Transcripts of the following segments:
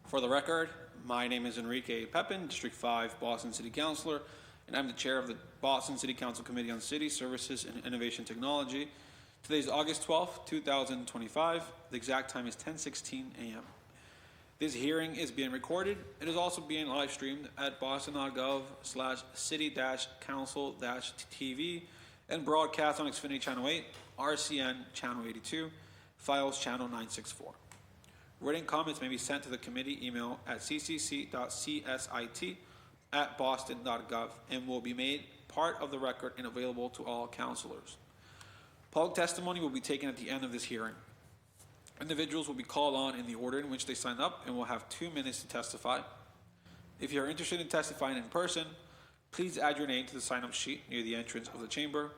For the record, my name is Enrique Pepin, District 5 Boston City Councilor, and I'm the chair of the Boston City Council Committee on City Services and Innovation Technology. Today is August 12th, 2025. The exact time is 10:16 a.m. This hearing is being recorded. It is also being live streamed at boston.gov/city-council-tv and broadcast on Xfinity Channel 8, RCN Channel 82, Files Channel 964. Written comments may be sent to the committee email at ccc.csit@boston.gov and will be made part of the record and available to all councilors. Public testimony will be taken at the end of this hearing. Individuals will be called on in the order in which they signed up and will have 2 minutes to testify. If you are interested in testifying in person, please add your name to the sign-up sheet near the entrance of the chamber.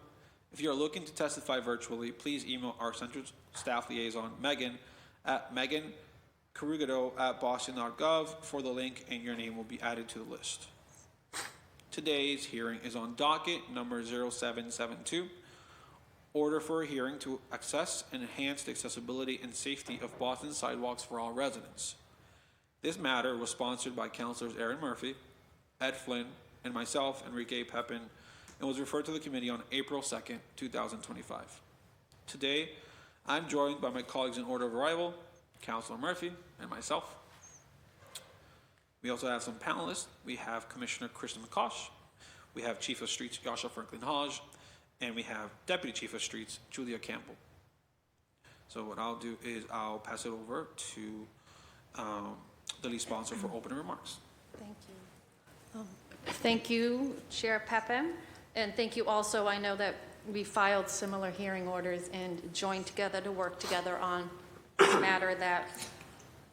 If you are looking to testify virtually, please email our Central Staff Liaison, Megan, at megan.carugado@boston.gov for the link, and your name will be added to the list. Today's hearing is on docket number 0772, order for a hearing to assess and enhance the accessibility and safety of Boston sidewalks for all residents. This matter was sponsored by Councilors Aaron Murphy, Ed Flynn, and myself, Enrique Pepin, and was referred to the committee on April 2nd, 2025. Today, I'm joined by my colleagues in order of arrival, Councilor Murphy and myself. We also have some panelists. We have Commissioner Kristen McCosh, we have Chief of Streets Yasha Franklin Hodge, and we have Deputy Chief of Streets Julia Campbell. So what I'll do is I'll pass it over to the lead sponsor for opening remarks. Thank you. Thank you, Chair Pepin, and thank you also. I know that we filed similar hearing orders and joined together to work together on a matter that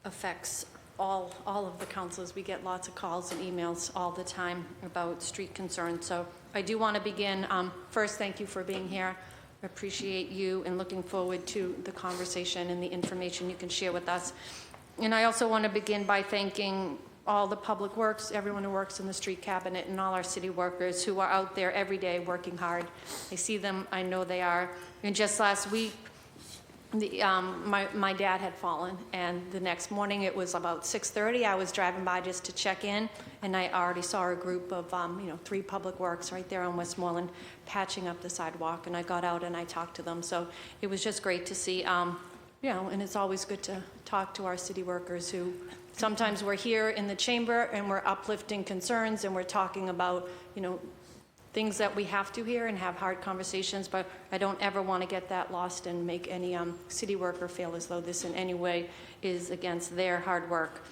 affects all of the councils. We get lots of calls and emails all the time about street concerns. So I do want to begin. First, thank you for being here. I appreciate you and looking forward to the conversation and the information you can share with us. And I also want to begin by thanking all the public works, everyone who works in the street cabinet, and all our city workers who are out there every day working hard. I see them, I know they are. And just last week, my dad had fallen, and the next morning it was about 6:30. I was driving by just to check in, and I already saw a group of 3 public works right there on Westmoreland patching up the sidewalk, and I got out and I talked to them. So it was just great to see, and it's always good to talk to our city workers who sometimes we're here in the chamber and we're uplifting concerns and we're talking about things that we have to hear and have hard conversations, but I don't ever want to get that lost and make any city worker feel as though this in any way is against their hard work.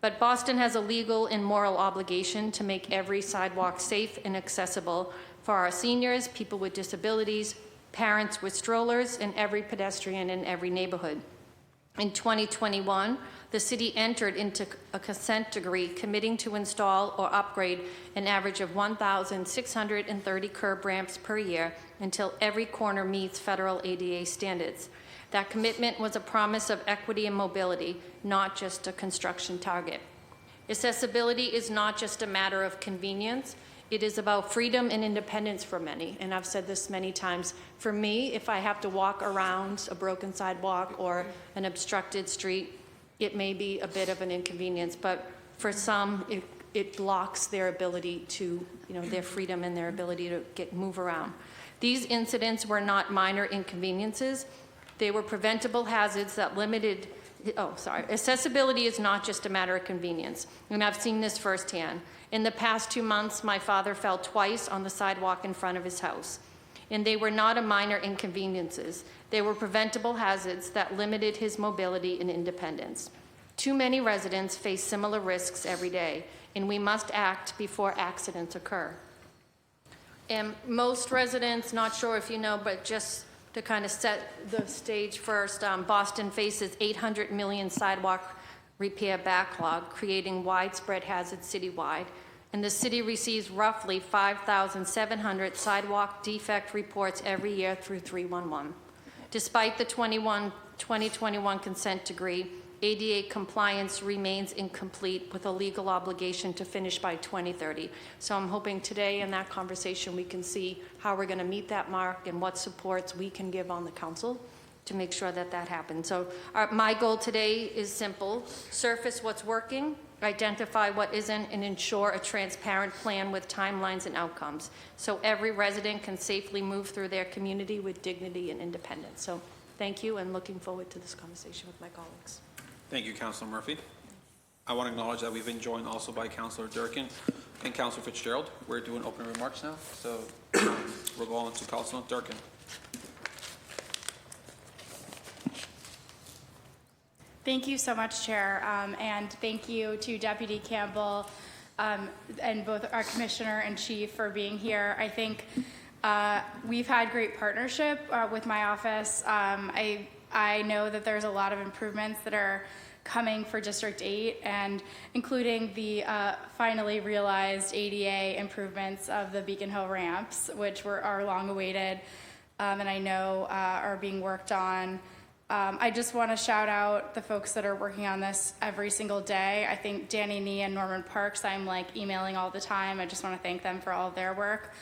But Boston has a legal and moral obligation to make every sidewalk safe and accessible for our seniors, people with disabilities, parents with strollers, and every pedestrian in every neighborhood. In 2021, the city entered into a consent decree committing to install or upgrade an average of 1,630 curb ramps per year until every corner meets federal ADA standards. That commitment was a promise of equity and mobility, not just a construction target. Accessibility is not just a matter of convenience. It is about freedom and independence for many, and I've said this many times. For me, if I have to walk around a broken sidewalk or an obstructed street, it may be a bit of an inconvenience, but for some, it blocks their ability to, their freedom and their ability to move around. These incidents were not minor inconveniences. They were preventable hazards that limited, accessibility is not just a matter of convenience, and I've seen this firsthand. In the past 2 months, my father fell twice on the sidewalk in front of his house, and they were not a minor inconveniences. They were preventable hazards that limited his mobility and independence. Too many residents face similar risks every day, and we must act before accidents occur. And most residents, not sure if you know, but just to kind of set the stage first, Boston faces 800 million sidewalk repair backlog, creating widespread hazards citywide. And the city receives roughly 5,700 sidewalk defect reports every year through 311. Despite the 2021 consent decree, ADA compliance remains incomplete with a legal obligation to finish by 2030. So I'm hoping today in that conversation we can see how we're going to meet that mark and what supports we can give on the council to make sure that that happens. So my goal today is simple: surface what's working, identify what isn't, and ensure a transparent plan with timelines and outcomes, so every resident can safely move through their community with dignity and independence. So thank you, and looking forward to this conversation with my colleagues. Thank you, Councilor Murphy. I want to acknowledge that we've been joined also by Councilor Durkin and Councilor Fitzgerald. We're doing open remarks now, so we'll go on to Councilor Durkin. Thank you so much, Chair, and thank you to Deputy Campbell and both our Commissioner and Chief for being here. I think we've had great partnership with my office. I know that there's a lot of improvements that are coming for District 8, and including the finally realized ADA improvements of the Beacon Hill ramps, which are long awaited and I know are being worked on. I just want to shout out the folks that are working on this every single day. I think Danny Nee and Norman Parks, I'm like emailing all the time. I just want to thank them for all of their work.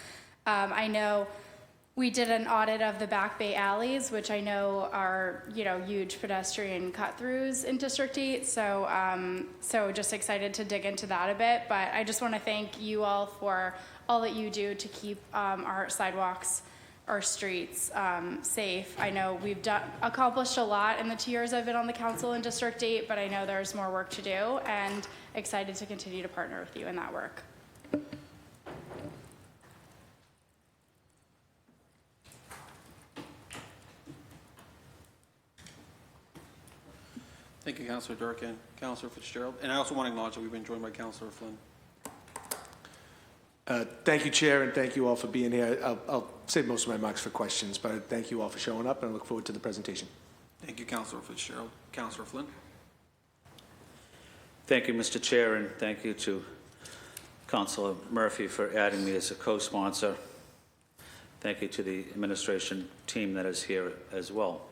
I know we did an audit of the Back Bay alleys, which I know are, huge pedestrian cut-throughs in District 8. So just excited to dig into that a bit. But I just want to thank you all for all that you do to keep our sidewalks, our streets safe. I know we've accomplished a lot in the 2 years I've been on the council in District 8, but I know there's more work to do, and excited to continue to partner with you in that work. Thank you, Councilor Durkin, Councilor Fitzgerald. And I also want to acknowledge that we've been joined by Councilor Flynn. Thank you, Chair, and thank you all for being here. I'll save most of my remarks for questions, but thank you all for showing up, and I look forward to the presentation. Thank you, Councilor Fitzgerald. Councilor Flynn. Thank you, Mr. Chair, and thank you to Councilor Murphy for adding me as a co-sponsor. Thank you to the administration team that is here as well.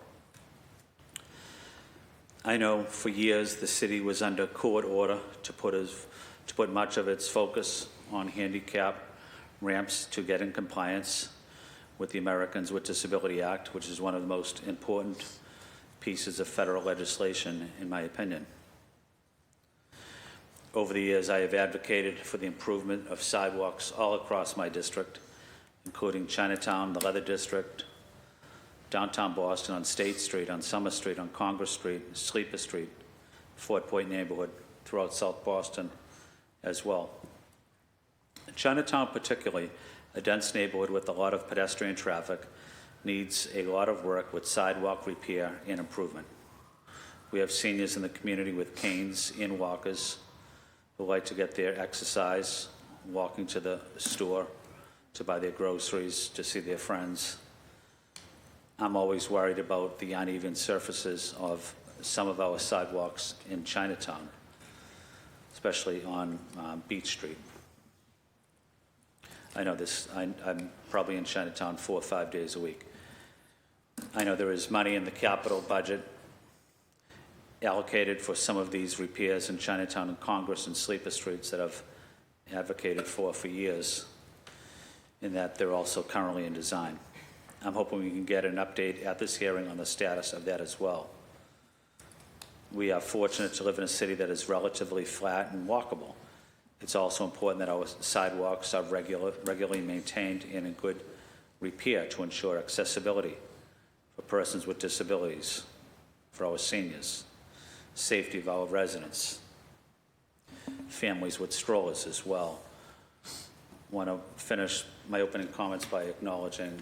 I know for years the city was under court order to put much of its focus on handicap ramps to get in compliance with the Americans with Disability Act, which is one of the most important pieces of federal legislation, in my opinion. Over the years, I have advocated for the improvement of sidewalks all across my district, including Chinatown, the Leather District, downtown Boston, on State Street, on Summer Street, on Congress Street, Sleeper Street, Fort Point neighborhood, throughout South Boston as well. Chinatown particularly, a dense neighborhood with a lot of pedestrian traffic, needs a lot of work with sidewalk repair and improvement. We have seniors in the community with canes and walkers who like to get their exercise, walking to the store to buy their groceries, to see their friends. I'm always worried about the uneven surfaces of some of our sidewalks in Chinatown, especially on Beach Street. I know this, I'm probably in Chinatown 4 or 5 days a week. I know there is money in the capital budget allocated for some of these repairs in Chinatown and Congress and Sleeper Streets that I've advocated for years, in that they're also currently in design. I'm hoping we can get an update at this hearing on the status of that as well. We are fortunate to live in a city that is relatively flat and walkable. It's also important that our sidewalks are regularly maintained and in good repair to ensure accessibility for persons with disabilities, for our seniors, safety of our residents, families with strollers as well. I want to finish my opening comments by acknowledging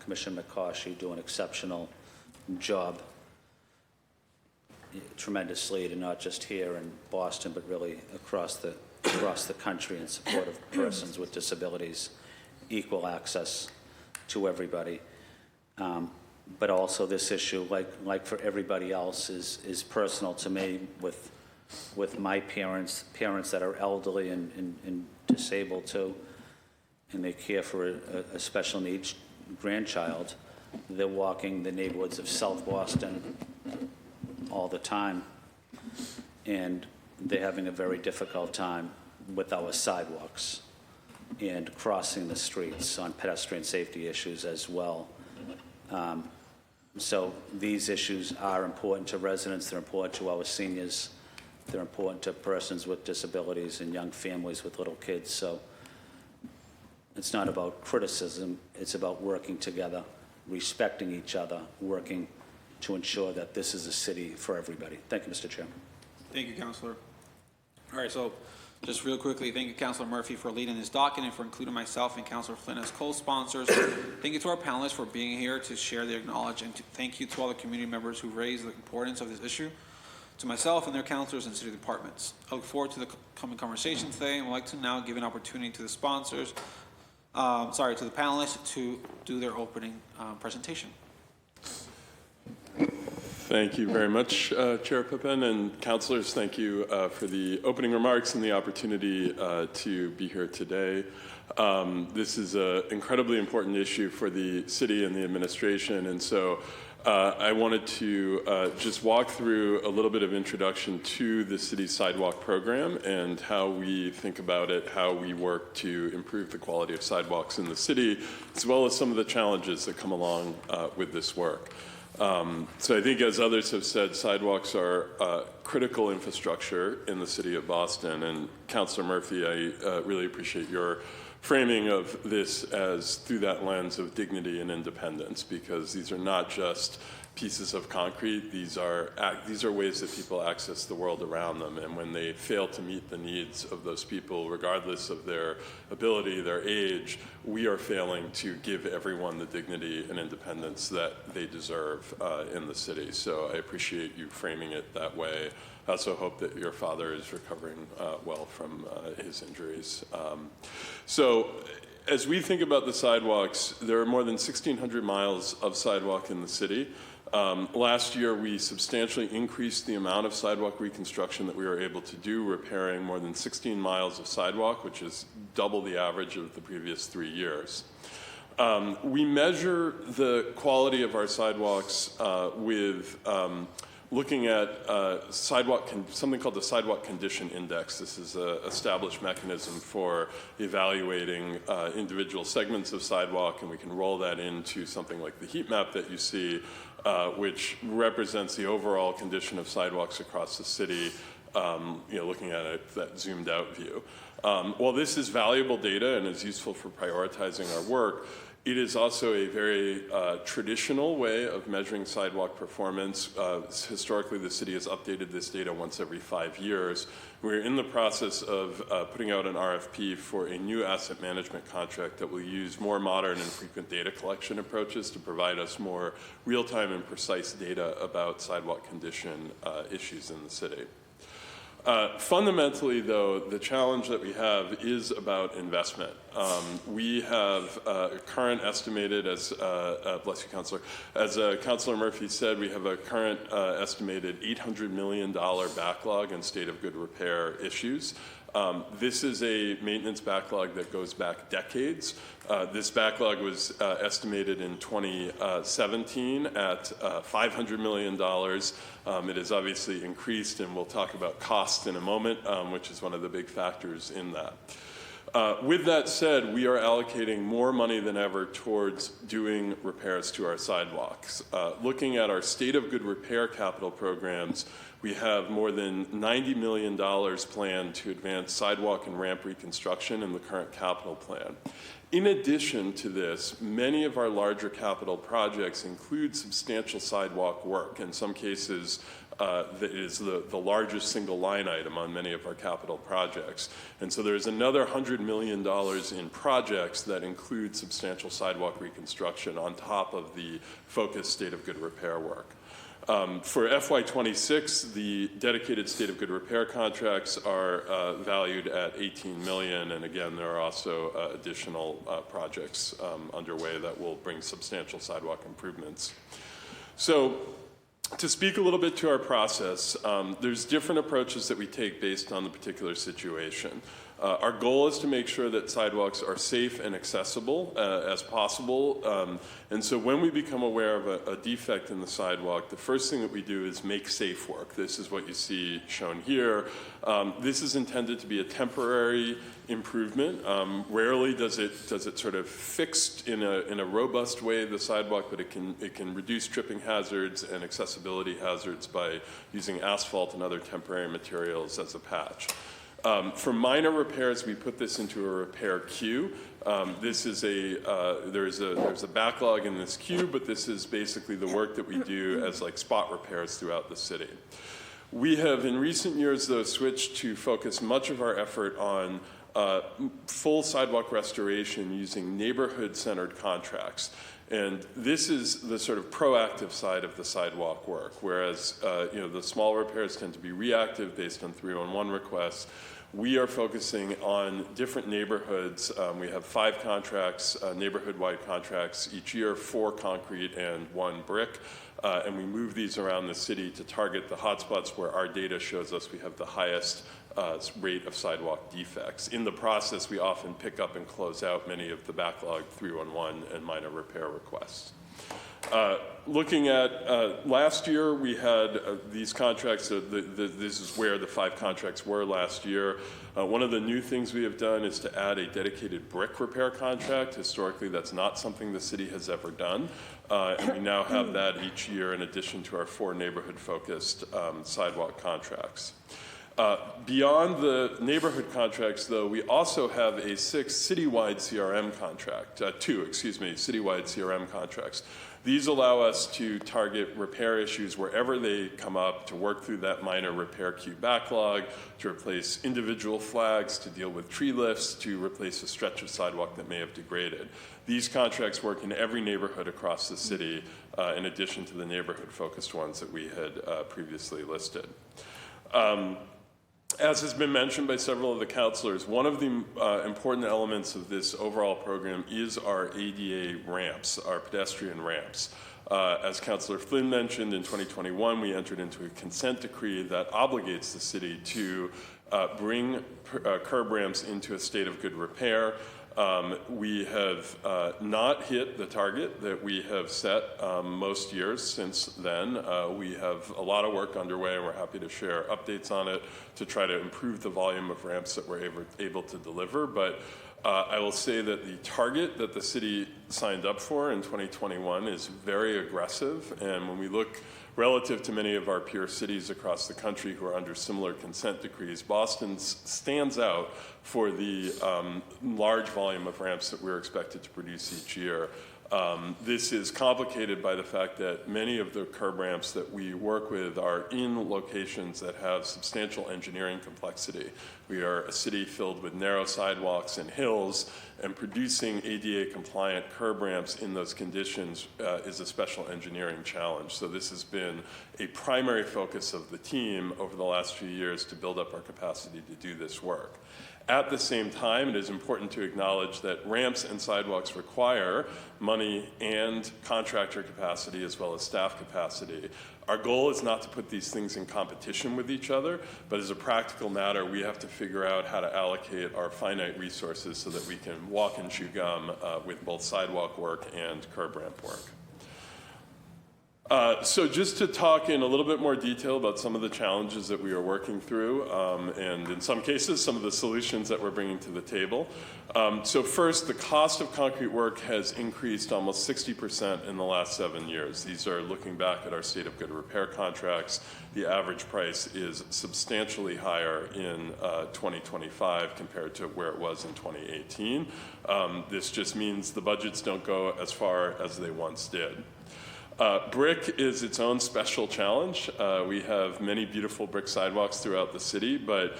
Commissioner McCaughey doing an exceptional job tremendously, and not just here in Boston, but really across the country in support of persons with disabilities, equal access to everybody. But also this issue, like for everybody else, is personal to me with my parents that are elderly and disabled too, and they care for a special needs grandchild. They're walking the neighborhoods of South Boston all the time, and they're having a very difficult time with our sidewalks and crossing the streets on pedestrian safety issues as well. So these issues are important to residents, they're important to our seniors, they're important to persons with disabilities and young families with little kids. So it's not about criticism, it's about working together, respecting each other, working to ensure that this is a city for everybody. Thank you, Mr. Chair. Thank you, Councilor. All right, so just real quickly, thank you, Councilor Murphy, for leading this docket and for including myself and Councilor Flynn as co-sponsors. Thank you to our panelists for being here to share their knowledge, and thank you to all the community members who raised the importance of this issue, to myself and their councilors and city departments. I look forward to the coming conversation today, and would like to now give an opportunity to the sponsors, to the panelists to do their opening presentation. Thank you very much, Chair Pippin, and councilors. Thank you for the opening remarks and the opportunity to be here today. This is an incredibly important issue for the city and the administration, and so I wanted to just walk through a little bit of introduction to the city's sidewalk program and how we think about it, how we work to improve the quality of sidewalks in the city, as well as some of the challenges that come along with this work. So I think, as others have said, sidewalks are critical infrastructure in the city of Boston. And Councilor Murphy, I really appreciate your framing of this as through that lens of dignity and independence, because these are not just pieces of concrete. These are ways that people access the world around them. And when they fail to meet the needs of those people, regardless of their ability, their age, we are failing to give everyone the dignity and independence that they deserve in the city. So I appreciate you framing it that way. I also hope that your father is recovering well from his injuries. So as we think about the sidewalks, there are more than 1,600 miles of sidewalk in the city. Last year, we substantially increased the amount of sidewalk reconstruction that we were able to do, repairing more than 16 miles of sidewalk, which is double the average of the previous 3 years. We measure the quality of our sidewalks with looking at something called the Sidewalk Condition Index. This is an established mechanism for evaluating individual segments of sidewalk, and we can roll that into something like the heat map that you see, which represents the overall condition of sidewalks across the city, looking at it, that zoomed out view. While this is valuable data and is useful for prioritizing our work, it is also a very traditional way of measuring sidewalk performance. Historically, the city has updated this data once every 5 years. We're in the process of putting out an RFP for a new asset management contract that will use more modern and frequent data collection approaches to provide us more real-time and precise data about sidewalk condition issues in the city. Fundamentally, though, the challenge that we have is about investment. We have current estimated, as bless you, Councilor, as Councilor Murphy said, we have a current estimated $800 million backlog in state of good repair issues. This is a maintenance backlog that goes back decades. This backlog was estimated in 2017 at $500 million. It has obviously increased, and we'll talk about cost in a moment, which is one of the big factors in that. With that said, we are allocating more money than ever towards doing repairs to our sidewalks. Looking at our state of good repair capital programs, we have more than $90 million planned to advance sidewalk and ramp reconstruction in the current capital plan. In addition to this, many of our larger capital projects include substantial sidewalk work. In some cases, that is the largest single line item on many of our capital projects. And so there's another $100 million in projects that include substantial sidewalk reconstruction on top of the focused state of good repair work. For FY26, the dedicated state of good repair contracts are valued at $18 million, and again, there are also additional projects underway that will bring substantial sidewalk improvements. So, to speak a little bit to our process, there's different approaches that we take based on the particular situation. Our goal is to make sure that sidewalks are safe and accessible as possible. And so when we become aware of a defect in the sidewalk, the first thing that we do is make safe work. This is what you see shown here. This is intended to be a temporary improvement. Rarely does it sort of fix in a robust way the sidewalk, but it can reduce tripping hazards and accessibility hazards by using asphalt and other temporary materials as a patch. For minor repairs, we put this into a repair queue. This is there's a backlog in this queue, but this is basically the work that we do as like spot repairs throughout the city. We have in recent years, though, switched to focus much of our effort on full sidewalk restoration using neighborhood-centered contracts. And this is the sort of proactive side of the sidewalk work, whereas the small repairs tend to be reactive based on 311 requests. We are focusing on different neighborhoods. We have 5 contracts, neighborhood-wide contracts each year, 4 concrete and 1 brick. And we move these around the city to target the hotspots where our data shows us we have the highest rate of sidewalk defects. In the process, we often pick up and close out many of the backlog 311 and minor repair requests. Looking at last year, we had these contracts. This is where the 5 contracts were last year. One of the new things we have done is to add a dedicated brick repair contract. Historically, that's not something the city has ever done. And we now have that each year in addition to our 4 neighborhood-focused sidewalk contracts. Beyond the neighborhood contracts, though, we also have a 6 citywide CRM contract, 2 citywide CRM contracts. These allow us to target repair issues wherever they come up, to work through that minor repair queue backlog, to replace individual flags, to deal with tree lifts, to replace a stretch of sidewalk that may have degraded. These contracts work in every neighborhood across the city, in addition to the neighborhood-focused ones that we had previously listed. As has been mentioned by several of the councilors, one of the important elements of this overall program is our ADA ramps, our pedestrian ramps. As Councilor Flynn mentioned, in 2021, we entered into a consent decree that obligates the city to bring curb ramps into a state of good repair. We have not hit the target that we have set most years since then. We have a lot of work underway, and we're happy to share updates on it to try to improve the volume of ramps that we're able to deliver. But I will say that the target that the city signed up for in 2021 is very aggressive, and when we look relative to many of our peer cities across the country who are under similar consent decrees, Boston stands out for the large volume of ramps that we're expected to produce each year. This is complicated by the fact that many of the curb ramps that we work with are in locations that have substantial engineering complexity. We are a city filled with narrow sidewalks and hills, and producing ADA-compliant curb ramps in those conditions is a special engineering challenge. So this has been a primary focus of the team over the last few years to build up our capacity to do this work. At the same time, it is important to acknowledge that ramps and sidewalks require money and contractor capacity as well as staff capacity. Our goal is not to put these things in competition with each other, but as a practical matter, we have to figure out how to allocate our finite resources so that we can walk and chew gum with both sidewalk work and curb ramp work. So just to talk in a little bit more detail about some of the challenges that we are working through, and in some cases, some of the solutions that we're bringing to the table. So first, the cost of concrete work has increased almost 60% in the last 7 years. These are looking back at our state of good repair contracts. The average price is substantially higher in 2025 compared to where it was in 2018. This just means the budgets don't go as far as they once did. Brick is its own special challenge. We have many beautiful brick sidewalks throughout the city, but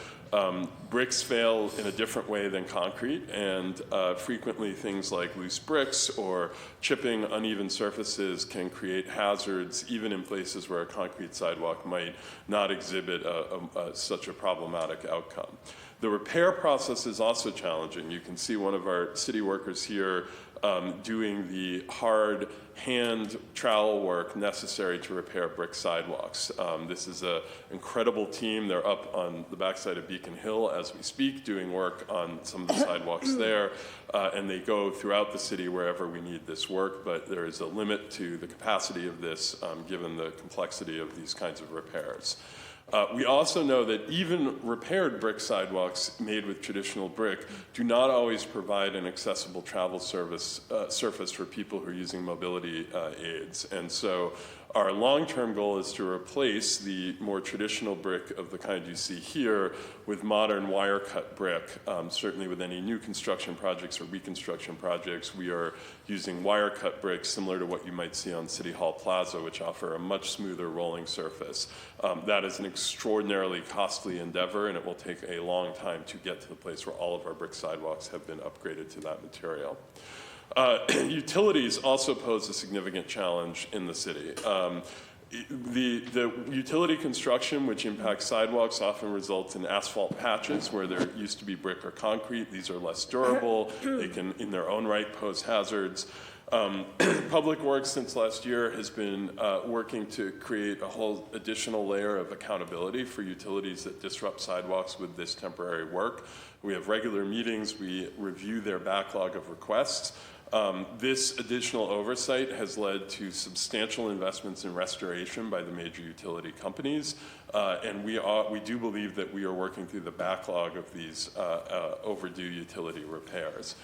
bricks fail in a different way than concrete, and frequently things like loose bricks or chipping uneven surfaces can create hazards even in places where a concrete sidewalk might not exhibit such a problematic outcome. The repair process is also challenging. You can see one of our city workers here doing the hard hand trowel work necessary to repair brick sidewalks. This is an incredible team. They're up on the backside of Beacon Hill as we speak, doing work on some of the sidewalks there, and they go throughout the city wherever we need this work, but there is a limit to the capacity of this given the complexity of these kinds of repairs. We also know that even repaired brick sidewalks made with traditional brick do not always provide an accessible travel surface for people who are using mobility aids. And so our long-term goal is to replace the more traditional brick of the kind you see here with modern wire-cut brick. Certainly with any new construction projects or reconstruction projects, we are using wire-cut bricks similar to what you might see on City Hall Plaza, which offer a much smoother rolling surface. That is an extraordinarily costly endeavor, and it will take a long time to get to the place where all of our brick sidewalks have been upgraded to that material. Utilities also pose a significant challenge in the city. The utility construction, which impacts sidewalks, often results in asphalt patches where there used to be brick or concrete. These are less durable. They can, in their own right, pose hazards. Public Works, since last year, has been working to create a whole additional layer of accountability for utilities that disrupt sidewalks with this temporary work. We have regular meetings. We review their backlog of requests. This additional oversight has led to substantial investments in restoration by the major utility companies, and we do believe that we are working through the backlog of these overdue utility repairs.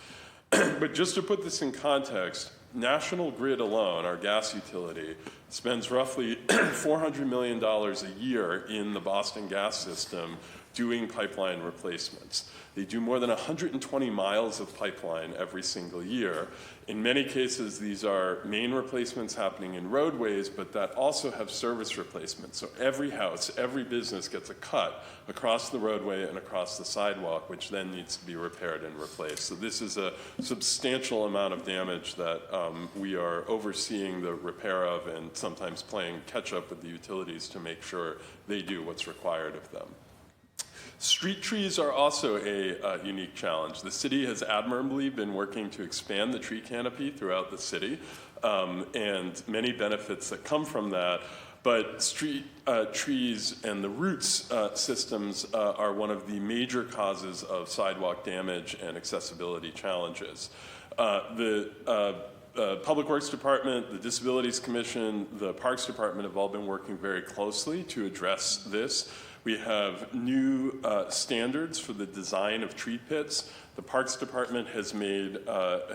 But just to put this in context, National Grid alone, our gas utility, spends roughly $400 million a year in the Boston gas system doing pipeline replacements. They do more than 120 miles of pipeline every single year. In many cases, these are main replacements happening in roadways, but that also have service replacements. So every house, every business gets a cut across the roadway and across the sidewalk, which then needs to be repaired and replaced. So this is a substantial amount of damage that we are overseeing the repair of and sometimes playing catch up with the utilities to make sure they do what's required of them. Street trees are also a unique challenge. The city has admirably been working to expand the tree canopy throughout the city, and many benefits that come from that. But street trees and the roots systems are one of the major causes of sidewalk damage and accessibility challenges. The Public Works Department, the Disabilities Commission, the Parks Department have all been working very closely to address this. We have new standards for the design of tree pits. The Parks Department has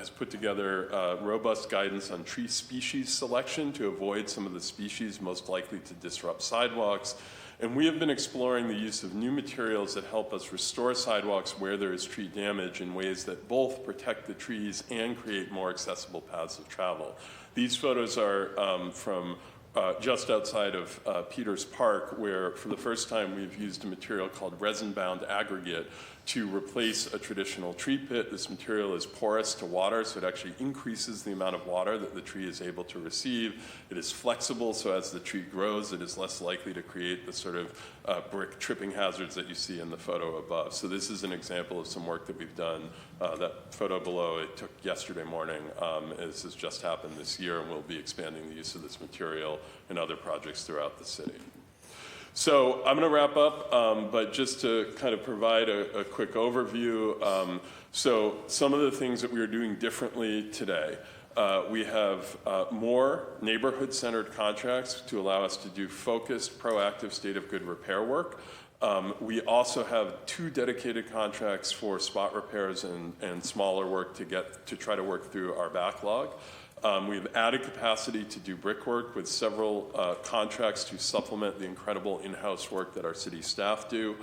put together robust guidance on tree species selection to avoid some of the species most likely to disrupt sidewalks. And we have been exploring the use of new materials that help us restore sidewalks where there is tree damage in ways that both protect the trees and create more accessible paths of travel. These photos are from just outside of Peters Park, where for the first time we've used a material called resin-bound aggregate to replace a traditional tree pit. This material is porous to water, so it actually increases the amount of water that the tree is able to receive. It is flexible, so as the tree grows, it is less likely to create the sort of brick tripping hazards that you see in the photo above. So this is an example of some work that we've done. That photo below, it took yesterday morning. This has just happened this year, and we'll be expanding the use of this material in other projects throughout the city. So I'm going to wrap up, but just to kind of provide a quick overview. So some of the things that we are doing differently today. We have more neighborhood-centered contracts to allow us to do focused, proactive state of good repair work. We also have 2 dedicated contracts for spot repairs and smaller work to try to work through our backlog. We've added capacity to do brickwork with several contracts to supplement the incredible in-house work that our city staff do.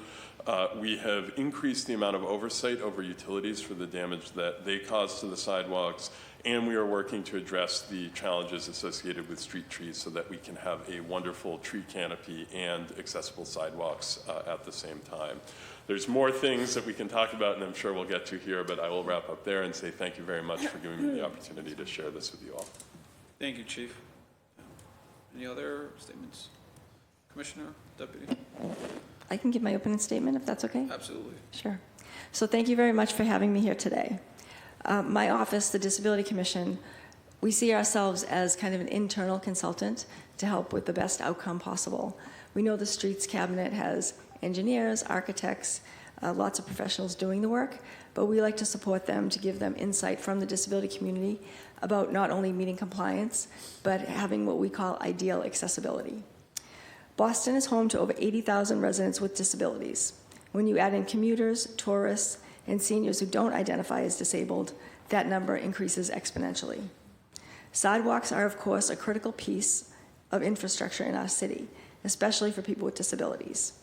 We have increased the amount of oversight over utilities for the damage that they cause to the sidewalks, and we are working to address the challenges associated with street trees so that we can have a wonderful tree canopy and accessible sidewalks at the same time. There's more things that we can talk about, and I'm sure we'll get to here, but I will wrap up there and say thank you very much for giving me the opportunity to share this with you all. Thank you, Chief. Any other statements? Commissioner, Deputy? I can give my opening statement if that's okay. Absolutely. Sure. So thank you very much for having me here today. My office, the Disability Commission, we see ourselves as kind of an internal consultant to help with the best outcome possible. We know the Streets Cabinet has engineers, architects, lots of professionals doing the work, but we like to support them to give them insight from the disability community about not only meeting compliance, but having what we call ideal accessibility. Boston is home to over 80,000 residents with disabilities. When you add in commuters, tourists, and seniors who don't identify as disabled, that number increases exponentially. Sidewalks are, of course, a critical piece of infrastructure in our city, especially for people with disabilities.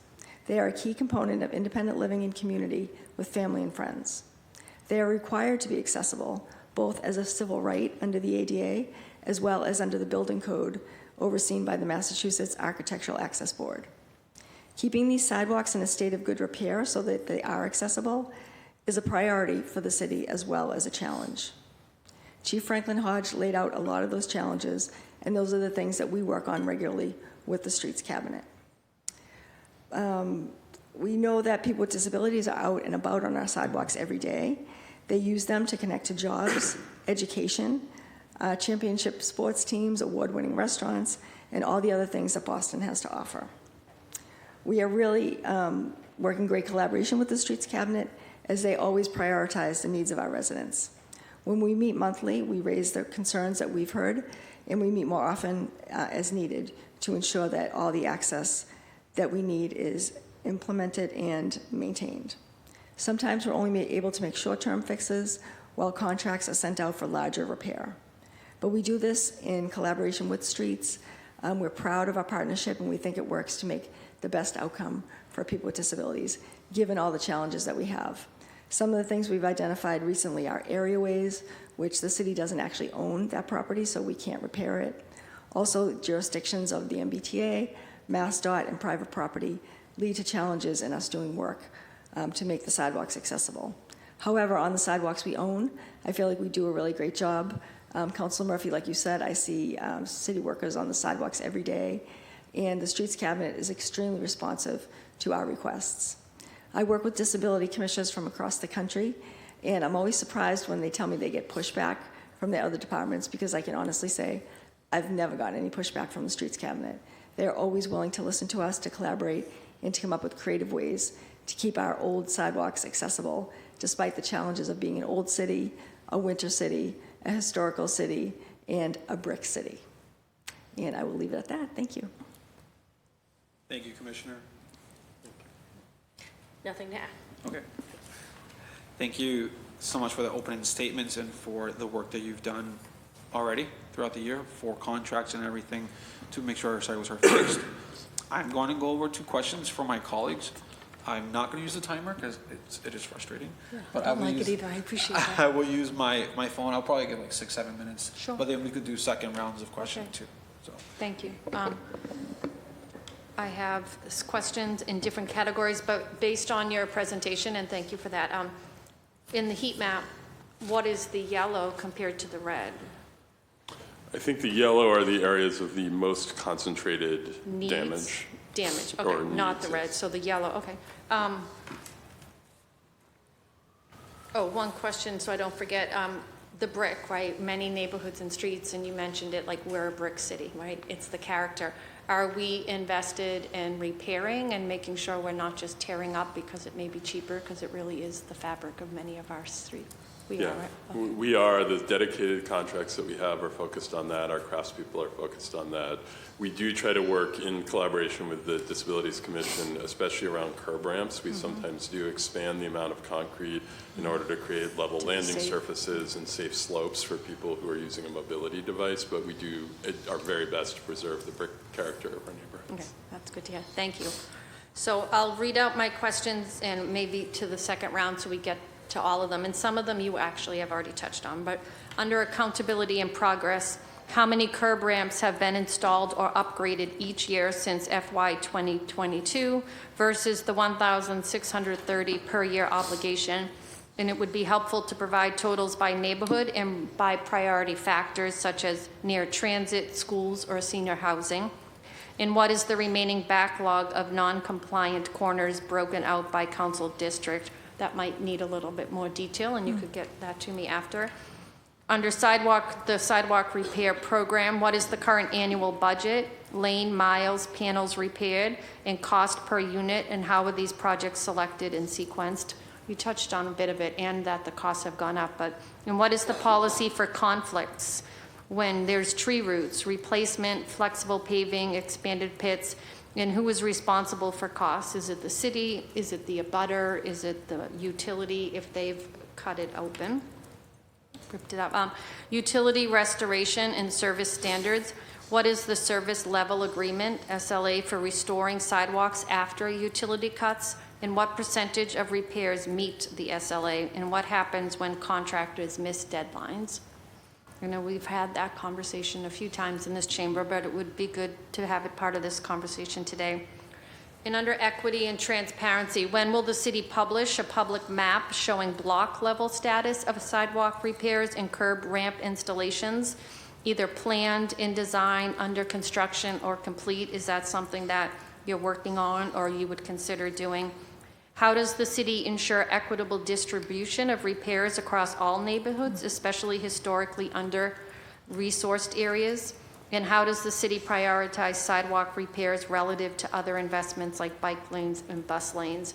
They are a key component of independent living in community with family and friends. They are required to be accessible, both as a civil right under the ADA, as well as under the building code overseen by the Massachusetts Architectural Access Board. Keeping these sidewalks in a state of good repair so that they are accessible is a priority for the city as well as a challenge. Chief Franklin Hodge laid out a lot of those challenges, and those are the things that we work on regularly with the Streets Cabinet. We know that people with disabilities are out and about on our sidewalks every day. They use them to connect to jobs, education, championship sports teams, award-winning restaurants, and all the other things that Boston has to offer. We are really working great collaboration with the Streets Cabinet as they always prioritize the needs of our residents. When we meet monthly, we raise the concerns that we've heard, and we meet more often as needed to ensure that all the access that we need is implemented and maintained. Sometimes we're only able to make short-term fixes while contracts are sent out for larger repair. But we do this in collaboration with Streets. We're proud of our partnership, and we think it works to make the best outcome for people with disabilities, given all the challenges that we have. Some of the things we've identified recently are areaways, which the city doesn't actually own that property, so we can't repair it. Also, jurisdictions of the MBTA, MassDOT, and private property lead to challenges in us doing work to make the sidewalks accessible. However, on the sidewalks we own, I feel like we do a really great job. Councilor Murphy, like you said, I see city workers on the sidewalks every day, and the Streets Cabinet is extremely responsive to our requests. I work with disability commissioners from across the country, and I'm always surprised when they tell me they get pushback from the other departments, because I can honestly say I've never gotten any pushback from the Streets Cabinet. They're always willing to listen to us, to collaborate, and to come up with creative ways to keep our old sidewalks accessible, despite the challenges of being an old city, a winter city, a historical city, and a brick city. And I will leave it at that. Thank you. Thank you, Commissioner. Nothing to add. Okay. Thank you so much for the opening statements and for the work that you've done already throughout the year for contracts and everything to make sure our sidewalks are fixed. I'm going to go over 2 questions from my colleagues. I'm not going to use the timer because it is frustrating. Yeah, but I don't like it either. I appreciate that. I will use my phone. I'll probably get like 6-7 minutes. Sure. But then we could do second rounds of questioning too. So. Thank you. I have questions in different categories, but based on your presentation, and thank you for that, in the heat map, what is the yellow compared to the red? I think the yellow are the areas of the most concentrated Needs? damage. Damage, Or okay, not needs, the red, yes. so the yellow, okay. One question, so I don't forget, the brick, right? Many neighborhoods and streets, and you mentioned it, like we're a brick city, right? It's the character. Are we invested in repairing and making sure we're not just tearing up because it may be cheaper, because it really is the fabric of many of our streets? We Yeah, are, right? Okay. we are. The dedicated contracts that we have are focused on that. Our craftspeople are focused on that. We do try to work in collaboration with the Disabilities Commission, especially around curb ramps. We sometimes do expand the amount of concrete in order to create level landing surfaces and safe slopes for people who are using a mobility device, but we do our very best to preserve the brick character of our neighborhoods. Okay, that's good to hear. Thank you. So I'll read out my questions and maybe to the second round so we get to all of them. And some of them you actually have already touched on. But under accountability and progress, how many curb ramps have been installed or upgraded each year since FY 2022 versus the 1,630 per year obligation? And it would be helpful to provide totals by neighborhood and by priority factors such as near transit, schools, or senior housing. And what is the remaining backlog of non-compliant corners broken out by council district that might need a little bit more detail, and you could get that to me after. Under sidewalk, the sidewalk repair program, what is the current annual budget, lane miles, panels repaired, and cost per unit, and how are these projects selected and sequenced? You touched on a bit of it, and that the costs have gone up, and what is the policy for conflicts when there's tree roots, replacement, flexible paving, expanded pits, and who is responsible for costs? Is it the city? Is it the abutter? Is it the utility if they've cut it open? Ripped it up. Utility restoration and service standards. What is the service level agreement, SLA, for restoring sidewalks after utility cuts? And what percentage of repairs meet the SLA? And what happens when contractors miss deadlines? I know we've had that conversation a few times in this chamber, but it would be good to have it part of this conversation today. And under equity and transparency, when will the city publish a public map showing block level status of sidewalk repairs and curb ramp installations, either planned, in design, under construction, or complete? Is that something that you're working on or you would consider doing? How does the city ensure equitable distribution of repairs across all neighborhoods, especially historically under-resourced areas? And how does the city prioritize sidewalk repairs relative to other investments like bike lanes and bus lanes?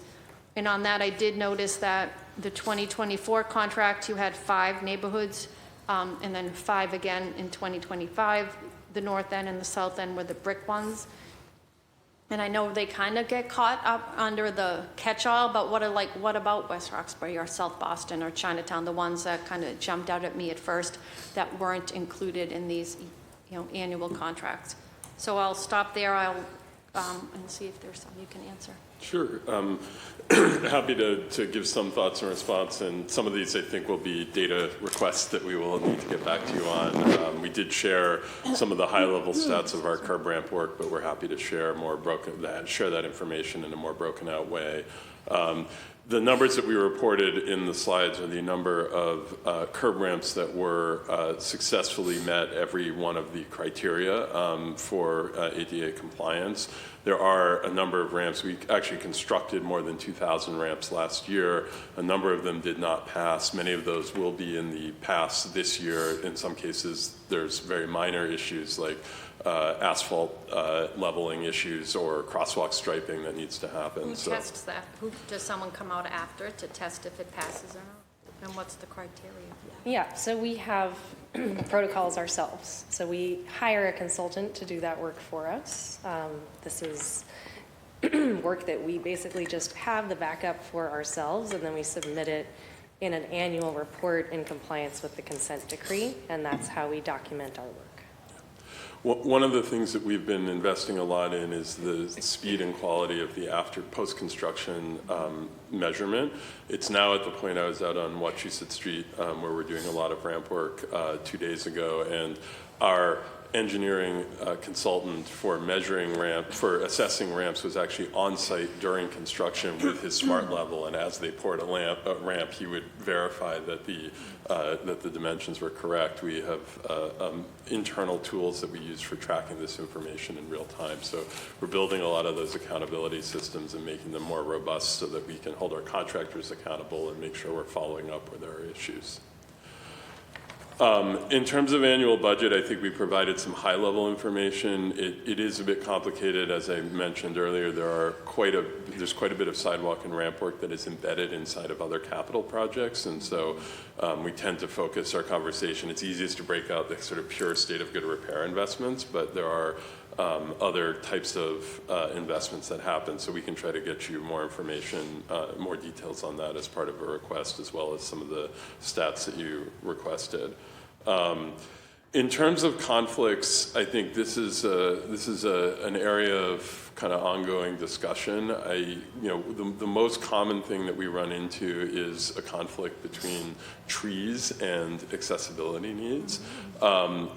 And on that, I did notice that the 2024 contract, you had 5 neighborhoods, and then 5 again in 2025. The north end and the south end were the brick ones. And I know they kind of get caught up under the catch-all, but what about West Roxbury or South Boston or Chinatown, the ones that kind of jumped out at me at first that weren't included in these, annual contracts? So I'll stop there. I'll and see if there's some you can answer. Sure. Happy to give some thoughts in response, and some of these I think will be data requests that we will need to get back to you on. We did share some of the high-level stats of our curb ramp work, but we're happy to share share that information in a more broken-out way. The numbers that we reported in the slides are the number of curb ramps that were successfully met every one of the criteria for ADA compliance. There are a number of ramps. We actually constructed more than 2,000 ramps last year. A number of them did not pass. Many of those will be in the pass this year. In some cases, there's very minor issues like asphalt leveling issues or crosswalk striping that needs to happen. Who tests that? Does someone come out after to test if it passes or not? And what's the criteria? Yeah, so we have protocols ourselves. So we hire a consultant to do that work for us. This is work that we basically just have the backup for ourselves, and then we submit it in an annual report in compliance with the consent decree, and that's how we document our work. One of the things that we've been investing a lot in is the speed and quality of the post-construction measurement. It's now at the point I was out on Wachusett Street where we're doing a lot of ramp work 2 days ago, and our engineering consultant for assessing ramps was actually on site during construction with his smart level, and as they poured a ramp, he would verify that the dimensions were correct. We have internal tools that we use for tracking this information in real time. So we're building a lot of those accountability systems and making them more robust so that we can hold our contractors accountable and make sure we're following up where there are issues. In terms of annual budget, I think we provided some high-level information. It is a bit complicated, as I mentioned earlier. There's quite a bit of sidewalk and ramp work that is embedded inside of other capital projects, and so we tend to focus our conversation. It's easiest to break out the sort of pure state of good repair investments, but there are other types of investments that happen, so we can try to get you more information, more details on that as part of a request, as well as some of the stats that you requested. In terms of conflicts, I think this is an area of kind of ongoing discussion. The most common thing that we run into is a conflict between trees and accessibility needs.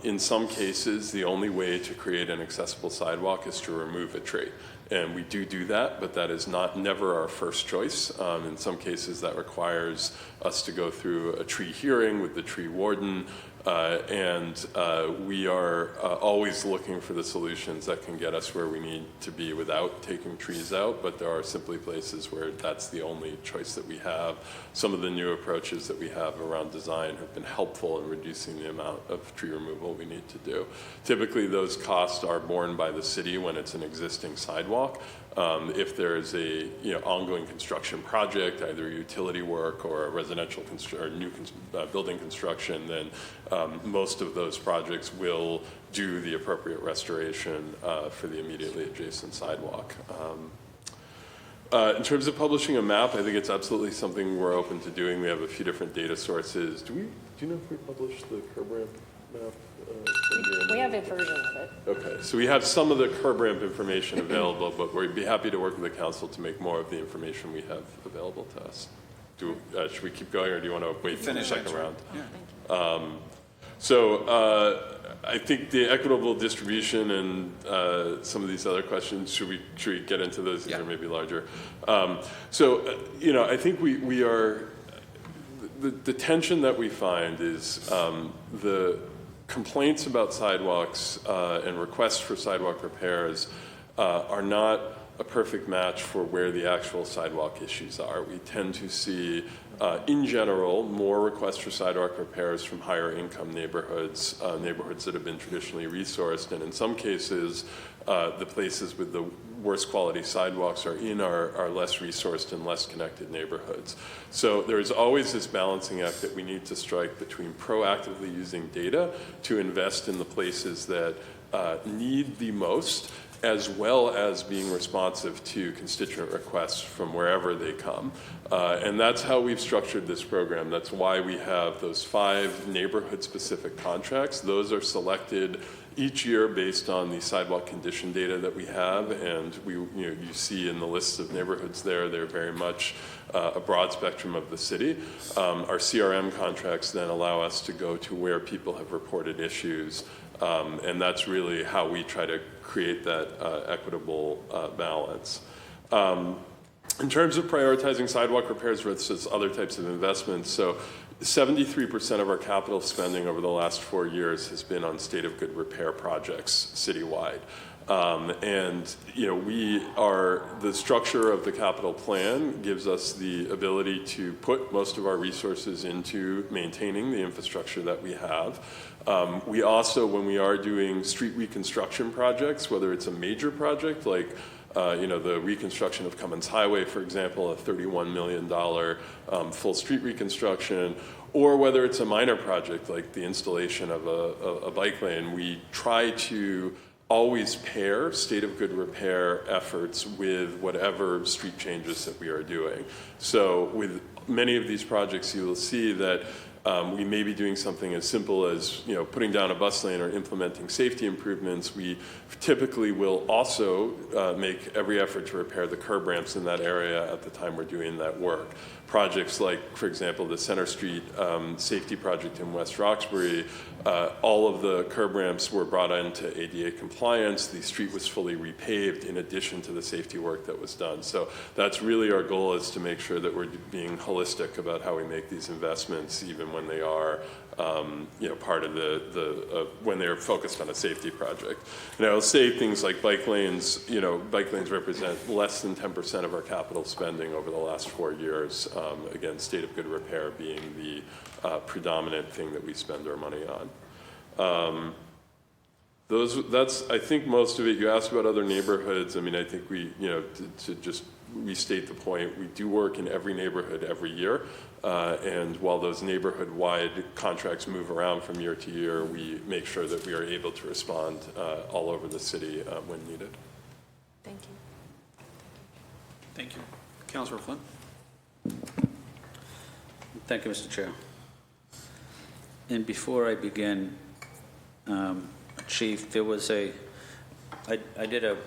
In some cases, the only way to create an accessible sidewalk is to remove a tree. And we do that, but that is never our first choice. In some cases, that requires us to go through a tree hearing with the tree warden. And we are always looking for the solutions that can get us where we need to be without taking trees out, but there are simply places where that's the only choice that we have. Some of the new approaches that we have around design have been helpful in reducing the amount of tree removal we need to do. Typically, those costs are borne by the city when it's an existing sidewalk. If there's a ongoing construction project, either utility work or a residential or new building construction, then most of those projects will do the appropriate restoration for the immediately adjacent sidewalk. In terms of publishing a map, I think it's absolutely something we're open to doing. We have a few different data sources. Do you know if we published the curb ramp map? We have a version of it. Okay, so we have some of the curb ramp information available, but we'd be happy to work with the council to make more of the information we have available to us. Should we keep going, or do you want to wait for the second round? Yeah. I think the equitable distribution and some of these other questions, should we get into those? These are maybe larger. I think we are, the tension that we find is the complaints about sidewalks and requests for sidewalk repairs are not a perfect match for where the actual sidewalk issues are. We tend to see, in general, more requests for sidewalk repairs from higher income neighborhoods, neighborhoods that have been traditionally resourced, and in some cases, the places with the worst quality sidewalks are in our less resourced and less connected neighborhoods. So there's always this balancing act that we need to strike between proactively using data to invest in the places that need the most, as well as being responsive to constituent requests from wherever they come. And that's how we've structured this program. That's why we have those 5 neighborhood-specific contracts. Those are selected each year based on the sidewalk condition data that we have, and you see in the lists of neighborhoods there, they're very much a broad spectrum of the city. Our CRM contracts then allow us to go to where people have reported issues, and that's really how we try to create that equitable balance. In terms of prioritizing sidewalk repairs versus other types of investments, so 73% of our capital spending over the last 4 years has been on state of good repair projects citywide. The structure of the capital plan gives us the ability to put most of our resources into maintaining the infrastructure that we have. We also, when we are doing street reconstruction projects, whether it's a major project like the reconstruction of Cummins Highway, for example, a $31 million full street reconstruction, or whether it's a minor project like the installation of a bike lane, we try to always pair state of good repair efforts with whatever street changes that we are doing. So with many of these projects, you will see that we may be doing something as simple as putting down a bus lane or implementing safety improvements. We typically will also make every effort to repair the curb ramps in that area at the time we're doing that work. Projects like, for example, the Center Street safety project in West Roxbury, all of the curb ramps were brought into ADA compliance. The street was fully repaved in addition to the safety work that was done. So that's really our goal, is to make sure that we're being holistic about how we make these investments, even when they are part of when they're focused on a safety project. And I will say things like bike lanes. Bike lanes represent less than 10% of our capital spending over the last 4 years. Again, state of good repair being the predominant thing that we spend our money on. That's, I think, most of it. You asked about other neighborhoods. I mean, I think to just restate the point, we do work in every neighborhood every year. And while those neighborhood-wide contracts move around from year to year, we make sure that we are able to respond all over the city when needed. Thank you. Thank you. Councilor Flynn? Thank you, Mr. Chair. And before I begin, Chief, there was I did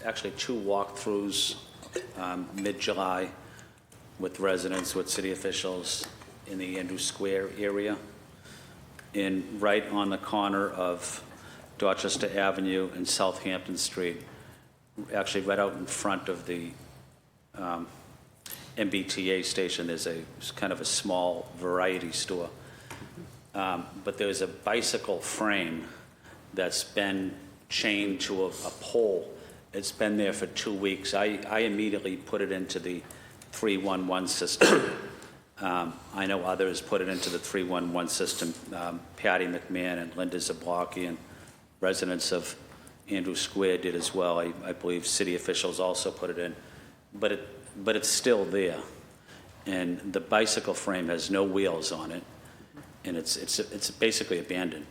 actually 2 walkthroughs mid-July with residents, with city officials in the Andrews Square area, and right on the corner of Dorchester Avenue and Southampton Street, actually right out in front of the MBTA station, there's kind of a small variety store. but there's a bicycle frame that's been chained to a pole. It's been there for 2 weeks. I immediately put it into the 311 system. I know others put it into the 311 system. Patty McMahon and Linda Zablocki and residents of Andrew Square did as well. I believe city officials also put it in. But it's still there. And the bicycle frame has no wheels on it, and it's basically abandoned.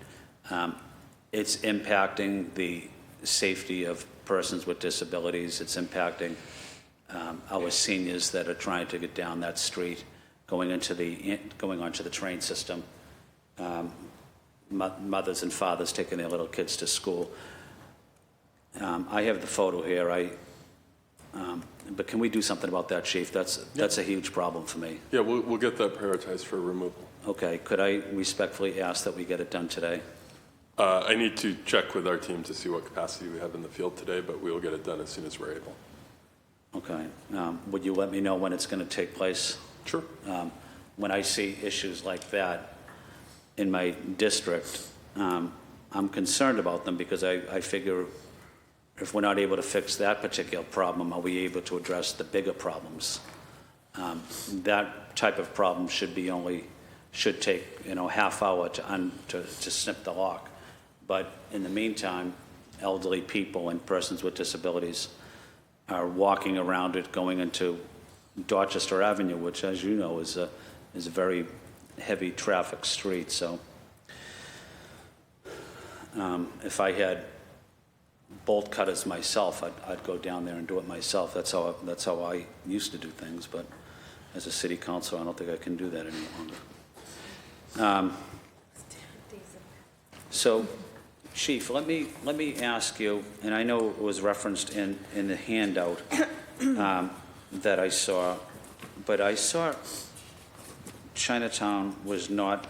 It's impacting the safety of persons with disabilities. It's impacting our seniors that are trying to get down that street, going onto the train system. Mothers and fathers taking their little kids to school. I have the photo here. But can we do something about that, Chief? That's a huge problem for me. Yeah, we'll get that prioritized for removal. Okay, could I respectfully ask that we get it done today? I need to check with our team to see what capacity we have in the field today, but we will get it done as soon as we're able. Okay. Would you let me know when it's going to take place? Sure. When I see issues like that in my district, I'm concerned about them because I figure if we're not able to fix that particular problem, are we able to address the bigger problems? That type of problem should take half hour to snip the lock. But in the meantime, elderly people and persons with disabilities are walking around it, going into Dorchester Avenue, which, as you know, is a very heavy traffic street. So if I had bolt cutters myself, I'd go down there and do it myself. That's how I used to do things. But as a city councilor, I don't think I can do that any longer. So, Chief, let me ask you, and I know it was referenced in the handout that I saw, but I saw Chinatown was not,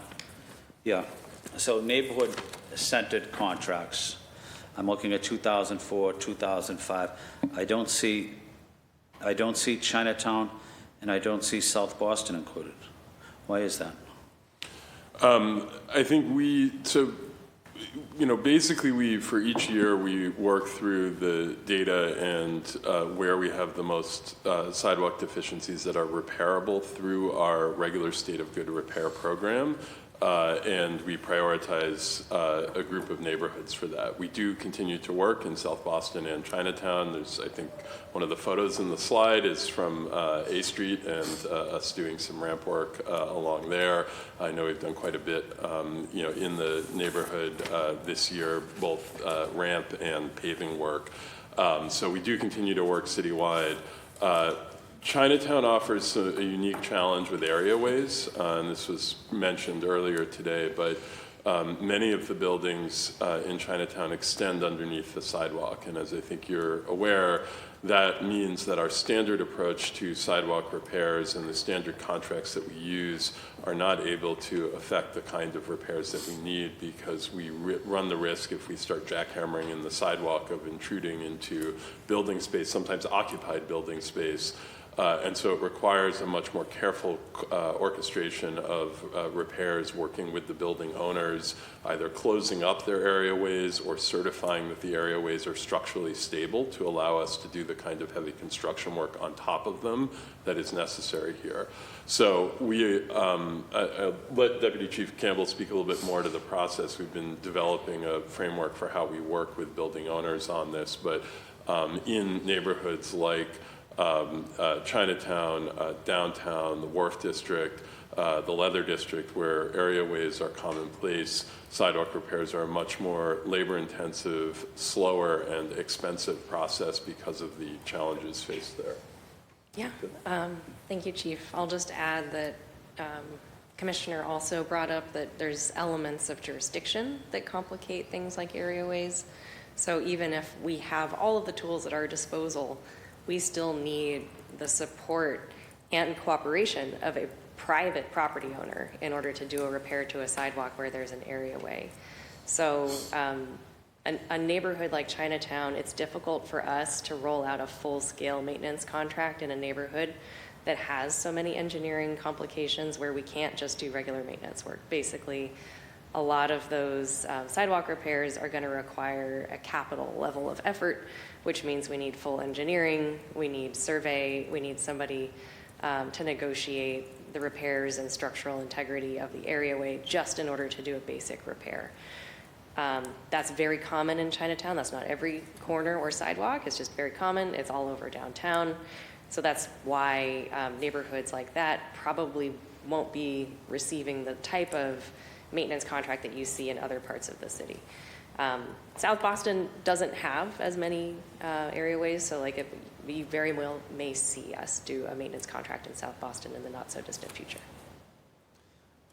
so neighborhood-centered contracts. I'm looking at 2004, 2005. I don't see Chinatown, and I don't see South Boston included. Why is that? I think basically for each year, we work through the data and where we have the most sidewalk deficiencies that are repairable through our regular state of good repair program. And we prioritize a group of neighborhoods for that. We do continue to work in South Boston and Chinatown. There's, I think, one of the photos in the slide is from A Street and us doing some ramp work along there. I know we've done quite a bit, in the neighborhood this year, both ramp and paving work. So we do continue to work citywide. Chinatown offers a unique challenge with areaways, and this was mentioned earlier today, but many of the buildings in Chinatown extend underneath the sidewalk, and as I think you're aware, that means that our standard approach to sidewalk repairs and the standard contracts that we use are not able to affect the kind of repairs that we need because we run the risk if we start jackhammering in the sidewalk of intruding into building space, sometimes occupied building space. And so it requires a much more careful orchestration of repairs, working with the building owners, either closing up their areaways or certifying that the areaways are structurally stable to allow us to do the kind of heavy construction work on top of them that is necessary here. So I'll let Deputy Chief Campbell speak a little bit more to the process. We've been developing a framework for how we work with building owners on this, but in neighborhoods like Chinatown, downtown, the Wharf District, the Leather District, where areaways are commonplace, sidewalk repairs are a much more labor-intensive, slower, and expensive process because of the challenges faced there. Yeah, thank you, Chief. I'll just add that Commissioner also brought up that there's elements of jurisdiction that complicate things like areaways. So even if we have all of the tools at our disposal, we still need the support and cooperation of a private property owner in order to do a repair to a sidewalk where there's an areaway. So a neighborhood like Chinatown, it's difficult for us to roll out a full-scale maintenance contract in a neighborhood that has so many engineering complications where we can't just do regular maintenance work. Basically, a lot of those sidewalk repairs are going to require a capital level of effort, which means we need full engineering, we need survey, we need somebody to negotiate the repairs and structural integrity of the areaway just in order to do a basic repair. That's very common in Chinatown. That's not every corner or sidewalk. It's just very common. It's all over downtown. So that's why neighborhoods like that probably won't be receiving the type of maintenance contract that you see in other parts of the city. South Boston doesn't have as many areaways, so like you very well may see us do a maintenance contract in South Boston in the not so distant future.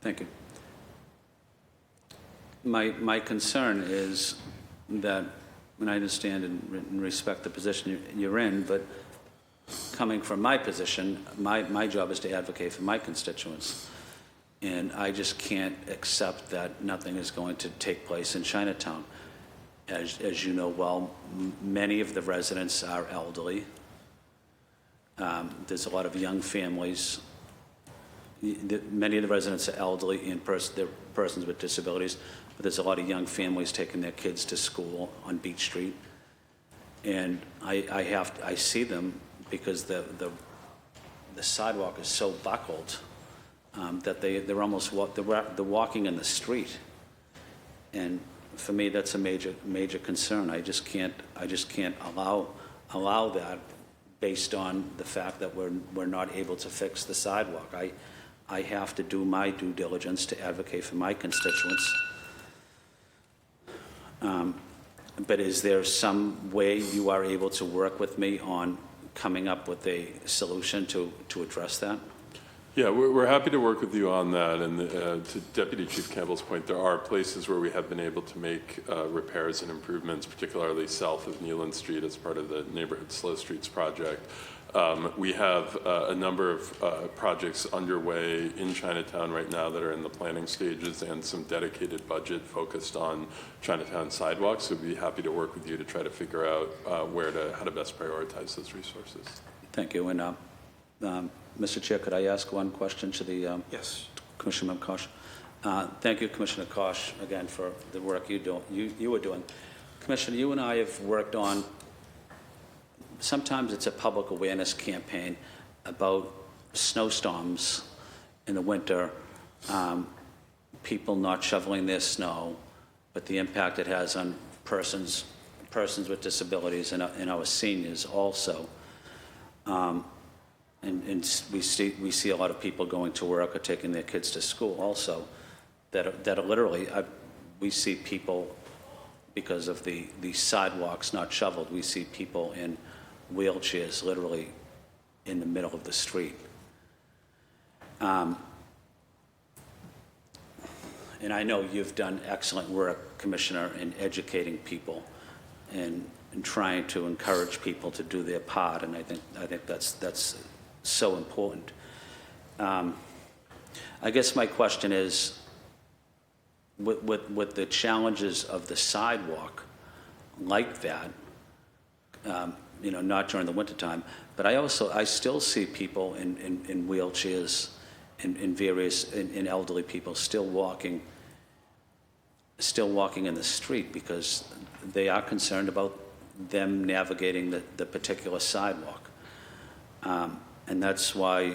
Thank you. My concern is that, and I understand and respect the position you're in, but coming from my position, my job is to advocate for my constituents. And I just can't accept that nothing is going to take place in Chinatown. As you know well, many of the residents are elderly. There's a lot of young families. Many of the residents are elderly and they're persons with disabilities, but there's a lot of young families taking their kids to school on Beach Street. And I see them because the sidewalk is so buckled that they're almost they're walking in the street. And for me, that's a major concern. I just can't allow that based on the fact that we're not able to fix the sidewalk. I have to do my due diligence to advocate for my constituents. But is there some way you are able to work with me on coming up with a solution to address that? Yeah, we're happy to work with you on that. And to Deputy Chief Campbell's point, there are places where we have been able to make repairs and improvements, particularly south of Neyland Street as part of the Neighborhood Slow Streets project. We have a number of projects underway in Chinatown right now that are in the planning stages and some dedicated budget focused on Chinatown sidewalks. So we'd be happy to work with you to try to figure out how to best prioritize those resources. Thank you. And Mr. Chair, could I ask one question to the Yes. Commissioner Koch? Thank you, Commissioner Koch, again for the work you were doing. Commissioner, you and I have worked on. Sometimes it's a public awareness campaign about snowstorms in the winter, people not shoveling their snow, but the impact it has on persons with disabilities and our seniors also. And we see a lot of people going to work or taking their kids to school also that are literally, we see people, because of the sidewalks not shoveled, we see people in wheelchairs literally in the middle of the street. And I know you've done excellent work, Commissioner, in educating people and trying to encourage people to do their part, and I think that's so important. I guess my question is, with the challenges of the sidewalk like that, not during the wintertime, but I still see people in wheelchairs, in elderly people still walking in the street because they are concerned about them navigating the particular sidewalk. And that's why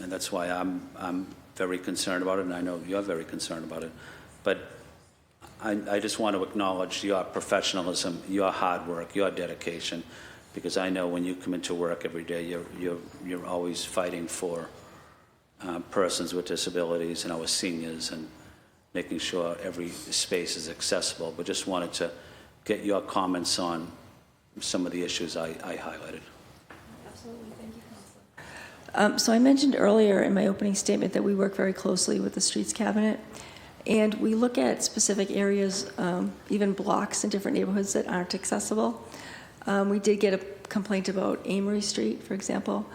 I'm very concerned about it, and I know you're very concerned about it. But I just want to acknowledge your professionalism, your hard work, your dedication, because I know when you come into work every day, you're always fighting for persons with disabilities and our seniors and making sure every space is accessible. But just wanted to get your comments on some of the issues I highlighted. Absolutely. Thank you, Councilor. So I mentioned earlier in my opening statement that we work very closely with the Streets Cabinet, and we look at specific areas, even blocks in different neighborhoods that aren't accessible. We did get a complaint about Amory Street, for example.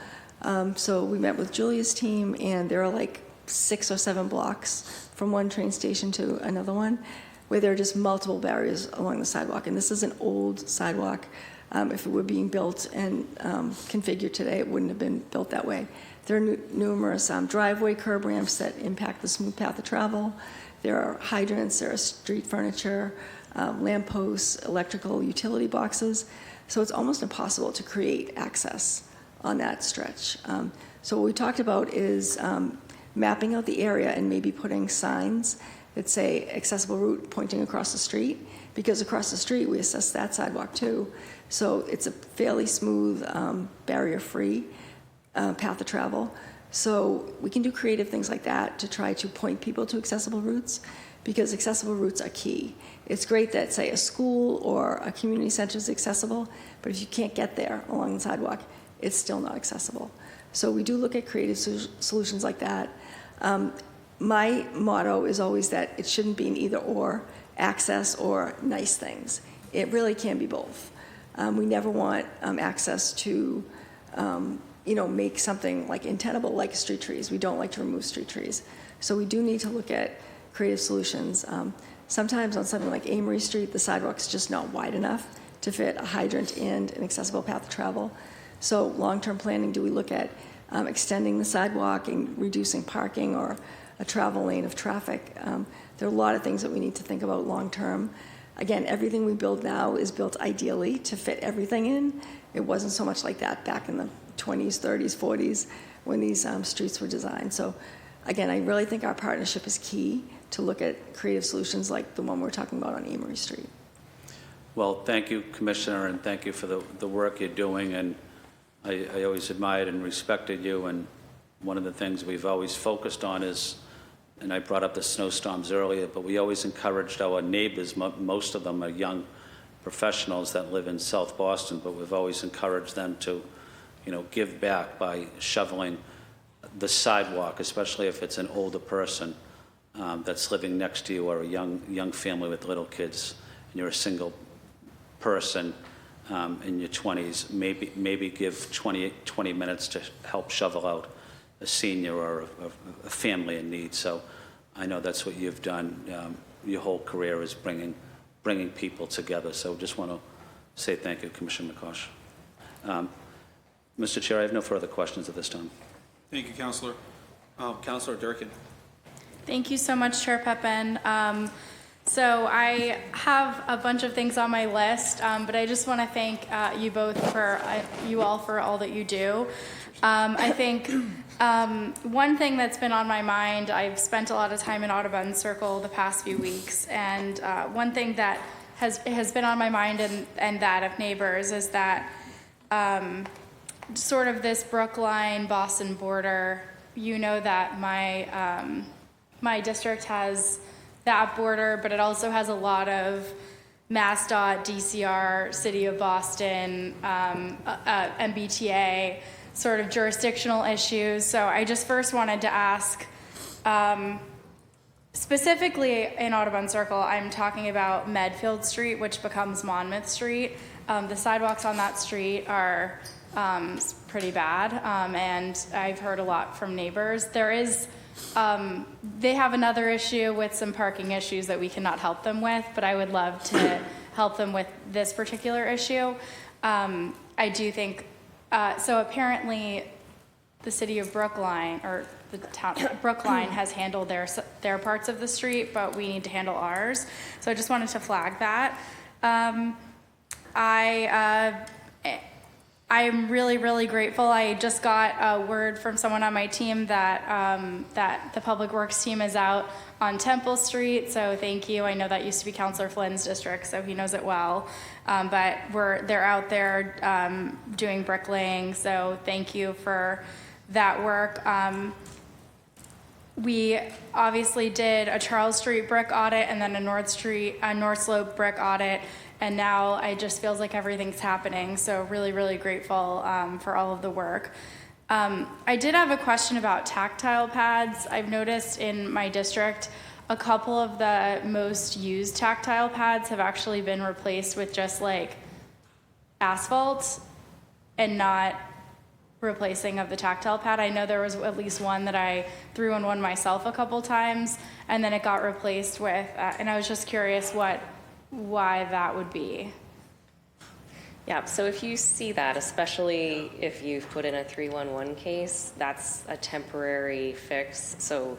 So we met with Julia's team, and there are like 6 or 7 blocks from one train station to another one where there are just multiple barriers along the sidewalk. And this is an old sidewalk. If it were being built and configured today, it wouldn't have been built that way. There are numerous driveway curb ramps that impact the smooth path of travel. There are hydrants, there are street furniture, lampposts, electrical utility boxes. So it's almost impossible to create access on that stretch. So what we talked about is mapping out the area and maybe putting signs that say accessible route pointing across the street, because across the street we assess that sidewalk too. So it's a fairly smooth, barrier-free path of travel. So we can do creative things like that to try to point people to accessible routes, because accessible routes are key. It's great that, say, a school or a community center is accessible, but if you can't get there along the sidewalk, it's still not accessible. So we do look at creative solutions like that. My motto is always that it shouldn't be an either or, access or nice things. It really can be both. We never want access to, make something like untenable, like street trees. We don't like to remove street trees. So we do need to look at creative solutions. Sometimes on something like Amory Street, the sidewalk's just not wide enough to fit a hydrant and an accessible path of travel. So long-term planning, do we look at extending the sidewalk and reducing parking or a travel lane of traffic? There are a lot of things that we need to think about long-term. Again, everything we build now is built ideally to fit everything in. It wasn't so much like that back in the 20s, 30s, 40s when these streets were designed. So again, I really think our partnership is key to look at creative solutions like the one we're talking about on Amory Street. Well, thank you, Commissioner, and thank you for the work you're doing. And I always admired and respected you. And one of the things we've always focused on is, and I brought up the snowstorms earlier, but we always encouraged our neighbors, most of them are young professionals that live in South Boston, but we've always encouraged them to, give back by shoveling the sidewalk, especially if it's an older person that's living next to you, or a young family with little kids, and you're a single person in your 20s, maybe give 20 minutes to help shovel out a senior or a family in need. So I know that's what you've done. Your whole career is bringing people together. So just want to say thank you, Commissioner McCosh. Mr. Chair, I have no further questions at this time. Thank you, Councilor. Councilor Durkin. Thank you so much, Chair Peppin. So I have a bunch of things on my list, but I just want to thank you all for all that you do. I think one thing that's been on my mind, I've spent a lot of time in Audubon Circle the past few weeks, and one thing that has been on my mind and that of neighbors is that sort of this Brookline-Boston border, that my district has that border, but it also has a lot of MassDOT, DCR, City of Boston, MBTA, sort of jurisdictional issues. So I just first wanted to ask, specifically in Audubon Circle, I'm talking about Medfield Street, which becomes Monmouth Street. The sidewalks on that street are pretty bad, and I've heard a lot from neighbors. They have another issue with some parking issues that we cannot help them with, but I would love to help them with this particular issue. I do think, so apparently the city of Brookline, or the town Brookline, has handled their parts of the street, but we need to handle ours. So I just wanted to flag that. I'm really, really grateful. I just got a word from someone on my team that that the Public Works team is out on Temple Street, so thank you. I know that used to be Councilor Flynn's district, so he knows it well. But they're out there doing bricklaying, so thank you for that work. We obviously did a Charles Street brick audit and then a North Slope brick audit. And now it just feels like everything's happening. So really, really grateful for all of the work. I did have a question about tactile pads. I've noticed in my district, a couple of the most used tactile pads have actually been replaced with just like asphalt and not replacing of the tactile pad. I know there was at least one that I threw in one myself a couple times, and then it got replaced with, and I was just curious why that would be. Yeah, so if you see that, especially if you've put in a 311 case, that's a temporary fix. So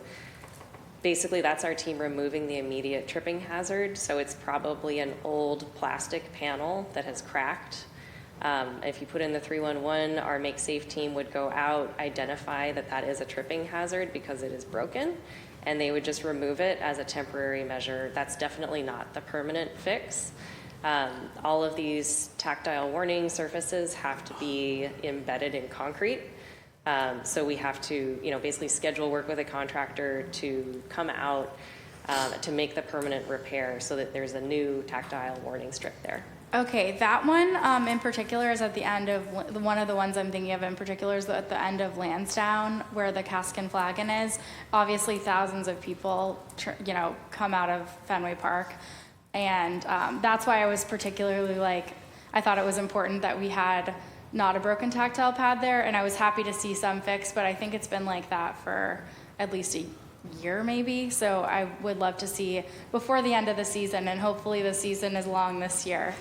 basically, that's our team removing the immediate tripping hazard. So it's probably an old plastic panel that has cracked. If you put in the 311, our Make Safe team would go out, identify that that is a tripping hazard because it is broken, and they would just remove it as a temporary measure. That's definitely not the permanent fix. All of these tactile warning surfaces have to be embedded in concrete. So we have to, basically schedule work with a contractor to come out to make the permanent repair so that there's a new tactile warning strip there. Okay, that one in particular is at the end of, one of the ones I'm thinking of in particular is at the end of Lansdowne where the Cask and Flagon is. Obviously thousands of people, come out of Fenway Park. And that's why I was particularly I thought it was important that we had not a broken tactile pad there. And I was happy to see some fix, but I think it's been like that for at least a year maybe. So I would love to see before the end of the season, and hopefully the season is long this year,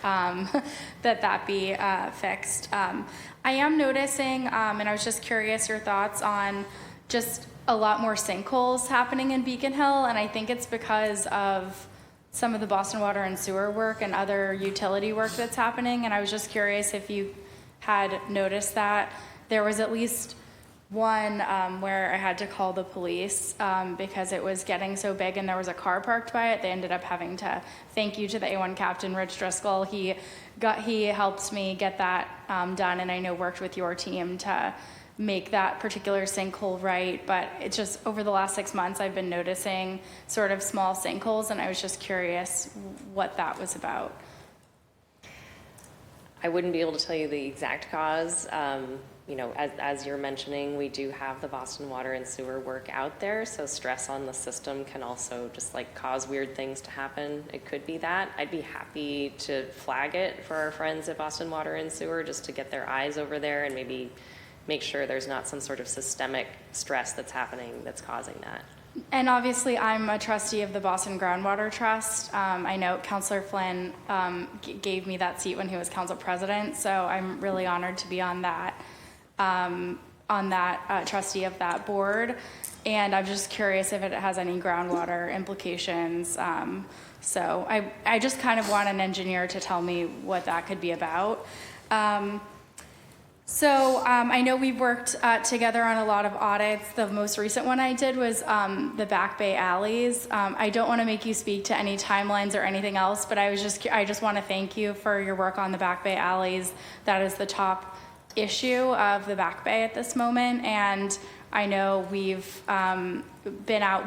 that be fixed. I am noticing, and I was just curious your thoughts on just a lot more sinkholes happening in Beacon Hill. And I think it's because of some of the Boston Water and Sewer work and other utility work that's happening. And I was just curious if you had noticed that. There was at least one where I had to call the police because it was getting so big and there was a car parked by it. They ended up having to, thank you to the A1 captain, Rich Driscoll. He helped me get that done, and I know worked with your team to make that particular sinkhole right. But it's just over the last 6 months, I've been noticing sort of small sinkholes, and I was just curious what that was about. I wouldn't be able to tell you the exact cause. As you're mentioning, we do have the Boston Water and Sewer work out there, so stress on the system can also just cause weird things to happen. It could be that. I'd be happy to flag it for our friends at Boston Water and Sewer just to get their eyes over there and maybe make sure there's not some sort of systemic stress that's happening that's causing that. And obviously, I'm a trustee of the Boston Groundwater Trust. I know Councillor Flynn gave me that seat when he was council president, so I'm really honored to be on that trustee of that board. And I'm just curious if it has any groundwater implications. So I just kind of want an engineer to tell me what that could be about. I know we've worked together on a lot of audits. The most recent one I did was the Back Bay alleys. I don't want to make you speak to any timelines or anything else, but I just want to thank you for your work on the Back Bay alleys. That is the top issue of the Back Bay at this moment, and I know we've been out.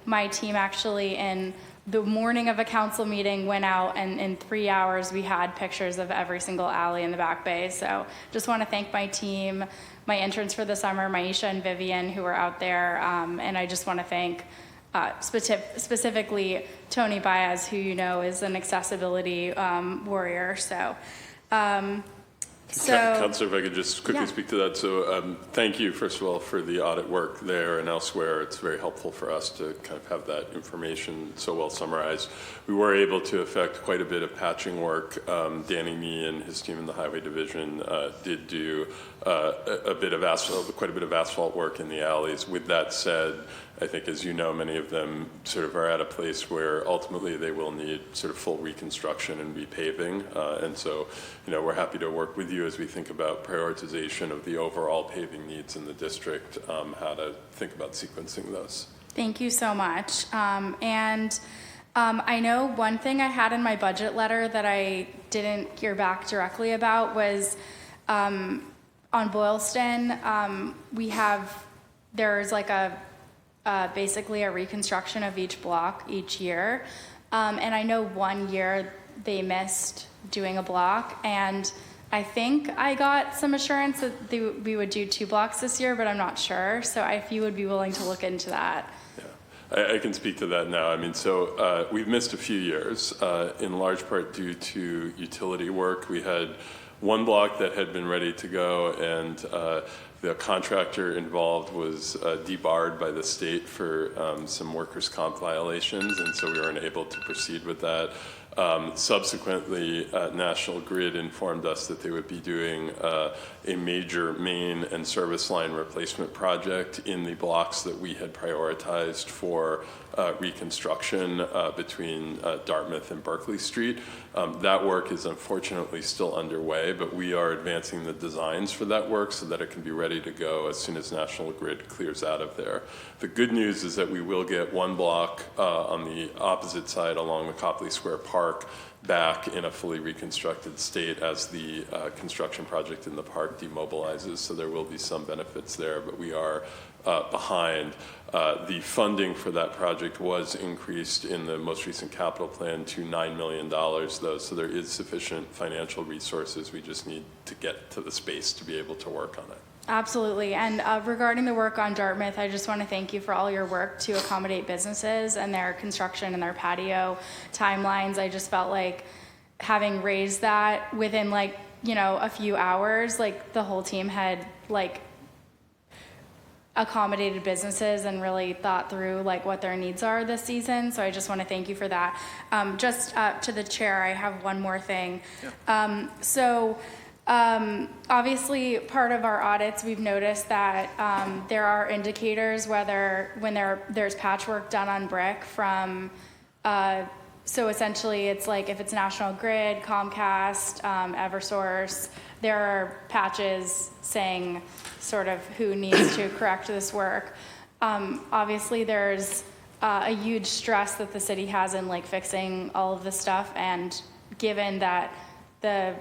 My team actually in the morning of a council meeting went out, and in 3 hours we had pictures of every single alley in the Back Bay. So just want to thank my team, my interns for the summer, Maisha and Vivian, who were out there, and I just want to thank specifically Tony Baez, who is an accessibility warrior. Councillor, if I could just quickly speak to that. So thank you, first of all, for the audit work there and elsewhere. It's very helpful for us to kind of have that information so well summarized. We were able to effect quite a bit of patching work. Danny Nee and his team in the Highway Division did do quite a bit of asphalt work in the alleys. With that said, I think, as you know, many of them sort of are at a place where ultimately they will need sort of full reconstruction and repaving. And so, we're happy to work with you as we think about prioritization of the overall paving needs in the district, how to think about sequencing those. Thank you so much. I know one thing I had in my budget letter that I didn't hear back directly about was on Boylston, there's basically a reconstruction of each block each year. And I know 1 year they missed doing a block, and I think I got some assurance that we would do 2 blocks this year, but I'm not sure. So if you would be willing to look into that. Yeah, I can speak to that now. I mean, so we've missed a few years, in large part due to utility work. We had 1 block that had been ready to go, and the contractor involved was debarred by the state for some workers' comp violations, and so we weren't able to proceed with that. Subsequently, National Grid informed us that they would be doing a major main and service line replacement project in the blocks that we had prioritized for reconstruction between Dartmouth and Berkeley Street. That work is unfortunately still underway, but we are advancing the designs for that work so that it can be ready to go as soon as National Grid clears out of there. The good news is that we will get one block on the opposite side along the Copley Square Park back in a fully reconstructed state as the construction project in the park demobilizes, so there will be some benefits there, but we are behind. The funding for that project was increased in the most recent capital plan to $9 million, though, so there is sufficient financial resources. We just need to get to the space to be able to work on it. Absolutely. And regarding the work on Dartmouth, I just want to thank you for all your work to accommodate businesses and their construction and their patio timelines. I just felt like having raised that within a few hours, the whole team had accommodated businesses and really thought through what their needs are this season. So I just want to thank you for that. Just to the chair, I have one more thing. Yeah. Obviously, part of our audits, we've noticed that there are indicators when there's patchwork done on brick from, so essentially it's if it's National Grid, Comcast, Eversource, there are patches saying sort of who needs to correct this work. Obviously, there's a huge stress that the city has in fixing all of this stuff, and given that the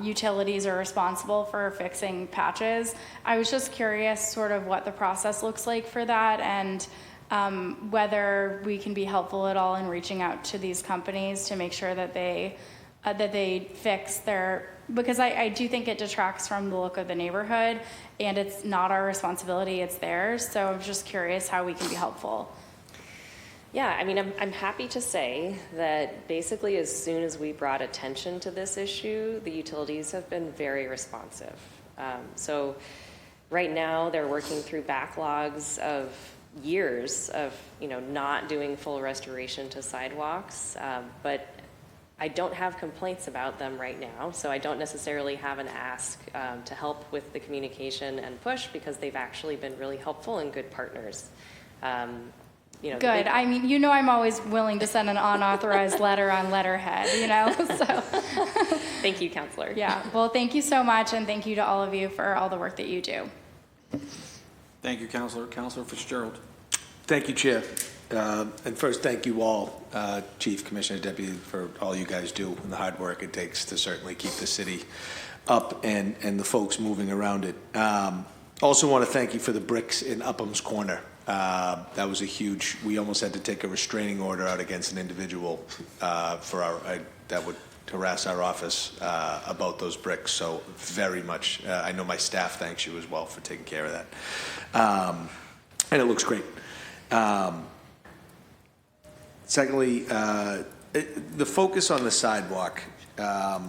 utilities are responsible for fixing patches. I was just curious sort of what the process looks like for that, and whether we can be helpful at all in reaching out to these companies to make sure that they fix their, because I do think it detracts from the look of the neighborhood, and it's not our responsibility, it's theirs. So I'm just curious how we can be helpful. Yeah, I mean, I'm happy to say that basically as soon as we brought attention to this issue, the utilities have been very responsive. So right now they're working through backlogs of years of, not doing full restoration to sidewalks, but I don't have complaints about them right now, so I don't necessarily have an ask to help with the communication and push, because they've actually been really helpful and good partners. Good. I mean, I'm always willing to send an unauthorized letter on letterhead, so. Thank you, Counselor. Yeah, well, thank you so much, and thank you to all of you for all the work that you do. Thank you, Counselor. Counselor Fitzgerald. Thank you, Chair. And first, thank you all, Chief, Commissioner, Deputy, for all you guys do and the hard work it takes to certainly keep the city up and the folks moving around it. Also want to thank you for the bricks in Upham's Corner. That was a huge, we almost had to take a restraining order out against an individual that would harass our office about those bricks. So very much, I know my staff thanks you as well for taking care of that. And it looks great. Secondly, the focus on the sidewalk, the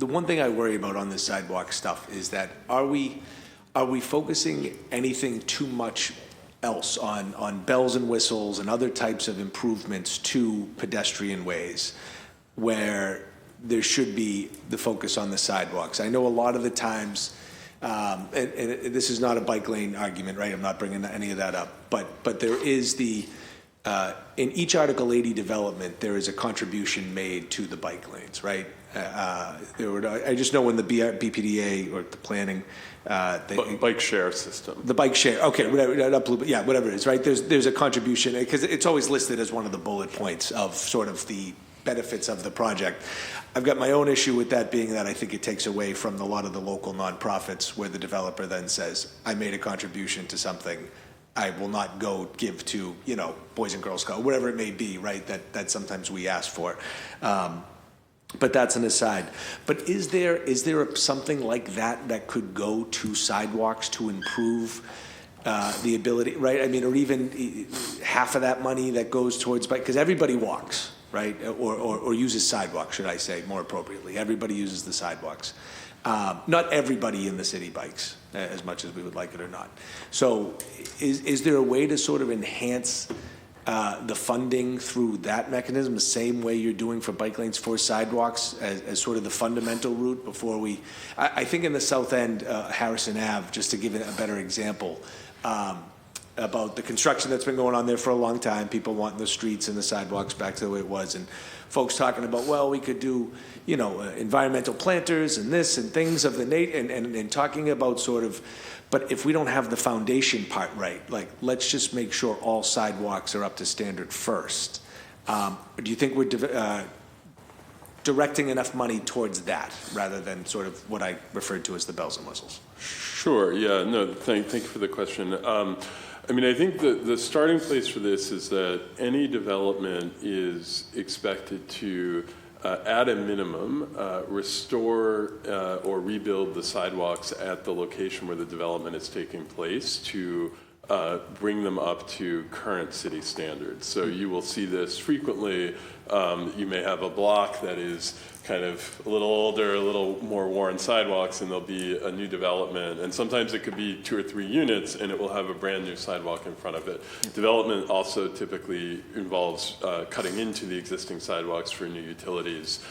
one thing I worry about on this sidewalk stuff is that are we focusing anything too much else on bells and whistles and other types of improvements to pedestrian ways where there should be the focus on the sidewalks? I know a lot of the times, and this is not a bike lane argument, right? I'm not bringing any of that up, but there is in each Article 80 development, there is a contribution made to the bike lanes, right? I just know when the BPDA or the planning, Bike share system. The bike share, okay, whatever it is, right? There's a contribution, because it's always listed as one of the bullet points of sort of the benefits of the project. I've got my own issue with that, being that I think it takes away from a lot of the local nonprofits where the developer then says, I made a contribution to something, I will not go give to, Boys and Girls Club, whatever it may be, right, that sometimes we ask for. But that's an aside. But is there something like that could go to sidewalks to improve the ability, right? I mean, or even half of that money that goes towards bike, because everybody walks, right? Or uses sidewalks, should I say, more appropriately. Everybody uses the sidewalks. Not everybody in the city bikes, as much as we would like it or not. So is there a way to sort of enhance the funding through that mechanism, the same way you're doing for bike lanes for sidewalks as sort of the fundamental route before we, I think in the south end, Harrison Ave, just to give it a better example, about the construction that's been going on there for a long time, people wanting the streets and the sidewalks back to the way it was, and folks talking about, well, we could do, you know, environmental planters and this and things of the and talking about sort of, but if we don't have the foundation part right, like, let's just make sure all sidewalks are up to standard first. Do you think we're directing enough money towards that rather than sort of what I referred to as the bells and whistles? Sure, yeah, no, thank you for the question. I mean, I think the starting place for this is that any development is expected to, at a minimum, restore or rebuild the sidewalks at the location where the development is taking place to bring them up to current city standards. So you will see this frequently. You may have a block that is kind of a little older, a little more worn sidewalks, and there'll be a new development. And sometimes it could be 2 or 3 units, and it will have a brand new sidewalk in front of it. Development also typically involves cutting into the existing sidewalks for new utilities.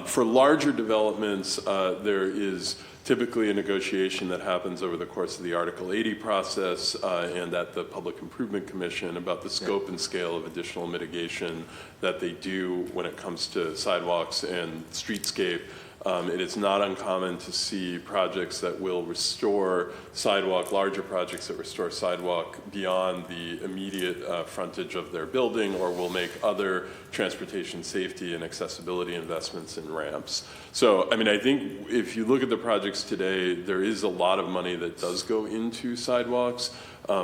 For larger developments, there is typically a negotiation that happens over the course of the Article 80 process and at the Public Improvement Commission about the scope and scale of additional mitigation that they do when it comes to sidewalks and streetscape. It is not uncommon to see projects that will restore sidewalk, larger projects that restore sidewalk beyond the immediate frontage of their building, or will make other transportation safety and accessibility investments in ramps. So, I mean, I think if you look at the projects today, there is a lot of money that does go into sidewalks.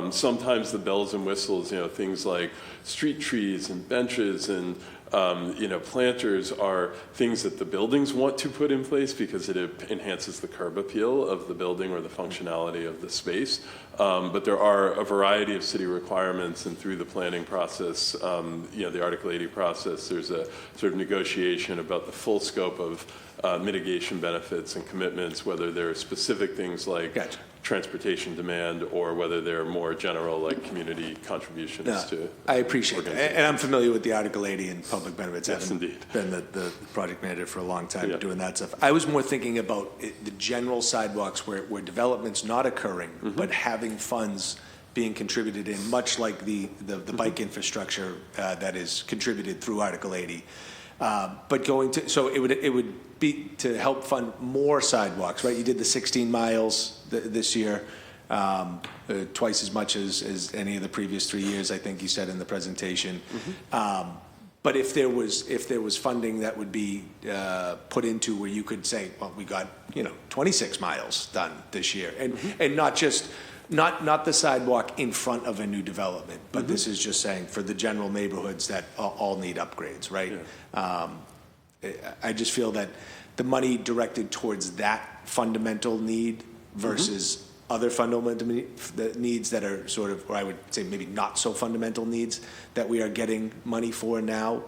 Sometimes the bells and whistles, you know, things like street trees and benches and you know, planters are things that the buildings want to put in place because it enhances the curb appeal of the building or the functionality of the space. But there are a variety of city requirements, and through the planning process, you know, the Article 80 process, there's a sort of negotiation about the full scope of mitigation benefits and commitments, whether there are specific things like transportation demand or whether they're more general, like community contributions to. I appreciate that. And I'm familiar with the Article 80 and public benefits. Yes, indeed. Been the project manager for a long time doing that stuff. I was more thinking about the general sidewalks where development's not occurring, but having funds being contributed in, much like the bike infrastructure that is contributed through Article 80. But going to, so it would be to help fund more sidewalks, right? You did the 16 miles this year, twice as much as any of the previous 3 years, I think you said in the presentation. But if there was funding that would be put into where you could say, well, we got, you know, 26 miles done this year, and not just not the sidewalk in front of a new development, but this is just saying for the general neighborhoods that all need upgrades, right? Yeah. I just feel that the money directed towards that fundamental need versus other fundamental needs that are sort of, or I would say maybe not so fundamental needs that we are getting money for now.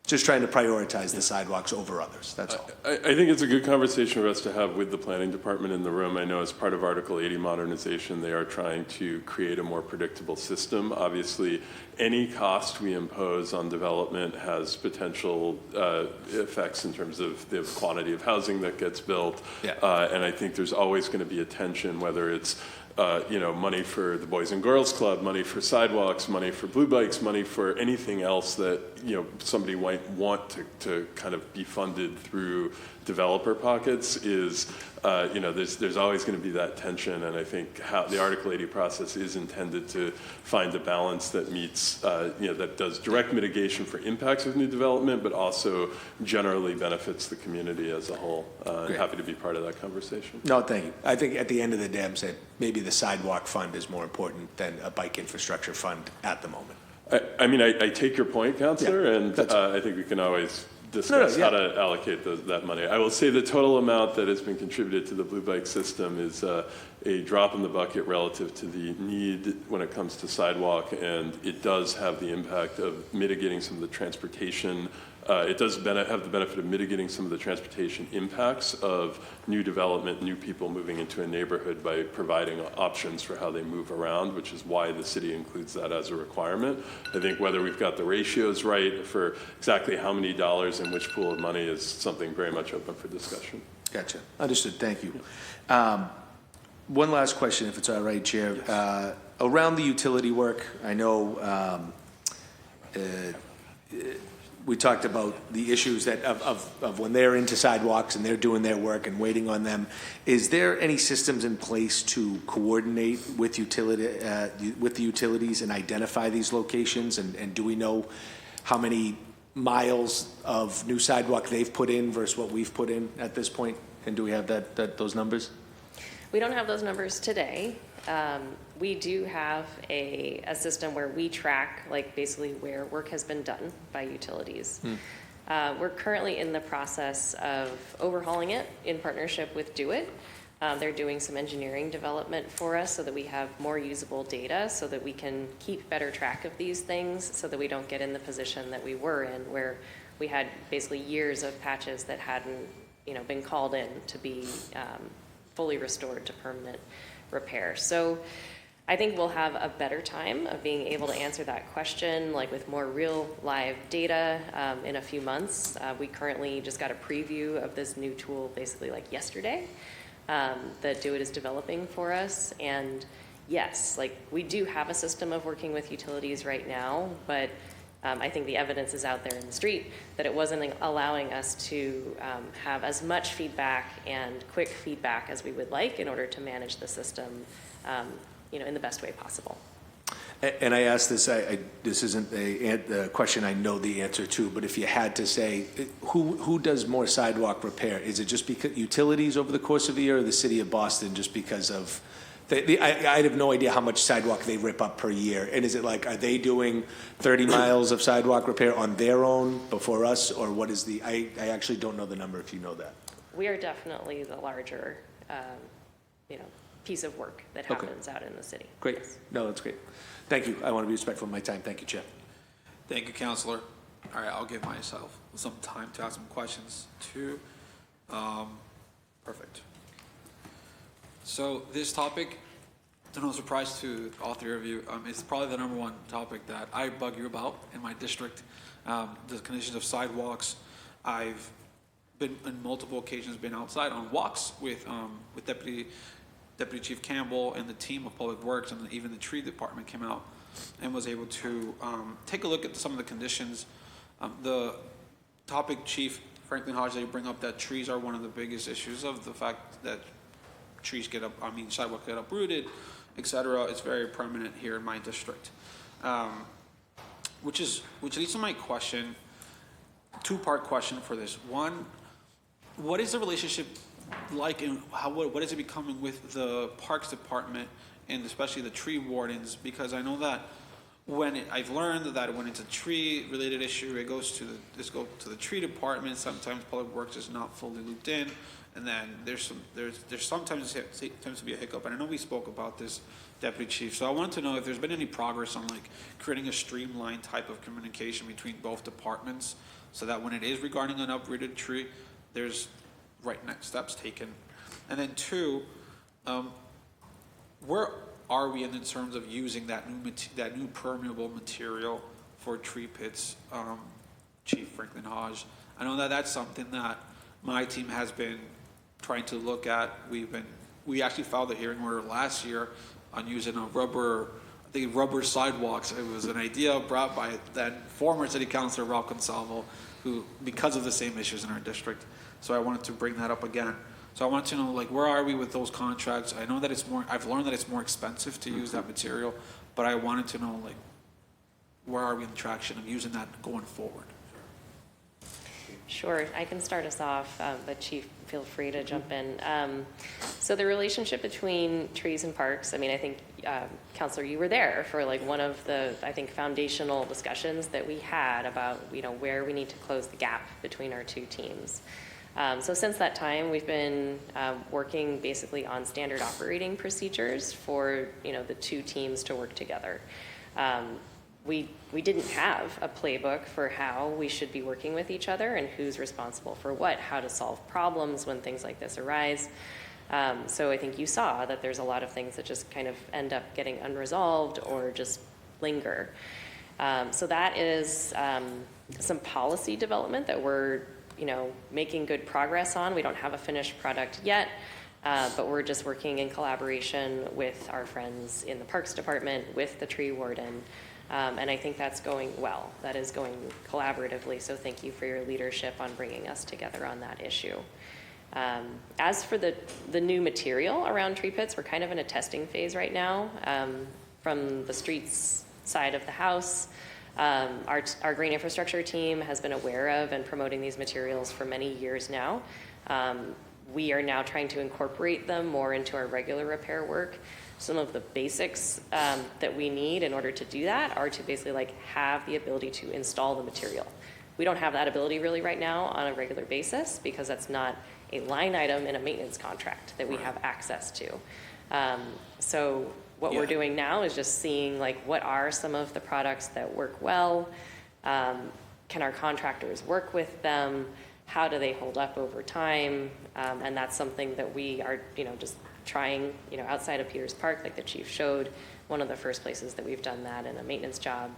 Just trying to prioritize the sidewalks over others, that's all. I think it's a good conversation for us to have with the planning department in the room. I know as part of Article 80 modernization, they are trying to create a more predictable system. Obviously, any cost we impose on development has potential effects in terms of the quantity of housing that gets built. Yeah. And I think there's always going to be a tension, whether it's you know, money for the Boys and Girls Club, money for sidewalks, money for blue bikes, money for anything else that, you know, somebody might want to kind of be funded through developer pockets is, you know, there's always going to be that tension. And I think how the Article 80 process is intended to find a balance that meets, you know, that does direct mitigation for impacts of new development, but also generally benefits the community as a whole. And happy to be part of that conversation. No, thank you. I think at the end of the day, I'm saying maybe the sidewalk fund is more important than a bike infrastructure fund at the moment. I mean, I take your point, Councillor, and I think we can always discuss how to allocate that money. I will say the total amount that has been contributed to the Blue Bike system is a drop in the bucket relative to the need when it comes to sidewalk, and it does have the impact of mitigating some of the transportation It does have the benefit of mitigating some of the transportation impacts of new development, new people moving into a neighborhood by providing options for how they move around, which is why the city includes that as a requirement. I think whether we've got the ratios right for exactly how many dollars in which pool of money is something very much open for discussion. Gotcha. Understood. Thank you. One last question, if it's all right, Chair. Yes. Around the utility work, I know we talked about the issues that of when they're into sidewalks and they're doing their work and waiting on them. Is there any systems in place to coordinate with the utilities and identify these locations? And do we know how many miles of new sidewalk they've put in versus what we've put in at this point? And do we have those numbers? We don't have those numbers today. We do have a system where we track, like, basically where work has been done by utilities. We're currently in the process of overhauling it in partnership with Do It. They're doing some engineering development for us so that we have more usable data so that we can keep better track of these things so that we don't get in the position that we were in where we had basically years of patches that hadn't, been called in to be fully restored to permanent repair. So I think we'll have a better time of being able to answer that question, like with more real live data in a few months. We currently just got a preview of this new tool basically like yesterday that Do It is developing for us. And yes, like we do have a system of working with utilities right now, but I think the evidence is out there in the street that it wasn't allowing us to have as much feedback and quick feedback as we would like in order to manage the system, in the best way possible. And I asked this, this isn't a question I know the answer to, but if you had to say, who does more sidewalk repair? Is it just because utilities over the course of the year or the city of Boston just because of, I have no idea how much sidewalk they rip up per year. And is it like, are they doing 30 miles of sidewalk repair on their own before us? Or what is I actually don't know the number if you know that. We are definitely the larger, piece of work that happens out in the city. Great. Yes. No, that's great. Thank you. I want to be respectful of my time. Thank you, Chair. Thank you, Counselor. All right, I'll give myself some time to ask some questions too. Perfect. So this topic, to no surprise to all three of you, is probably the number one topic that I bug you about in my district. The conditions of sidewalks. I've been on multiple occasions been outside on walks with Deputy Chief Campbell and the team of Public Works, and even the tree department came out and was able to take a look at some of the conditions. The topic, Chief Franklin Hodge, that you bring up, that trees are one of the biggest issues of the fact that sidewalks get uprooted, etc. It's very prominent here in my district. Which leads to my question, two-part question for this. One, what is the relationship like, and what is it becoming with the Parks Department and especially the tree wardens? Because I know that I've learned that when it's a tree-related issue, it goes to the tree department. Sometimes Public Works is not fully looped in, and then there's sometimes tends to be a hiccup. And I know we spoke about this, Deputy Chief. So I wanted to know if there's been any progress on like creating a streamlined type of communication between both departments, so that when it is regarding an uprooted tree, there's right next steps taken. And then two, where are we in terms of using that new permeable material for tree pits, Chief Franklin Hodge? I know that that's something that my team has been trying to look at. We actually filed a hearing order last year on using rubber sidewalks. It was an idea brought by then former City Councilor Rob Consalvo, who, because of the same issues in our district. So I wanted to bring that up again. So I wanted to know, like, where are we with those contracts? I know that I've learned that it's more expensive to use that material, but I wanted to know, like, where are we in the traction of using that going forward? Sure, I can start us off, but Chief, feel free to jump in. So the relationship between trees and parks, I think, Counselor, you were there for like one of the, foundational discussions that we had about, where we need to close the gap between our two teams. So since that time, we've been working basically on standard operating procedures for, the two teams to work together. we didn't have a playbook for how we should be working with each other and who's responsible for what, how to solve problems when things like this arise. So I think you saw that there's a lot of things that just kind of end up getting unresolved or just linger. So that is some policy development that we're, making good progress on. We don't have a finished product yet, but we're just working in collaboration with our friends in the Parks Department, with the tree warden, and I think that's going well. That is going collaboratively, so thank you for your leadership on bringing us together on that issue. As for the new material around tree pits, we're kind of in a testing phase right now. From the streets side of the house, our green infrastructure team has been aware of and promoting these materials for many years now. We are now trying to incorporate them more into our regular repair work. Some of the basics that we need in order to do that are to basically have the ability to install the material. We don't have that ability really right now on a regular basis because that's not a line item in a maintenance contract that we have access to. So what we're doing now is just seeing what are some of the products that work well. Can our contractors work with them? How do they hold up over time? And that's something that we are, just trying, outside of Peters Park, like the chief showed, one of the first places that we've done that in a maintenance job.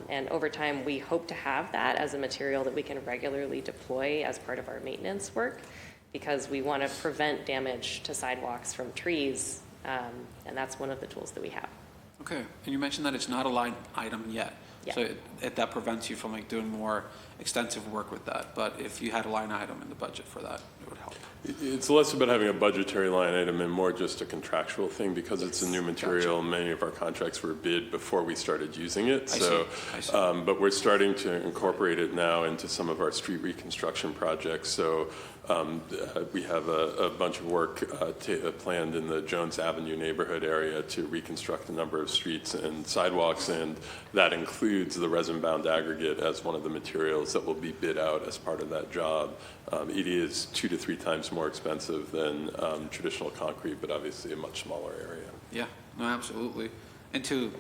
And over time, we hope to have that as a material that we can regularly deploy as part of our maintenance work, because we want to prevent damage to sidewalks from trees, and that's one of the tools that we have. Okay, and you mentioned that it's not a line item yet. Yeah. So that prevents you from doing more extensive work with that. But if you had a line item in the budget for that, it would help. It's less about having a budgetary line item and more just a contractual thing because it's a new material. Gotcha. Many of our contracts were bid before we started using it. I see. But we're starting to incorporate it now into some of our street reconstruction projects. So we have a bunch of work planned in the Jones Avenue neighborhood area to reconstruct a number of streets and sidewalks, and that includes the resin-bound aggregate as one of the materials that will be bid out as part of that job. It is 2 to 3 times more expensive than traditional concrete, but obviously a much smaller area. Yeah, no, absolutely. And to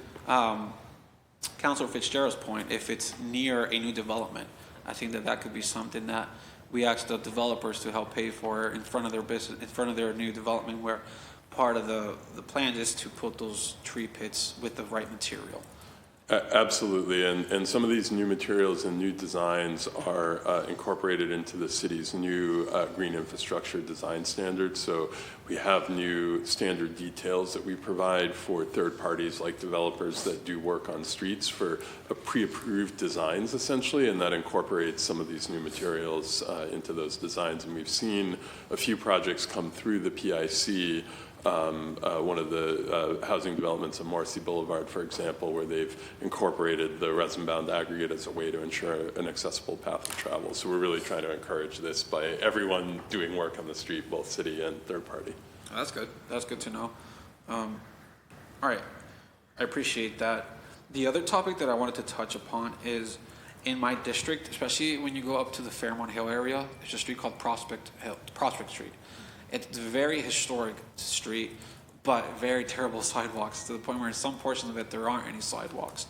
Councilor Fitzgerald's point, if it's near a new development, I think that could be something that we ask the developers to help pay for in front of their business, in front of their new development, where part of the plan is to put those tree pits with the right material. Absolutely, and some of these new materials and new designs are incorporated into the city's new green infrastructure design standards. So we have new standard details that we provide for third parties like developers that do work on streets for pre-approved designs essentially, and that incorporates some of these new materials into those designs. And we've seen a few projects come through the PIC. One of the housing developments on Morrissey Boulevard, for example, where they've incorporated the resin-bound aggregate as a way to ensure an accessible path of travel. So we're really trying to encourage this by everyone doing work on the street, both city and third party. That's good. That's good to know. All right, I appreciate that. The other topic that I wanted to touch upon is in my district, especially when you go up to the Fairmont Hill area, there's a street called Prospect Street. It's a very historic street, but very terrible sidewalks, to the point where in some portions of it there aren't any sidewalks.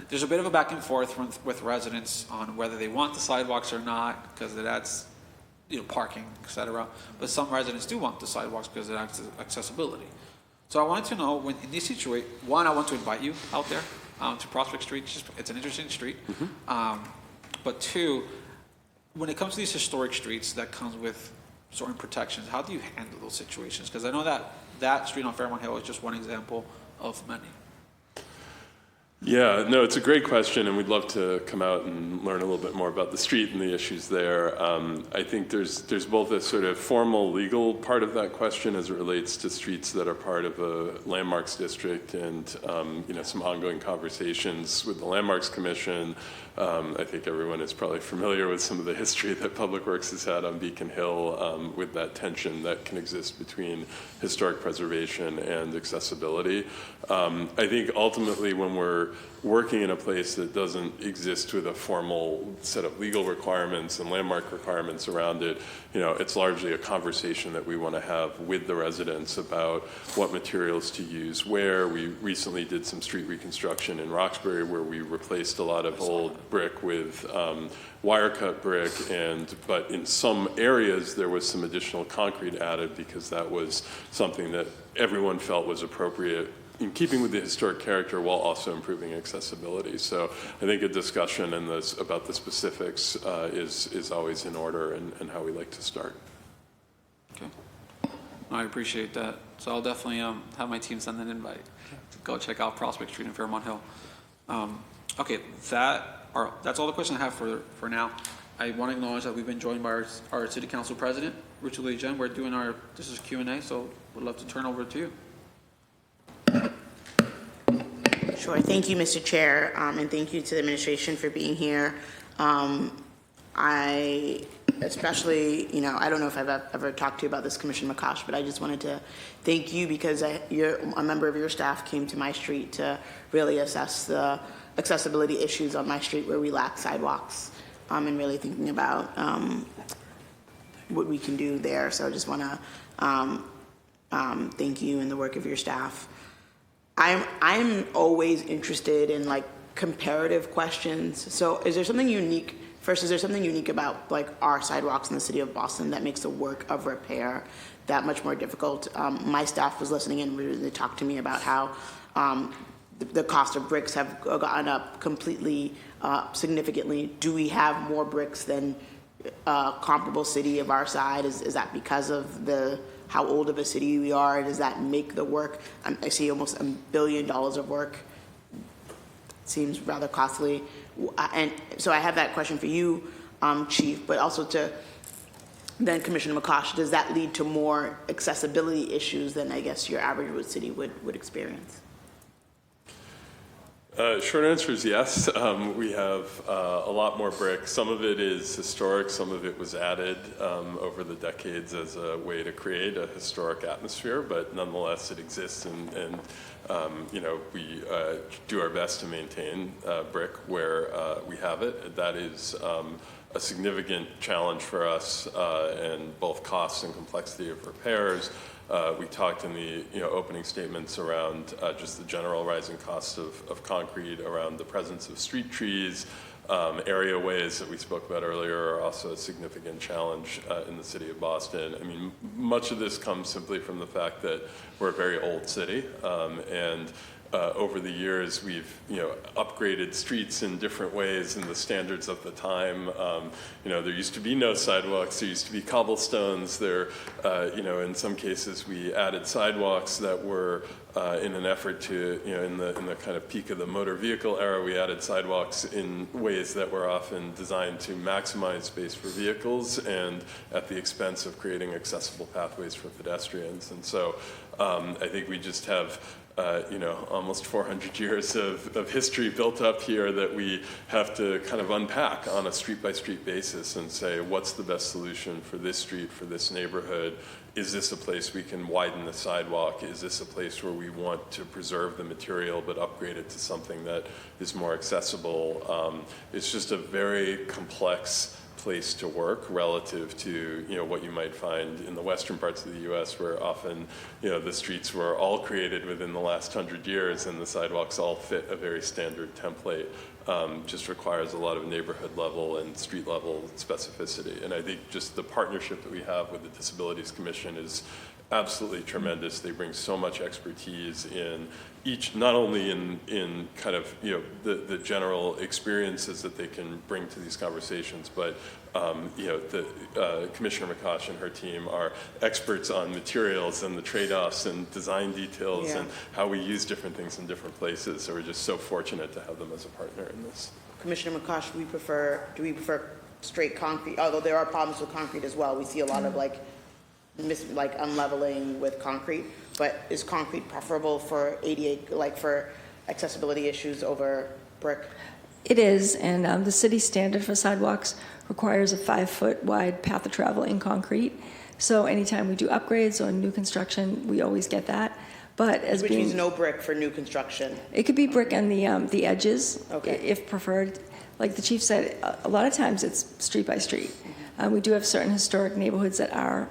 There's a bit of a back and forth with residents on whether they want the sidewalks or not, because it adds, parking, etc. But some residents do want the sidewalks because it adds accessibility. So I wanted to know, when in this situation, one, I want to invite you out there to Prospect Street. It's an interesting street. Mm-hmm. But two, when it comes to these historic streets that comes with certain protections, how do you handle those situations? Because I know that street on Fairmont Hill is just one example of many. Yeah, no, it's a great question, and we'd love to come out and learn a little bit more about the street and the issues there. I think there's both a sort of formal legal part of that question as it relates to streets that are part of a landmarks district, and some ongoing conversations with the Landmarks Commission. I think everyone is probably familiar with some of the history that Public Works has had on Beacon Hill with that tension that can exist between historic preservation and accessibility. I think ultimately when we're working in a place that doesn't exist with a formal set of legal requirements and landmark requirements around it. It's largely a conversation that we want to have with the residents about what materials to use where. We recently did some street reconstruction in Roxbury where we replaced a lot of old brick with wire cut brick, but in some areas there was some additional concrete added because that was something that everyone felt was appropriate in keeping with the historic character while also improving accessibility. So I think a discussion about the specifics is always in order and how we like to start. Okay. I appreciate that. So I'll definitely have my team send an invite to go check out Prospect Street in Fairmont Hill. Okay, that's all the questions I have for now. I want to acknowledge that we've been joined by our City Council President, Richard Lee Jen. We're doing this is Q&A, so we'd love to turn over to you. Sure. Thank you, Mr. Chair, and thank you to the administration for being here. I especially, I don't know if I've ever talked to you about this, Commissioner McCosh, but I just wanted to thank you because a member of your staff came to my street to really assess the accessibility issues on my street where we lack sidewalks, and really thinking about what we can do there. So I just want to thank you and the work of your staff. I'm always interested in comparative questions. So is there something unique? First, is there something unique about our sidewalks in the city of Boston that makes the work of repair that much more difficult? My staff was listening in when they talked to me about how the cost of bricks have gone up completely, significantly. Do we have more bricks than a comparable city of our size? Is that because of how old of a city we are? Does that make the work? I see almost $1 billion of work. Seems rather costly. And so I have that question for you, Chief, but also to then Commissioner McCosh. Does that lead to more accessibility issues than I guess your average road city would experience? Short answer is yes. We have a lot more brick. Some of it is historic. Some of it was added over the decades as a way to create a historic atmosphere, but nonetheless it exists, and we do our best to maintain brick where we have it. That is a significant challenge for us, and both costs and complexity of repairs. We talked in the opening statements around just the general rising cost of concrete, around the presence of street trees. Area ways that we spoke about earlier are also a significant challenge in the city of Boston. I mean, much of this comes simply from the fact that we're a very old city, and over the years we've upgraded streets in different ways in the standards of the time. There used to be no sidewalks. There used to be cobblestones. There, in some cases we added sidewalks that were in an effort to, in the kind of peak of the motor vehicle era, we added sidewalks in ways that were often designed to maximize space for vehicles and at the expense of creating accessible pathways for pedestrians. And so I think we just have almost 400 years of history built up here that we have to kind of unpack on a street-by-street basis and say, what's the best solution for this street, for this neighborhood? Is this a place we can widen the sidewalk? Is this a place where we want to preserve the material but upgrade it to something that is more accessible? It's just a very complex place to work relative to what you might find in the western parts of the U.S., where often the streets were all created within the last 100 years and the sidewalks all fit a very standard template. Just requires a lot of neighborhood level and street level specificity. And I think just the partnership that we have with the Disabilities Commission is absolutely tremendous. They bring so much expertise in each, not only in kind of the general experiences that they can bring to these conversations, but Commissioner McCosh and her team are experts on materials and the trade-offs and design details and how we use different things in different places. So we're just so fortunate to have them as a partner in this. Commissioner McCosh, do we prefer straight concrete? Although there are problems with concrete as well. We see a lot of unleveling with concrete, but is concrete preferable for ADA, for accessibility issues over brick? It is, and the city standard for sidewalks requires a 5-foot wide path of travel in concrete. So anytime we do upgrades or new construction, we always get that. But as Which being, means no brick for new construction. it could be brick on the edges, Okay. if preferred. Like the chief said, a lot of times it's street by street. We do have certain historic neighborhoods that are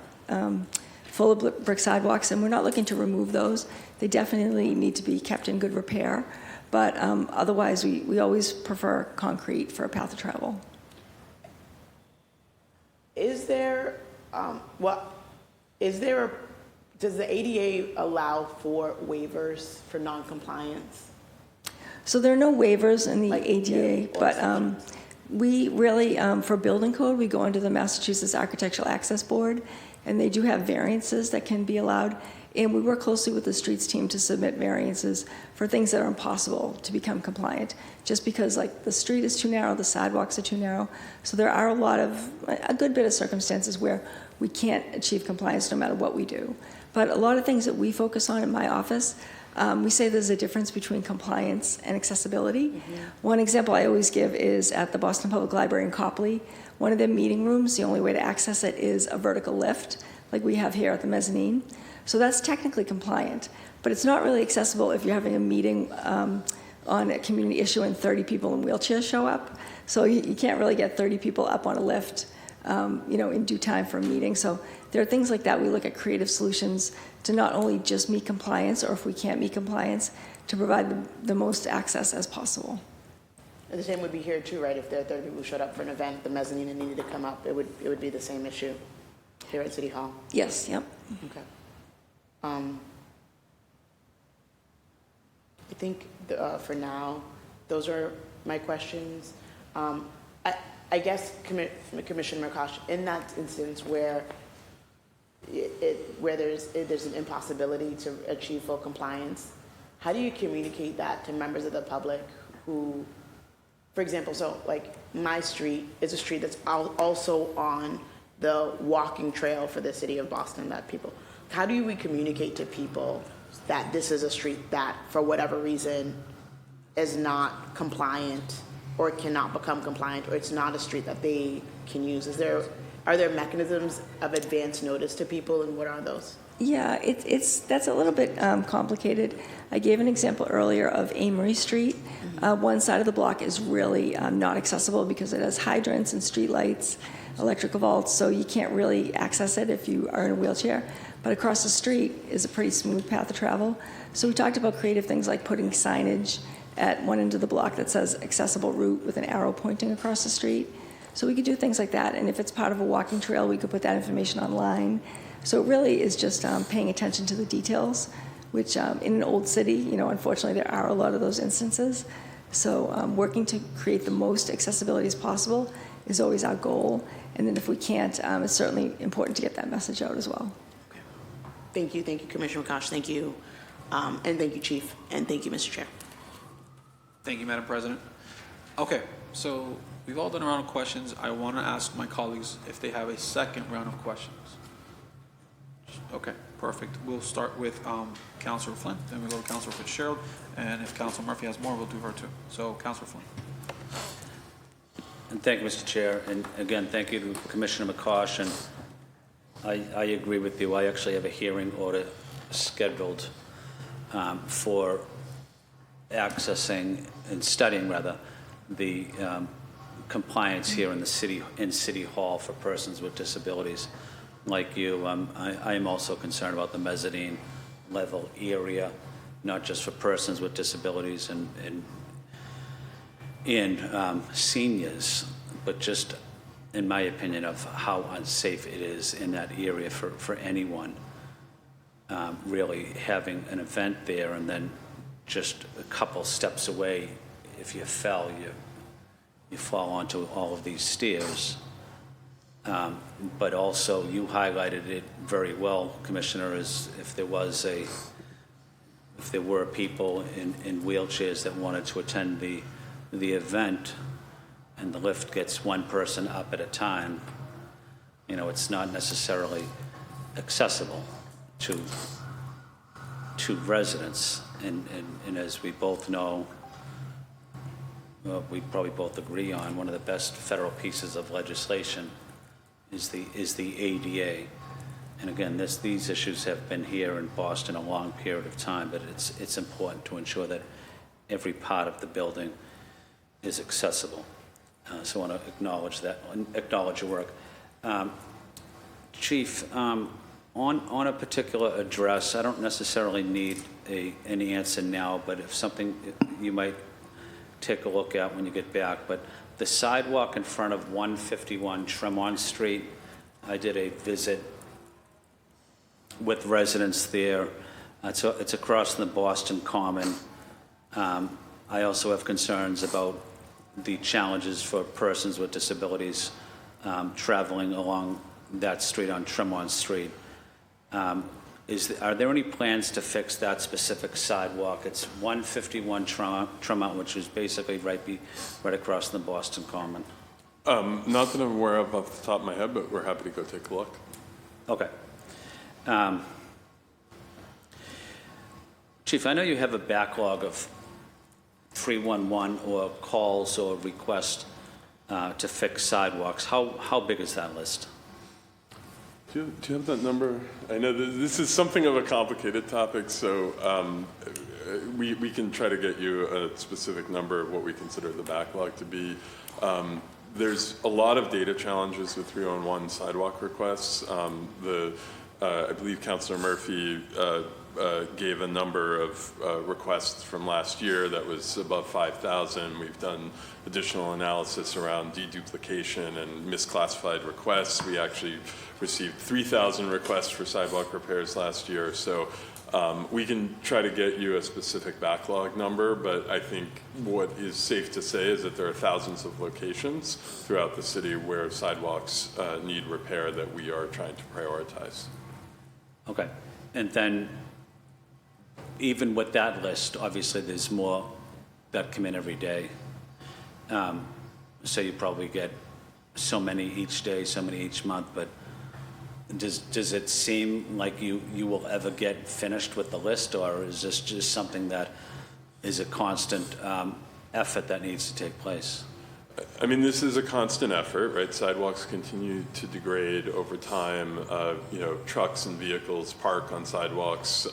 full of brick sidewalks, and we're not looking to remove those. They definitely need to be kept in good repair, but otherwise, we always prefer concrete for a path of travel. Is there, does the ADA allow for waivers for non-compliance? So there are no waivers in the Like, ADA, yeah, or but we really, for building code, we go under the Massachusetts Architectural Access Board, and they do have variances that can be allowed. And we work closely with the streets team to submit variances for things that are impossible to become compliant, just because like the street is too narrow, the sidewalks are too narrow. So there are a good bit of circumstances where we can't achieve compliance no matter what we do. But a lot of things that we focus on in my office, we say there's a difference between compliance and accessibility. One example I always give is at the Boston Public Library in Copley. One of their meeting rooms, the only way to access it is a vertical lift, like we have here at the mezzanine. So that's technically compliant, but it's not really accessible if you're having a meeting on a community issue and 30 people in wheelchairs show up. So you can't really get 30 people up on a lift, in due time for a meeting. So there are things like that. We look at creative solutions to not only just meet compliance, or if we can't meet compliance, to provide the most access as possible. And the same would be here too, right? If there are 30 people who showed up for an event, the mezzanine and needed to come up, it would be the same issue here at City Hall. Yes, yep. Okay. I think for now, those are my questions. I guess, Commissioner Makash, in that instance where where there's an impossibility to achieve full compliance, how do you communicate that to members of the public who, for example, so like my street is a street that's also on the walking trail for the city of Boston that people, how do we communicate to people that this is a street that, for whatever reason, is not compliant or cannot become compliant, or it's not a street that they can use? Are there mechanisms of advance notice to people, and what are those? Yeah, that's a little bit complicated. I gave an example earlier of Amory Street. One side of the block is really not accessible because it has hydrants and streetlights, electrical vaults, so you can't really access it if you are in a wheelchair. But across the street is a pretty smooth path of travel. So we talked about creative things like putting signage at one end of the block that says accessible route with an arrow pointing across the street. So we could do things like that, and if it's part of a walking trail, we could put that information online. So it really is just paying attention to the details, which in an old city, unfortunately there are a lot of those instances. So working to create the most accessibility as possible is always our goal. And then if we can't, it's certainly important to get that message out as well. Okay. Thank you, Commissioner Makash. Thank you, and thank you, Chief, and thank you, Mr. Chair. Thank you, Madam President. Okay, so we've all done a round of questions. I want to ask my colleagues if they have a second round of questions. Okay, perfect. We'll start with Councilor Flynn, then we'll go to Councilor Fitzgerald, and if Councilor Murphy has more, we'll do her too. So, Councilor Flynn. And thank you, Mr. Chair. And again, thank you to Commissioner McCosh. And I agree with you. I actually have a hearing order scheduled for accessing and studying, rather, the compliance here in City Hall for persons with disabilities. Like you, I am also concerned about the mezzanine level area, not just for persons with disabilities and seniors, but just, in my opinion, of how unsafe it is in that area for anyone really having an event there, and then just a couple steps away, if you fell, you fall onto all of these stairs. But also, you highlighted it very well, Commissioner, as if there were people in wheelchairs that wanted to attend the event, and the lift gets one person up at a time, it's not necessarily accessible to residents. And as we both know, we probably both agree on, one of the best federal pieces of legislation is the ADA. And again, these issues have been here in Boston a long period of time, but it's important to ensure that every part of the building is accessible. So I want to acknowledge that, acknowledge your work. Chief, on a particular address, I don't necessarily need an answer now, but if something you might take a look at when you get back. But the sidewalk in front of 151 Tremont Street, I did a visit with residents there. It's across the Boston Common. I also have concerns about the challenges for persons with disabilities traveling along that street on Tremont Street. Are there any plans to fix that specific sidewalk? It's 151 Tremont, which is basically right across the Boston Common. Not that I'm aware of off the top of my head, but we're happy to go take a look. Okay. Chief, I know you have a backlog of 311 or calls or requests to fix sidewalks. How big is that list? Do you have that number? I know this is something of a complicated topic, so we can try to get you a specific number of what we consider the backlog to be. There's a lot of data challenges with 311 sidewalk requests. I believe Councilor Murphy gave a number of requests from last year that was above 5,000. We've done additional analysis around deduplication and misclassified requests. We actually received 3,000 requests for sidewalk repairs last year. So we can try to get you a specific backlog number, but I think what is safe to say is that there are thousands of locations throughout the city where sidewalks need repair that we are trying to prioritize. Okay. And then even with that list, obviously there's more that come in every day. So you probably get so many each day, so many each month, but does it seem like you will ever get finished with the list, or is this just something that is a constant effort that needs to take place? I mean, this is a constant effort, right? Sidewalks continue to degrade over time. Trucks and vehicles park on sidewalks.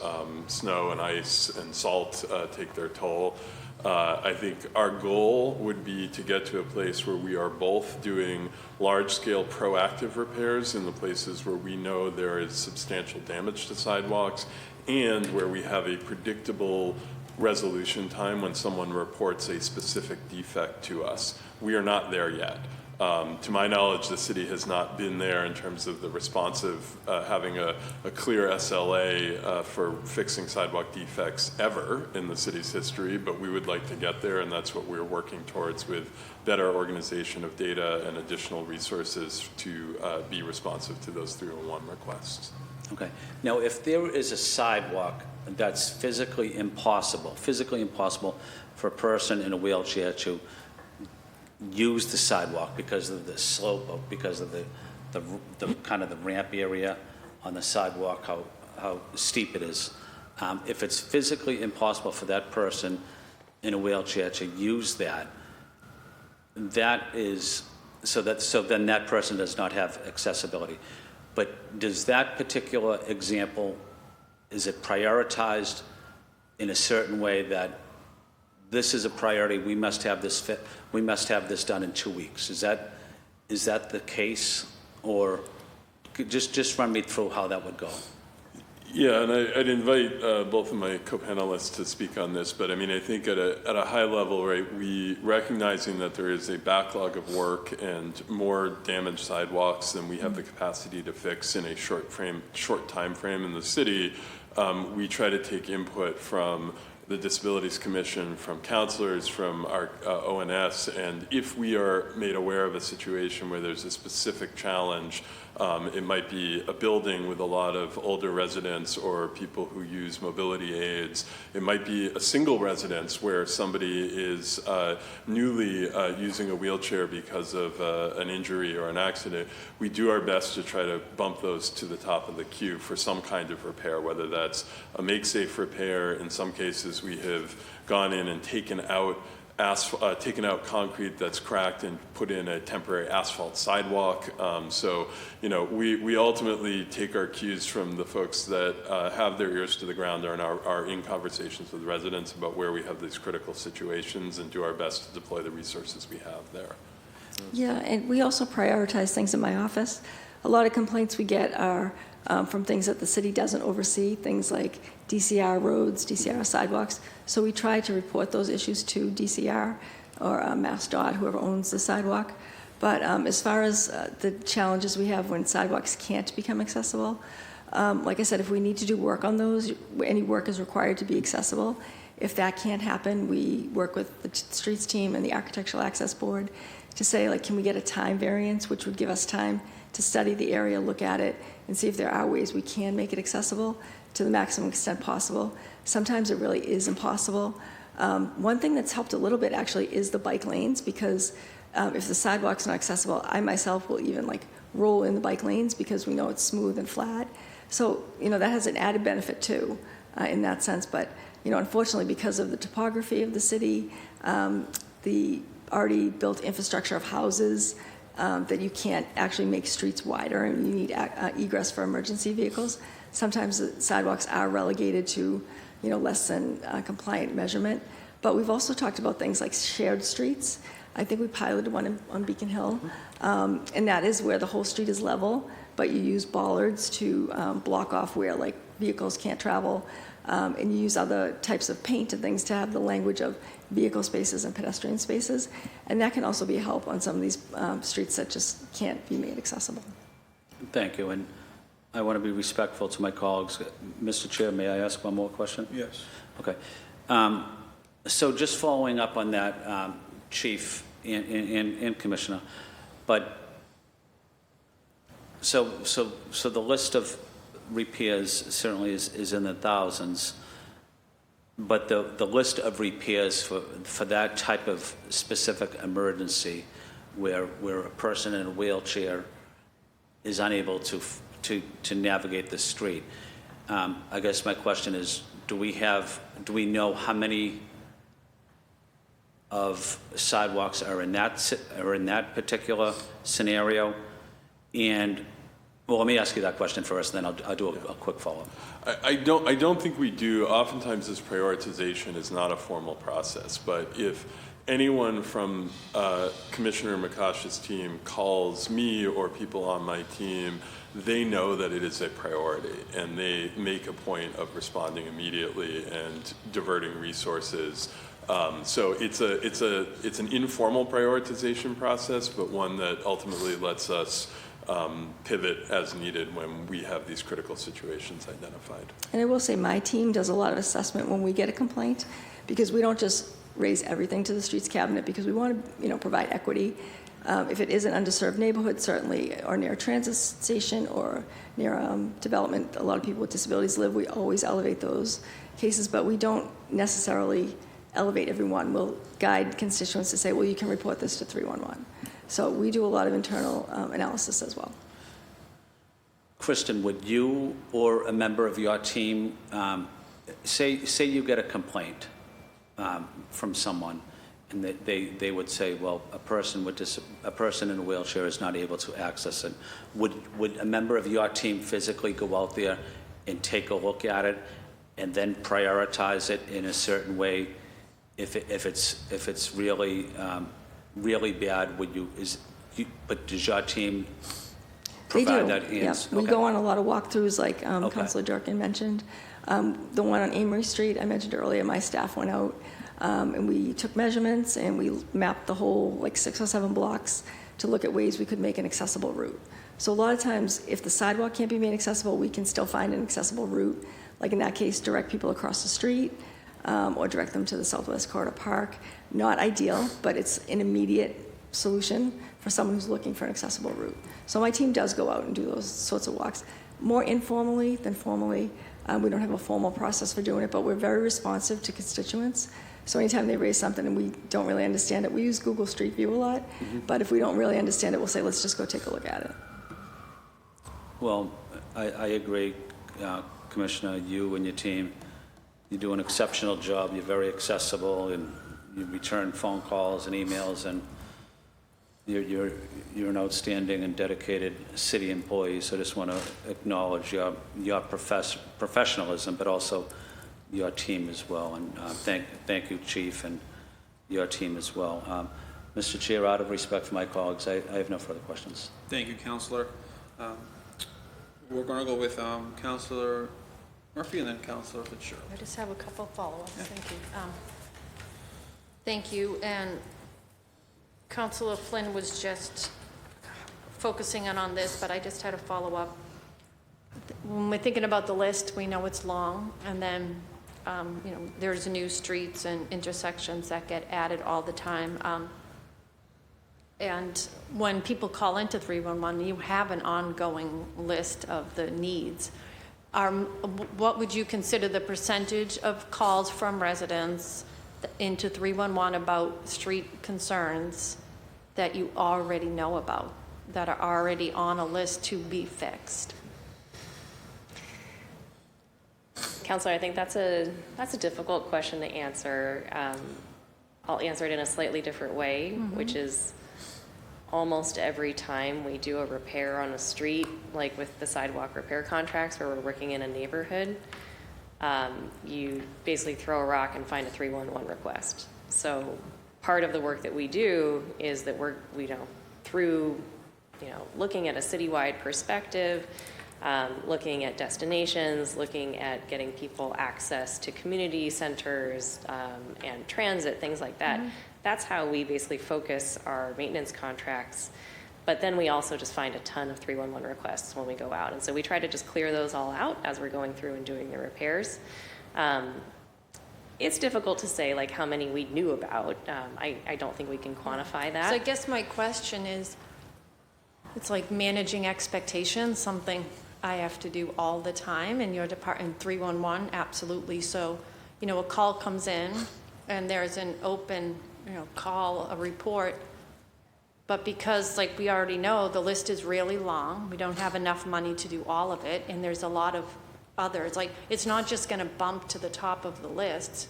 Snow and ice and salt take their toll. I think our goal would be to get to a place where we are both doing large-scale proactive repairs in the places where we know there is substantial damage to sidewalks, and where we have a predictable resolution time when someone reports a specific defect to us. We are not there yet. To my knowledge, the city has not been there in terms of the responsive, having a clear SLA for fixing sidewalk defects ever in the city's history, but we would like to get there, and that's what we're working towards with better organization of data and additional resources to be responsive to those 301 requests. Okay. Now, if there is a sidewalk that's physically impossible for a person in a wheelchair to use the sidewalk because of the slope, or because of the kind of the ramp area on the sidewalk, how steep it is. If it's physically impossible for that person in a wheelchair to use that is so then that person does not have accessibility. But does that particular example, is it prioritized in a certain way that this is a priority, we must have this done in 2 weeks? Is that the case, or just run me through how that would go? Yeah, and I'd invite both of my co-panelists to speak on this, but I mean, I think at a high level, right, we recognizing that there is a backlog of work and more damaged sidewalks than we have the capacity to fix in a short time frame in the city, we try to take input from the Disabilities Commission, from counselors, from our ONS, and if we are made aware of a situation where there's a specific challenge, it might be a building with a lot of older residents or people who use mobility aids. It might be a single residence where somebody is newly using a wheelchair because of an injury or an accident. We do our best to try to bump those to the top of the queue for some kind of repair, whether that's a make-safe repair. In some cases, we have gone in and taken out taken out concrete that's cracked and put in a temporary asphalt sidewalk. So, we ultimately take our cues from the folks that have their ears to the ground and are in conversations with residents about where we have these critical situations and do our best to deploy the resources we have there. Yeah, and we also prioritize things in my office. A lot of complaints we get are from things that the city doesn't oversee, things like DCR roads, DCR sidewalks. So we try to report those issues to DCR or MassDOT, whoever owns the sidewalk. But as far as the challenges we have when sidewalks can't become accessible, like I said, if we need to do work on those, any work is required to be accessible. If that can't happen, we work with the streets team and the Architectural Access Board to say, like, can we get a time variance, which would give us time to study the area, look at it, and see if there are ways we can make it accessible to the maximum extent possible. Sometimes it really is impossible. One thing that's helped a little bit actually is the bike lanes, because if the sidewalk's not accessible, I myself will even roll in the bike lanes because we know it's smooth and flat. So, that has an added benefit too, in that sense. But, unfortunately, because of the topography of the city, the already built infrastructure of houses, that you can't actually make streets wider and you need egress for emergency vehicles. Sometimes the sidewalks are relegated to, less than compliant measurement. But we've also talked about things like shared streets. I think we piloted one on Beacon Hill, and that is where the whole street is level, but you use bollards to block off where vehicles can't travel, and you use other types of paint and things to have the language of vehicle spaces and pedestrian spaces, and that can also be a help on some of these streets that just can't be made accessible. Thank you, and I want to be respectful to my colleagues. Mr. Chair, may I ask one more question? Yes. Okay. So just following up on that, Chief and Commissioner, but so the list of repairs certainly is in the thousands, but the list of repairs for that type of specific emergency where a person in a wheelchair is unable to navigate the street, I guess my question is, do we know how many of sidewalks are in that particular scenario? And well, let me ask you that question first, and then I'll do a quick follow-up. I don't think we do. Oftentimes this prioritization is not a formal process, but if anyone from Commissioner McCosh's team calls me or people on my team, they know that it is a priority, and they make a point of responding immediately and diverting resources. So it's an informal prioritization process, but one that ultimately lets us pivot as needed when we have these critical situations identified. And I will say my team does a lot of assessment when we get a complaint, because we don't just raise everything to the streets cabinet, because we want to provide equity. If it is an underserved neighborhood, certainly, or near a transit station or near development, a lot of people with disabilities live, we always elevate those cases, but we don't necessarily elevate everyone. We'll guide constituents to say, well, you can report this to 311. So we do a lot of internal analysis as well. Kristen, would you or a member of your team, say you get a complaint from someone, and they would say, well, a person in a wheelchair is not able to access it. Would a member of your team physically go out there and take a look at it and then prioritize it in a certain way? If it's really really bad, but does your team provide that answer? Yeah. We go on a lot of walkthroughs, like Councilor Durkin mentioned. The one on Amory Street, I mentioned earlier, my staff went out and we took measurements and we mapped the whole 6 or 7 blocks to look at ways we could make an accessible route. So a lot of times, if the sidewalk can't be made accessible, we can still find an accessible route. Like in that case, direct people across the street, or direct them to the Southwest Corridor Park. Not ideal, but it's an immediate solution for someone who's looking for an accessible route. So my team does go out and do those sorts of walks, more informally than formally. We don't have a formal process for doing it, but we're very responsive to constituents. So anytime they raise something and we don't really understand it, we use Google Street View a lot, but if we don't really understand it, we'll say, let's just go take a look at it. Well, I agree, Commissioner, you and your team, you do an exceptional job. You're very accessible, and you return phone calls and emails, and you're an outstanding and dedicated city employee. So I just want to acknowledge your professionalism, but also your team as well. And thank you, Chief, and your team as well. Mr. Chair, out of respect for my colleagues, I have no further questions. Thank you, Councilor. We're going to go with Councilor Murphy and then Councilor Fitzgerald. I just have a couple follow-ups. Thank you. Thank you. And Councilor Flynn was just focusing in on this, but I just had a follow-up. When we're thinking about the list, we know it's long, and then there's new streets and intersections that get added all the time. And when people call into 311, you have an ongoing list of the needs. What would you consider the percentage of calls from residents into 311 about street concerns that you already know about, that are already on a list to be fixed? Counselor, I think that's a difficult question to answer. I'll answer it in a slightly different way, which is almost every time we do a repair on a street, like with the sidewalk repair contracts where we're working in a neighborhood, you basically throw a rock and find a 311 request. So part of the work that we do is that we're through looking at a citywide perspective, looking at destinations, looking at getting people access to community centers and transit, things like that. That's how we basically focus our maintenance contracts. But then we also just find a ton of 311 requests when we go out. And so we try to just clear those all out as we're going through and doing the repairs. It's difficult to say like how many we knew about. I don't think we can quantify that. So I guess my question is, it's like managing expectations, something I have to do all the time in your department. 311, absolutely. So, a call comes in and there's an open, call, a report. But because, like we already know, the list is really long, we don't have enough money to do all of it, and there's a lot of others. Like, it's not just going to bump to the top of the list,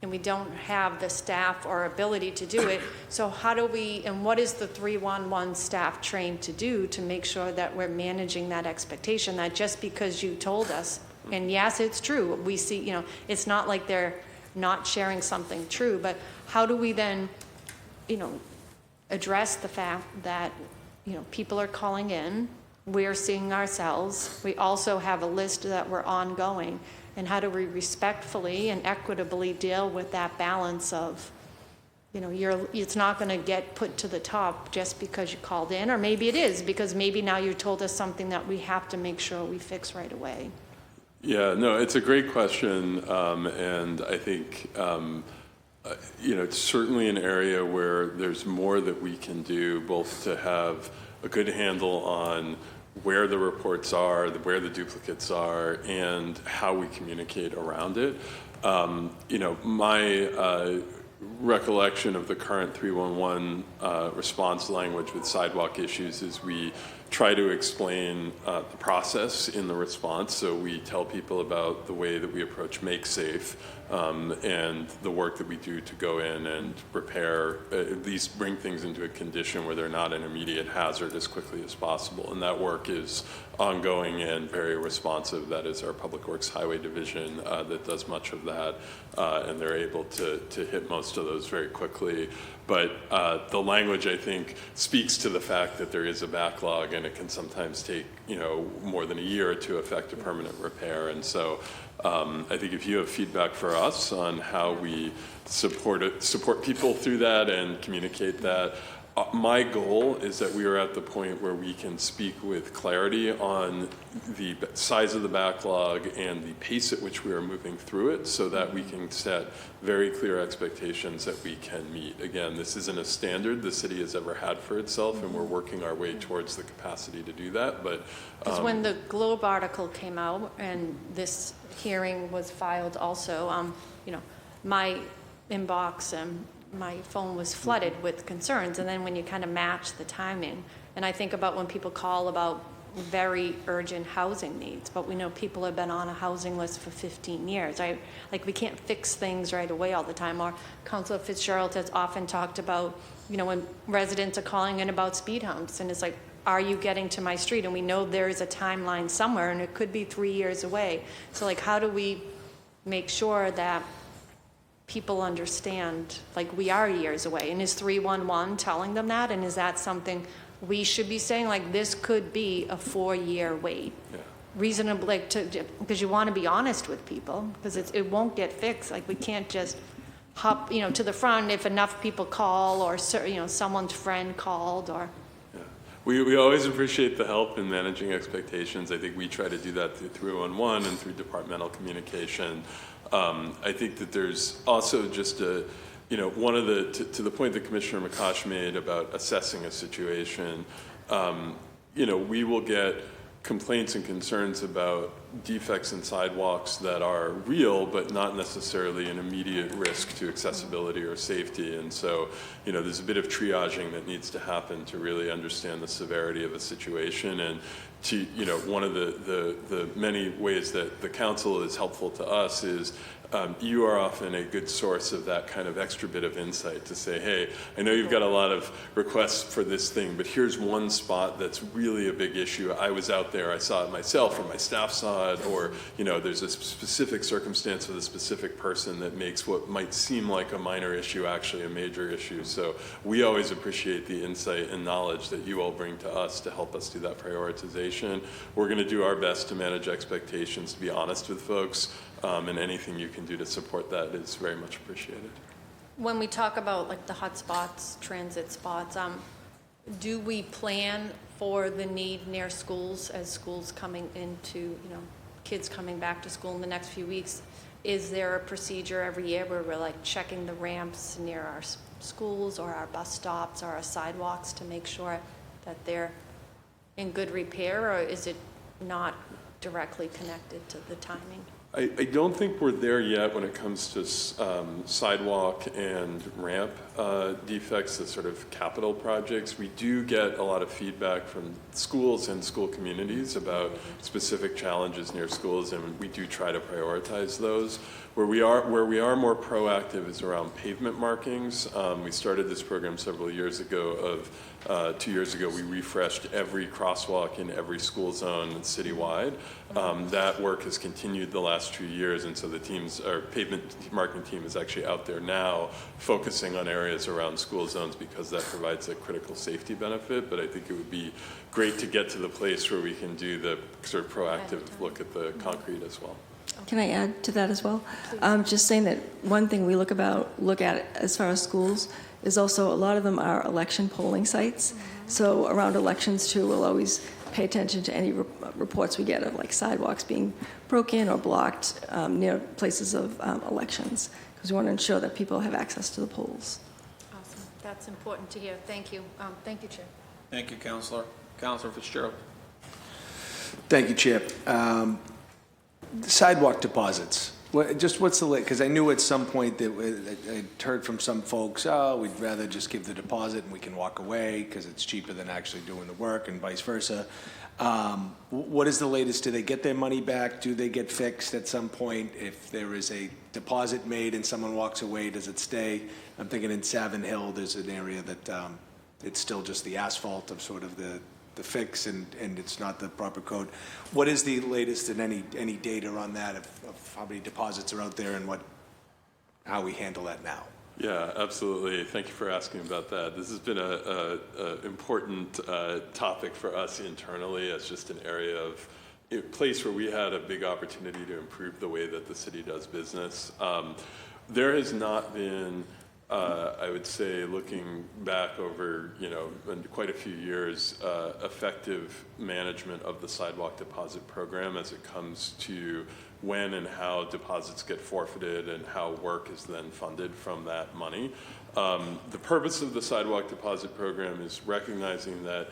and we don't have the staff or ability to do it. So how do we, and what is the 311 staff trained to do to make sure that we're managing that expectation, that just because you told us, and yes, it's true, we see, it's not like they're not sharing something true, but how do we then, address the fact that, people are calling in, we're seeing ourselves, we also have a list that we're ongoing, and how do we respectfully and equitably deal with that balance of, it's not going to get put to the top just because you called in, or maybe it is, because maybe now you told us something that we have to make sure we fix right away. Yeah, no, it's a great question, and I think it's certainly an area where there's more that we can do, both to have a good handle on where the reports are, where the duplicates are, and how we communicate around it. My recollection of the current 311 response language with sidewalk issues is we try to explain the process in the response. So we tell people about the way that we approach Make Safe and the work that we do to go in and repair, at least bring things into a condition where they're not an immediate hazard as quickly as possible. And that work is ongoing and very responsive. That is our Public Works Highway Division that does much of that, and they're able to hit most of those very quickly. But the language, I think, speaks to the fact that there is a backlog, and it can sometimes take, more than a year to effect a permanent repair. And so I think if you have feedback for us on how we support people through that and communicate that, my goal is that we are at the point where we can speak with clarity on the size of the backlog and the pace at which we are moving through it, so that we can set very clear expectations that we can meet. Again, this isn't a standard the city has ever had for itself, and we're working our way towards the capacity to do that. But because when the Globe article came out and this hearing was filed also, my inbox and my phone was flooded with concerns. And then when you kind of match the timing, and I think about when people call about very urgent housing needs, but we know people have been on a housing list for 15 years. Like, we can't fix things right away all the time. Or Councilor Fitzgerald has often talked about, when residents are calling in about speed humps, and it's like, are you getting to my street? And we know there is a timeline somewhere, and it could be 3 years away. So like, how do we make sure that people understand, like, we are years away? And is 311 telling them that? And is that something we should be saying, like, this could be a 4-year wait? Yeah. Reasonable, like, because you want to be honest with people, because it won't get fixed. Like, we can't just hop, to the front if enough people call, or, someone's friend called, or. Yeah. We always appreciate the help in managing expectations. I think we try to do that through 311 and through departmental communication. I think that there's also just one of to the point that Commissioner McCosh made about assessing a situation, we will get complaints and concerns about defects in sidewalks that are real, but not necessarily an immediate risk to accessibility or safety. And so, there's a bit of triaging that needs to happen to really understand the severity of a situation. And to, one of the many ways that the council is helpful to us is you are often a good source of that kind of extra bit of insight to say, hey, I know you've got a lot of requests for this thing, but here's one spot that's really a big issue. I was out there, I saw it myself, or my staff saw it, or there's a specific circumstance with a specific person that makes what might seem like a minor issue actually a major issue. So we always appreciate the insight and knowledge that you all bring to us to help us do that prioritization. We're going to do our best to manage expectations, to be honest with folks. And anything you can do to support that is very much appreciated. When we talk about like the hot spots, transit spots, do we plan for the need near schools as schools coming into, kids coming back to school in the next few weeks? Is there a procedure every year where we're like checking the ramps near our schools or our bus stops or our sidewalks to make sure that they're in good repair, or is it not directly connected to the timing? I don't think we're there yet when it comes to sidewalk and ramp defects, the sort of capital projects. We do get a lot of feedback from schools and school communities about specific challenges near schools, and we do try to prioritize those. Where we are more proactive is around pavement markings. We started this program several years ago. 2 years ago, we refreshed every crosswalk in every school zone citywide. That work has continued the last 2 years, and so our pavement marking team is actually out there now focusing on areas around school zones because that provides a critical safety benefit. But I think it would be great to get to the place where we can do the sort of proactive look at the concrete as well. Can I add to that as well? Just saying that one thing we look at as far as schools is also a lot of them are election polling sites. So around elections too, we'll always pay attention to any reports we get of like sidewalks being broken or blocked near places of elections, because we want to ensure that people have access to the polls. Awesome. That's important to hear. Thank you. Thank you, Chair. Thank you, Councilor. Councilor Fitzgerald. Thank you, Chair. Sidewalk deposits. What's the limit? Because I knew at some point that I heard from some folks, we'd rather just give the deposit and we can walk away because it's cheaper than actually doing the work, and vice versa. What is the latest? Do they get their money back? Do they get fixed at some point? If there is a deposit made and someone walks away, does it stay? I'm thinking in Savin Hill, there's an area that it's still just the asphalt of sort of the fix, and it's not the proper code. What is the latest and any data on that of how many deposits are out there and how we handle that now? Yeah, absolutely. Thank you for asking about that. This has been a important topic for us internally as just an area of a place where we had a big opportunity to improve the way that the city does business. There has not been I would say, looking back over, quite a few years, effective management of the sidewalk deposit program as it comes to when and how deposits get forfeited and how work is then funded from that money. The purpose of the sidewalk deposit program is recognizing that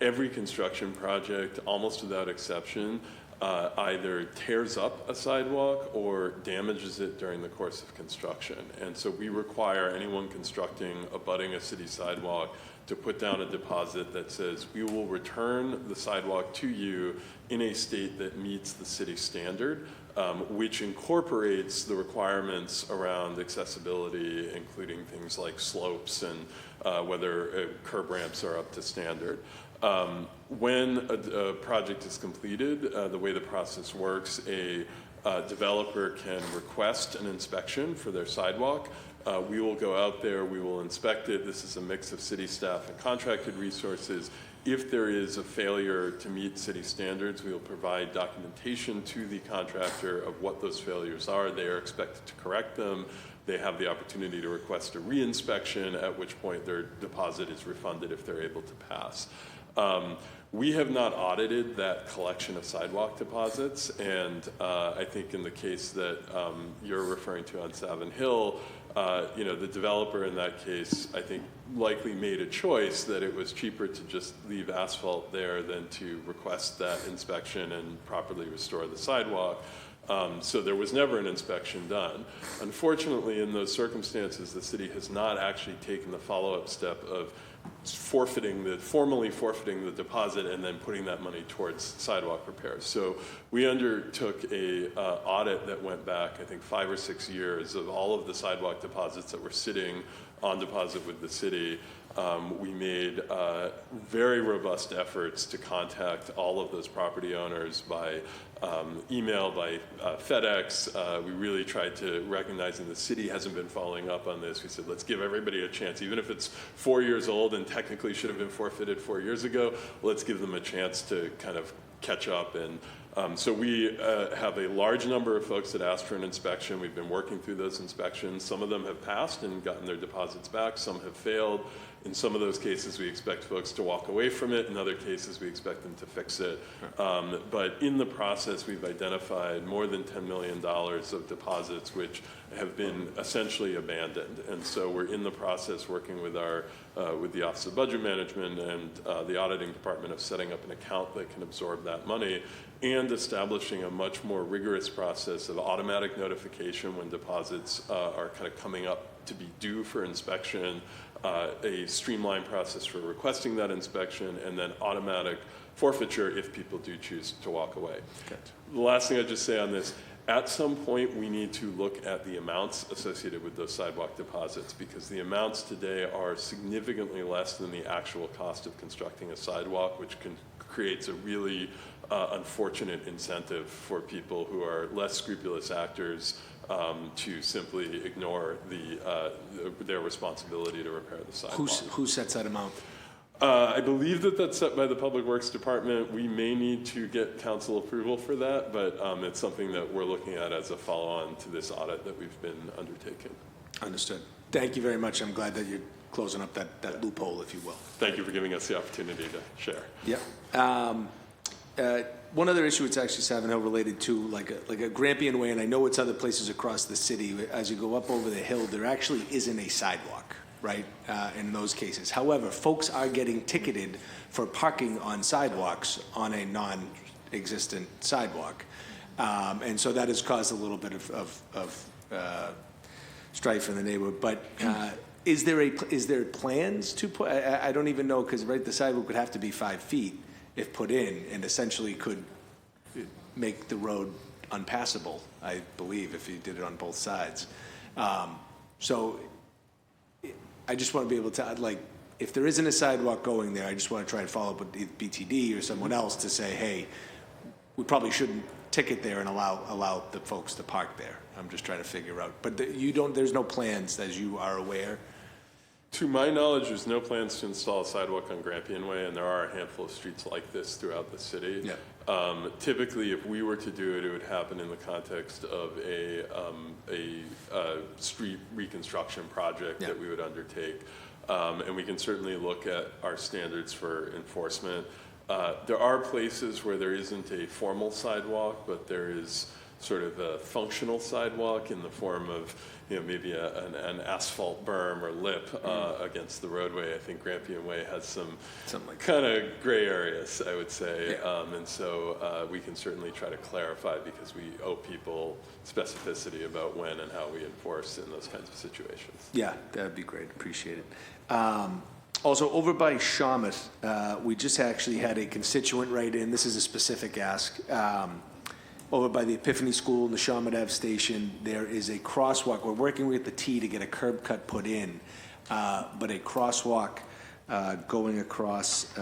every construction project, almost without exception, either tears up a sidewalk or damages it during the course of construction. And so we require anyone constructing, abutting a city sidewalk to put down a deposit that says, we will return the sidewalk to you in a state that meets the city standard, which incorporates the requirements around accessibility, including things like slopes and whether curb ramps are up to standard. When a project is completed, the way the process works, a developer can request an inspection for their sidewalk. We will go out there, we will inspect it. This is a mix of city staff and contracted resources. If there is a failure to meet city standards, we will provide documentation to the contractor of what those failures are. They are expected to correct them. They have the opportunity to request a reinspection, at which point their deposit is refunded if they're able to pass. We have not audited that collection of sidewalk deposits, and I think in the case that you're referring to on Savin Hill, the developer in that case, I think, likely made a choice that it was cheaper to just leave asphalt there than to request that inspection and properly restore the sidewalk. So there was never an inspection done. Unfortunately, in those circumstances, the city has not actually taken the follow-up step of formally forfeiting the deposit and then putting that money towards sidewalk repairs. So we undertook a audit that went back, I think, 5 or 6 years of all of the sidewalk deposits that were sitting on deposit with the city. We made very robust efforts to contact all of those property owners by email, by FedEx. We really tried to recognize, and the city hasn't been following up on this. We said, let's give everybody a chance. Even if it's 4 years old and technically should have been forfeited 4 years ago, let's give them a chance to kind of catch up. And so we have a large number of folks that asked for an inspection. We've been working through those inspections. Some of them have passed and gotten their deposits back. Some have failed. In some of those cases, we expect folks to walk away from it. In other cases, we expect them to fix it. But in the process, we've identified more than $10 million of deposits which have been essentially abandoned. And so we're in the process working with with the Office of Budget Management and the Auditing Department of setting up an account that can absorb that money and establishing a much more rigorous process of automatic notification when deposits are kind of coming up to be due for inspection, a streamlined process for requesting that inspection, and then automatic forfeiture if people do choose to walk away. Okay. The last thing I'd just say on this, at some point we need to look at the amounts associated with those sidewalk deposits, because the amounts today are significantly less than the actual cost of constructing a sidewalk, which creates a really unfortunate incentive for people who are less scrupulous actors to simply ignore their responsibility to repair the sidewalk. Who sets that amount? I believe that's set by the Public Works Department. We may need to get council approval for that, but it's something that we're looking at as a follow-on to this audit that we've been undertaking. Understood. Thank you very much. I'm glad that you're closing up that loophole, if you will. Thank you for giving us the opportunity to share. Yeah. One other issue, it's actually Savin Hill related to like a Grampian Way, and I know it's other places across the city. As you go up over the hill, there actually isn't a sidewalk, right, in those cases. However, folks are getting ticketed for parking on sidewalks on a non-existent sidewalk. And so that has caused a little bit of strife in the neighborhood. But is there plans to put, I don't even know, because the sidewalk would have to be 5 feet if put in, and essentially could make the road unpassable, I believe, if you did it on both sides. So I just want to be able to, if there isn't a sidewalk going there, I just want to try and follow up with BTD or someone else to say, hey, we probably shouldn't ticket there and allow the folks to park there. I'm just trying to figure out. But there's no plans, as you are aware. To my knowledge, there's no plans to install a sidewalk on Grampian Way, and there are a handful of streets like this throughout the city. Yeah. Typically, if we were to do it, it would happen in the context of a street reconstruction project that we would undertake. And we can certainly look at our standards for enforcement. There are places where there isn't a formal sidewalk, but there is sort of a functional sidewalk in the form of, maybe an asphalt berm or lip against the roadway. I think Grampian Way has some kind of gray areas, I would say. And so we can certainly try to clarify, because we owe people specificity about when and how we enforce in those kinds of situations. Yeah, that'd be great. Appreciate it. Also, over by Shawmouth, we just actually had a constituent write in. This is a specific ask. Over by the Epiphany School and the Shawmouth Ave station, there is a crosswalk. We're working with the T to get a curb cut put in, but a crosswalk going across.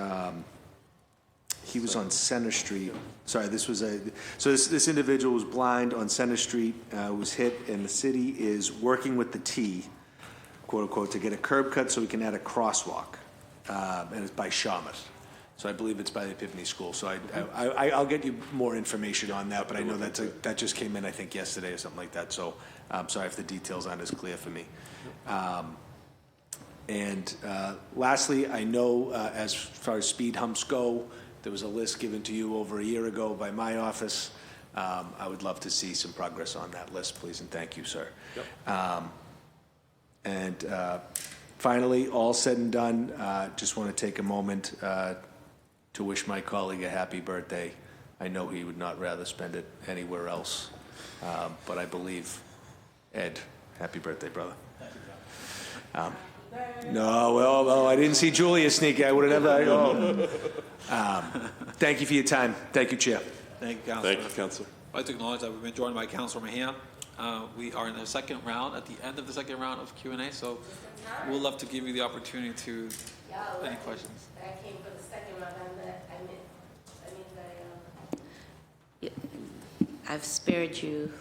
He was on Center Street. Sorry, this individual was blind on Center Street, was hit, and the city is working with the T, quote unquote, to get a curb cut so we can add a crosswalk, and it's by Shawmouth. So I believe it's by the Epiphany School. So I'll get you more information on that, but I know that just came in, I think, yesterday or something like that. So I'm sorry if the details aren't as clear for me. And lastly, I know as far as speed humps go, there was a list given to you over a year ago by my office. I would love to see some progress on that list, please, and thank you, sir. Yep. And finally, all said and done, just want to take a moment to wish my colleague a happy birthday. I know he would not rather spend it anywhere else, but I believe, Ed, happy birthday, brother. No, I didn't see Julia sneak. I would have never. Thank you for your time. Thank you, Chair. Thank you, Councilor. Thank you, Councilor. I'd like to acknowledge that we've been joined by Councilor Mahia. We are in the second round, at the end of the second round of Q&A, so we'll love to give you the opportunity to any questions. I came for the second round. I've spared you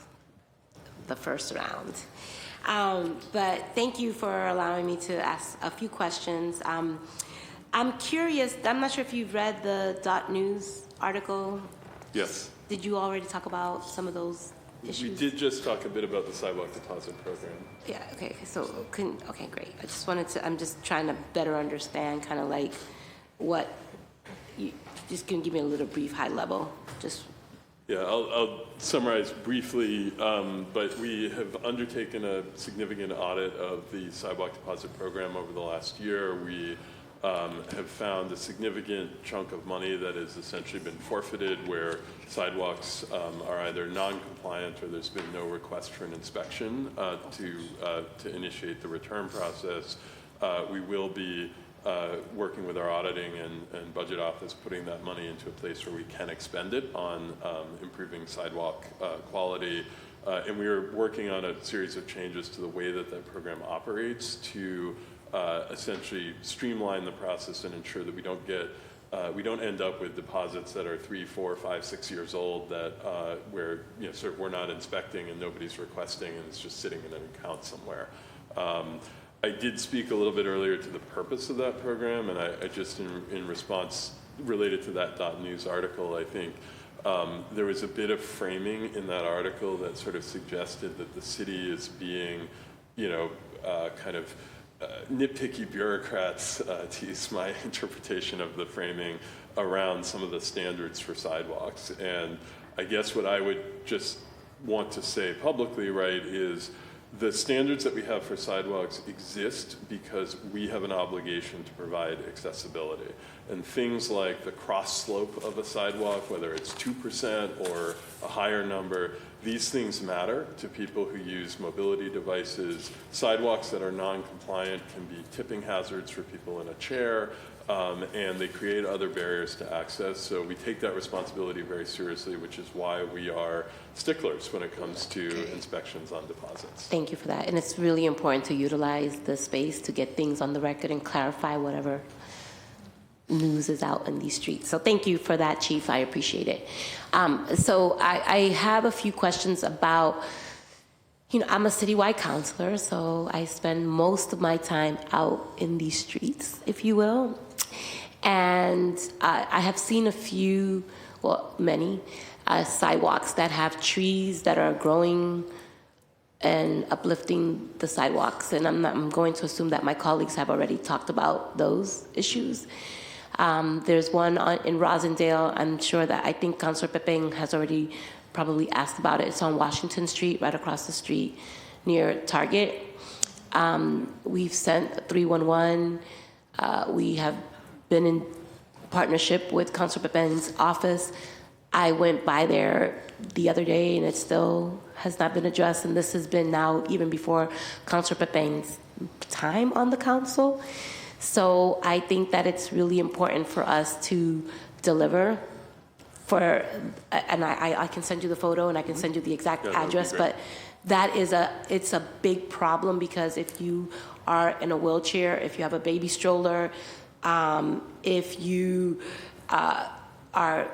the first round. But thank you for allowing me to ask a few questions. I'm curious, I'm not sure if you've read the .news article. Yes. Did you already talk about some of those issues? We did just talk a bit about the sidewalk deposit program. Yeah, okay, so, okay, great. I just wanted to, I'm just trying to better understand kind of like what, you just can give me a little brief high level, just. Yeah, I'll summarize briefly, but we have undertaken a significant audit of the sidewalk deposit program over the last year. We have found a significant chunk of money that has essentially been forfeited, where sidewalks are either non-compliant or there's been no request for an inspection to initiate the return process. We will be working with our auditing and budget office, putting that money into a place where we can expend it on improving sidewalk quality. And we are working on a series of changes to the way that that program operates to essentially streamline the process and ensure that we don't end up with deposits that are 3, 4, 5, 6 years old that where sort of we're not inspecting and nobody's requesting and it's just sitting in an account somewhere. I did speak a little bit earlier to the purpose of that program, and I just in response related to that .news article, I think there was a bit of framing in that article that sort of suggested that the city is being, kind of nitpicky bureaucrats, to use my interpretation of the framing, around some of the standards for sidewalks. And I guess what I would just want to say publicly, right, is the standards that we have for sidewalks exist because we have an obligation to provide accessibility. And things like the cross slope of a sidewalk, whether it's 2% or a higher number, these things matter to people who use mobility devices. Sidewalks that are non-compliant can be tipping hazards for people in a chair, and they create other barriers to access. So we take that responsibility very seriously, which is why we are sticklers when it comes to inspections on deposits. Thank you for that. And it's really important to utilize the space to get things on the record and clarify whatever news is out in these streets. So thank you for that, Chief. I appreciate it. So I have a few questions about, I'm a citywide counselor, so I spend most of my time out in these streets, if you will. And I have seen many sidewalks that have trees that are growing and uplifting the sidewalks. And I'm going to assume that my colleagues have already talked about those issues. There's one in Rosendale. I'm sure that I think Councilor Pepin has already probably asked about it. It's on Washington Street, right across the street near Target. We've sent 311. We have been in partnership with Councilor Pepin's office. I went by there the other day, and it still has not been addressed, and this has been now even before Councilor Pepin's time on the council. So I think that it's really important for us to deliver for, and I can send you the photo and I can send you the exact address, but it's a big problem because if you are in a wheelchair, if you have a baby stroller, if you are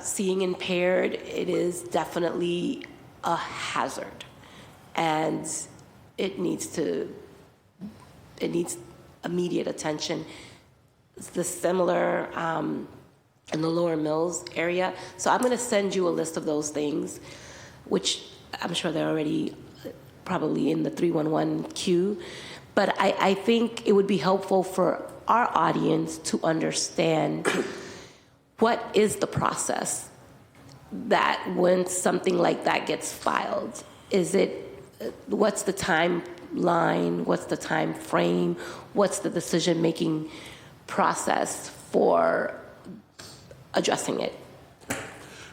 seeing impaired, it is definitely a hazard, and it needs immediate attention. It's the similar in the Lower Mills area. So I'm going to send you a list of those things, which I'm sure they're already probably in the 311 queue. But I think it would be helpful for our audience to understand what is the process that when something like that gets filed. What's the timeline? What's the time frame? What's the decision-making process for addressing it?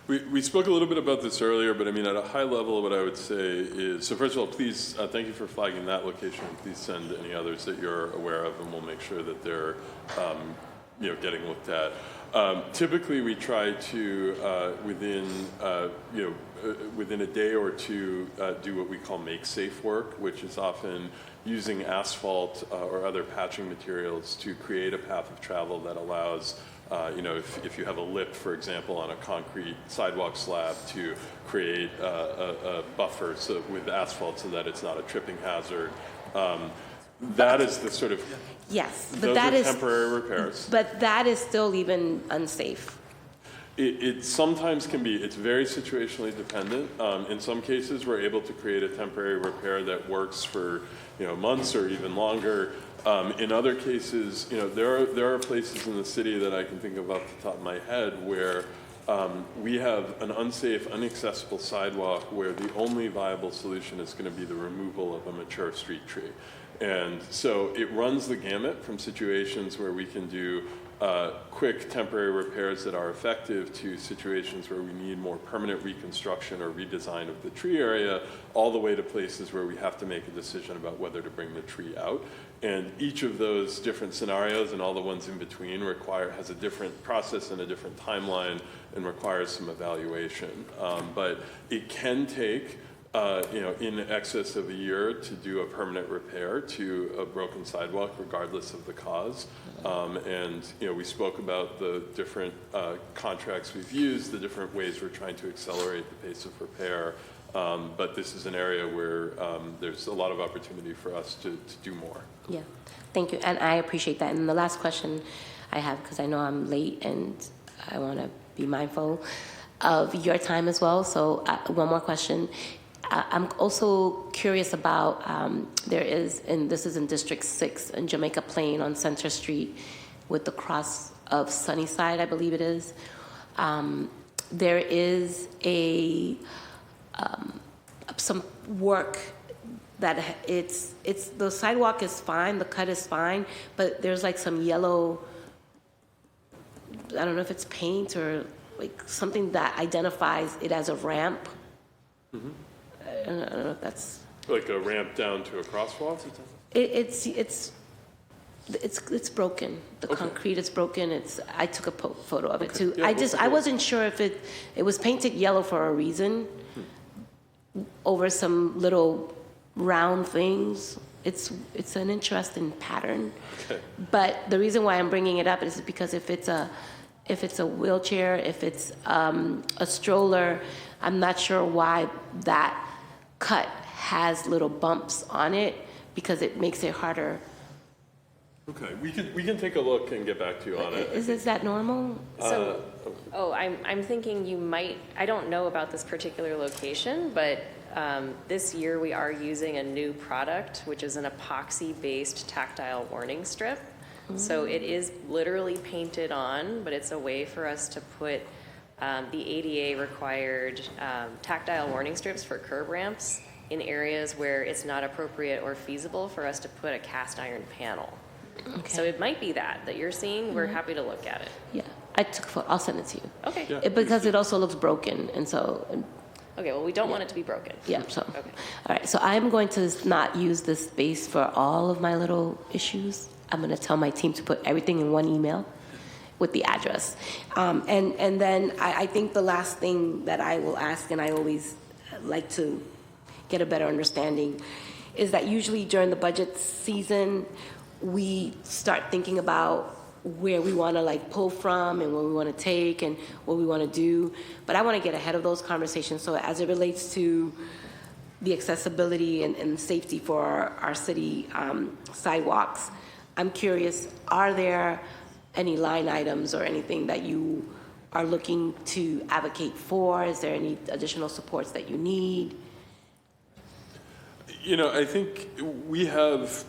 We spoke a little bit about this earlier, but I mean, at a high level, what I would say is, so first of all, please, thank you for flagging that location. Please send any others that you're aware of, and we'll make sure that they're, getting looked at. Typically, we try to, within a day or two, do what we call make safe work, which is often using asphalt or other patching materials to create a path of travel that allows if you have a lip, for example, on a concrete sidewalk slab, to create a buffer with asphalt so that it's not a tripping hazard. That is the sort of... Yes, but those that are is temporary repairs. But that is still even unsafe. It sometimes can be. It's very situationally dependent. In some cases, we're able to create a temporary repair that works for months or even longer. In other cases, there are places in the city that I can think of off the top of my head where we have an unsafe, inaccessible sidewalk where the only viable solution is going to be the removal of a mature street tree. And so it runs the gamut from situations where we can do quick temporary repairs that are effective to situations where we need more permanent reconstruction or redesign of the tree area, all the way to places where we have to make a decision about whether to bring the tree out. And each of those different scenarios and all the ones in between has a different process and a different timeline and requires some evaluation. But it can take in excess of a year to do a permanent repair to a broken sidewalk, regardless of the cause. And we spoke about the different contracts we've used, the different ways we're trying to accelerate the pace of repair. But this is an area where there's a lot of opportunity for us to do more. Yeah, thank you, and I appreciate that. And the last question I have, because I know I'm late and I want to be mindful of your time as well. So one more question. I'm also curious about, there is, and this is in District 6 in Jamaica Plain on Center Street with the cross of Sunnyside, I believe it is. There is some work that the sidewalk is fine, the cut is fine, but there's like some yellow, I don't know if it's paint or like something that identifies it as a ramp. Mm-hmm. I don't know if that's like a ramp down to a crosswalk. It's broken. The concrete is broken. I took a photo of it too. Yeah, I wasn't sure if it was painted yellow for a reason over some little round things. It's an interesting pattern. Okay. But the reason why I'm bringing it up is because if it's a wheelchair, if it's a stroller, I'm not sure why that cut has little bumps on it, because it makes it harder. Okay, we can take a look and get back to you on it. Is that normal? I'm thinking you might, I don't know about this particular location, but this year we are using a new product, which is an epoxy-based tactile warning strip. So it is literally painted on, but it's a way for us to put The ADA required tactile warning strips for curb ramps in areas where it's not appropriate or feasible for us to put a cast iron panel. So it might be that you're seeing. We're happy to look at it. Yeah, I'll send it to you. Okay. Yeah. Because it also looks broken, and so, Okay, well, we don't want it to be broken. yeah, so. Okay. All right, so I'm going to not use this space for all of my little issues. I'm going to tell my team to put everything in one email with the address. And then I think the last thing that I will ask, and I always like to get a better understanding, is that usually during the budget season, we start thinking about where we want to like pull from and what we want to take and what we want to do. But I want to get ahead of those conversations. So as it relates to the accessibility and safety for our city sidewalks, I'm curious, are there any line items or anything that you are looking to advocate for? Is there any additional supports that you need? You know, I think we have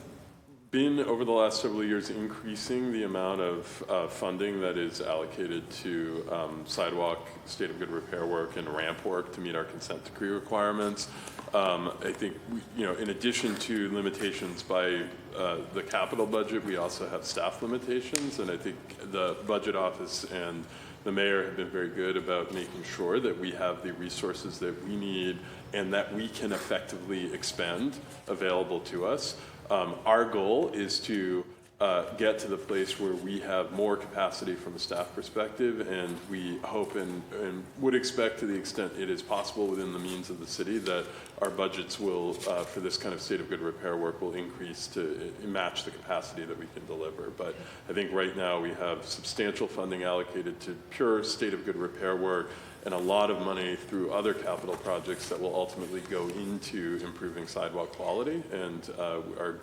been, over the last several years, increasing the amount of funding that is allocated to sidewalk, state of good repair work, and ramp work to meet our consent decree requirements. I think, in addition to limitations by the capital budget, we also have staff limitations, and I think the budget office and the mayor have been very good about making sure that we have the resources that we need and that we can effectively expend available to us. Our goal is to get to the place where we have more capacity from a staff perspective, and we hope and would expect, to the extent it is possible within the means of the city, that our budgets will, for this kind of state of good repair work, will increase to match the capacity that we can deliver. But I think right now we have substantial funding allocated to pure state of good repair work, and a lot of money through other capital projects that will ultimately go into improving sidewalk quality. And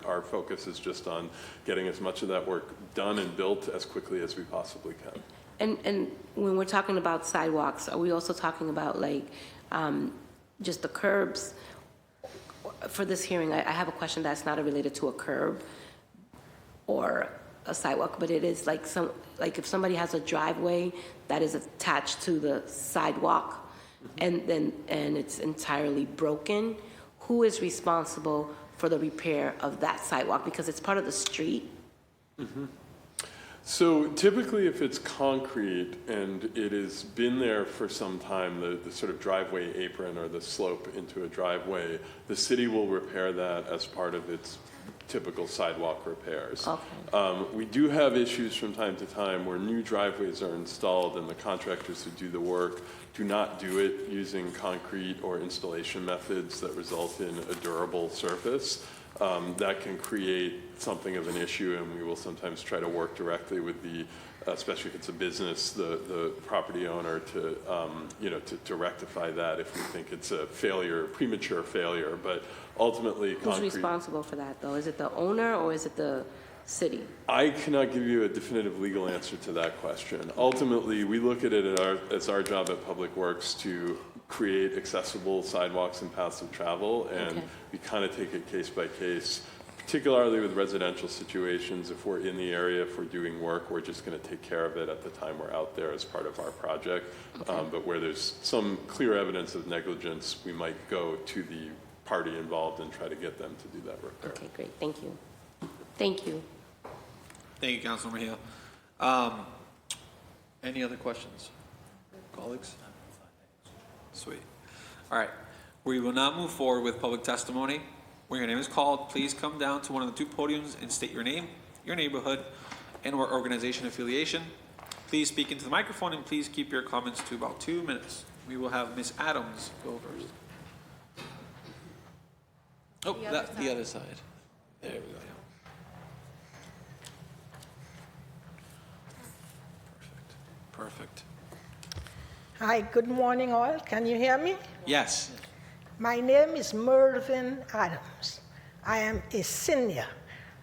our focus is just on getting as much of that work done and built as quickly as we possibly can. And when we're talking about sidewalks, are we also talking about like just the curbs? For this hearing, I have a question that's not related to a curb or a sidewalk, but it is like if somebody has a driveway that is attached to the sidewalk and it's entirely broken, who is responsible for the repair of that sidewalk? Because it's part of the street. Mm-hmm. So typically, if it's concrete and it has been there for some time, the sort of driveway apron or the slope into a driveway, the city will repair that as part of its typical sidewalk repairs. Okay. We do have issues from time to time where new driveways are installed and the contractors who do the work do not do it using concrete or installation methods that result in a durable surface. That can create something of an issue, and we will sometimes try to work directly with the, especially if it's a business, the property owner to rectify that if we think it's a failure, premature failure. But ultimately, Who's responsible for that, though? Is it the owner or is it the city? I cannot give you a definitive legal answer to that question. Ultimately, we look at it as our job at Public Works to create accessible sidewalks and paths of travel, and we kind of take it case by case, particularly with residential situations. If we're in the area, if we're doing work, we're just going to take care of it at the time we're out there as part of our project. But where there's some clear evidence of negligence, we might go to the party involved and try to get them to do that repair. Okay, great. Thank you. Thank you. Thank you, Councilor Mejia. Any other questions, colleagues? Sweet. All right. We will now move forward with public testimony. When your name is called, please come down to one of the two podiums and state your name, your neighborhood, and/or organization affiliation. Please speak into the microphone and please keep your comments to about 2 minutes. We will have Ms. Adams go first. Oh, the other side. There we go. Perfect. Hi, good morning all. Can you hear me? Yes. My name is Mervyn Adams. I am a senior,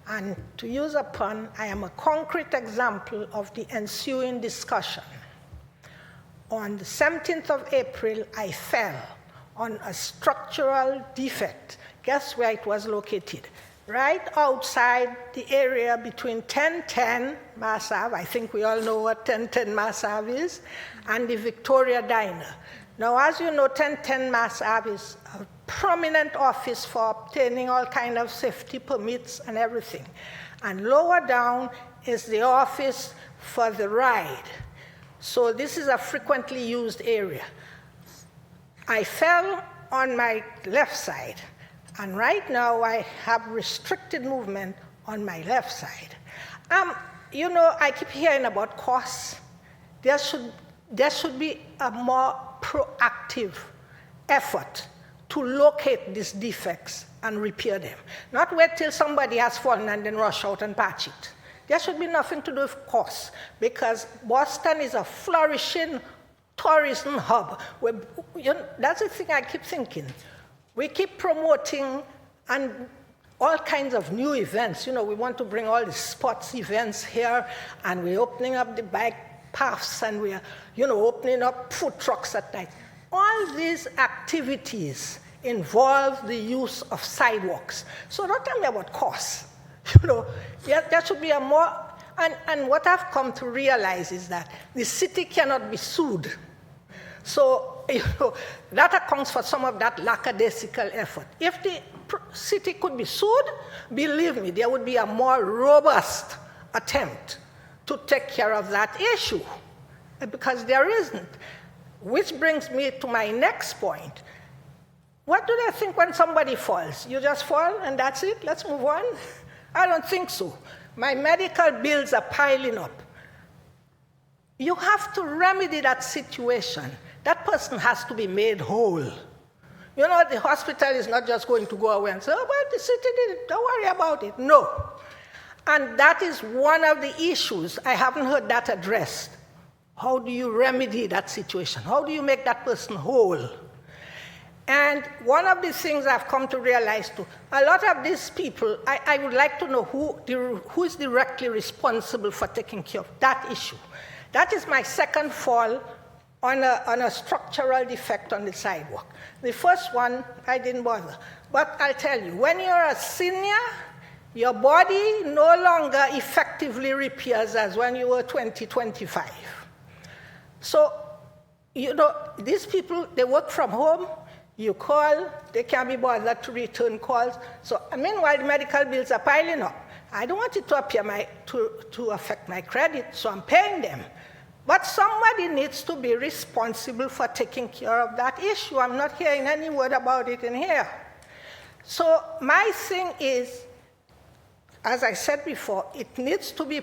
and to use a pun, I am a concrete example of the ensuing discussion. On the 17th of April, I fell on a structural defect. Guess where it was located? right outside the area between 1010 Mass Ave, I think we all know what 1010 Mass Ave is, and the Victoria Diner. Now, as you know, 1010 Mass Ave is a prominent office for obtaining all kind of safety permits and everything. And lower down is the office for the ride. So this is a frequently used area. I fell on my left side, and right now I have restricted movement on my left side. You know, I keep hearing about costs. There should be a more proactive effort to locate these defects and repair them. Not wait till somebody has fallen and then rush out and patch it. There should be nothing to do with costs, because Boston is a flourishing tourism hub. That's the thing I keep thinking. We keep promoting and all kinds of new events. You know, we want to bring all the sports events here, and we're opening up the bike paths, and we're, you know, opening up food trucks at night. All these activities involve the use of sidewalks. So don't tell me about costs. You know, there should be a more, and what I've come to realize is that the city cannot be sued. So, you know, that accounts for some of that lackadaisical effort. If the city could be sued, believe me, there would be a more robust attempt to take care of that issue, because there isn't. Which brings me to my next point. What do they think when somebody falls? You just fall and that's it? Let's move on? I don't think so. My medical bills are piling up. You have to remedy that situation. That person has to be made whole. You know, the hospital is not just going to go away and say, oh, well, the city did it, don't worry about it. No. And that is one of the issues. I haven't heard that addressed. How do you remedy that situation? How do you make that person whole? And one of the things I've come to realize too, a lot of these people, I would like to know who is directly responsible for taking care of that issue. That is my second fall on a structural defect on the sidewalk. The first one, I didn't bother. But I'll tell you, when you're a senior, your body no longer effectively repairs as when you were 20, 25. So, you know, these people, they work from home. You call, they can't be bothered to return calls. So, meanwhile, the medical bills are piling up. I don't want it to appear to affect my credit, so I'm paying them. But somebody needs to be responsible for taking care of that issue. I'm not hearing any word about it in here. So my thing is, as I said before, it needs to be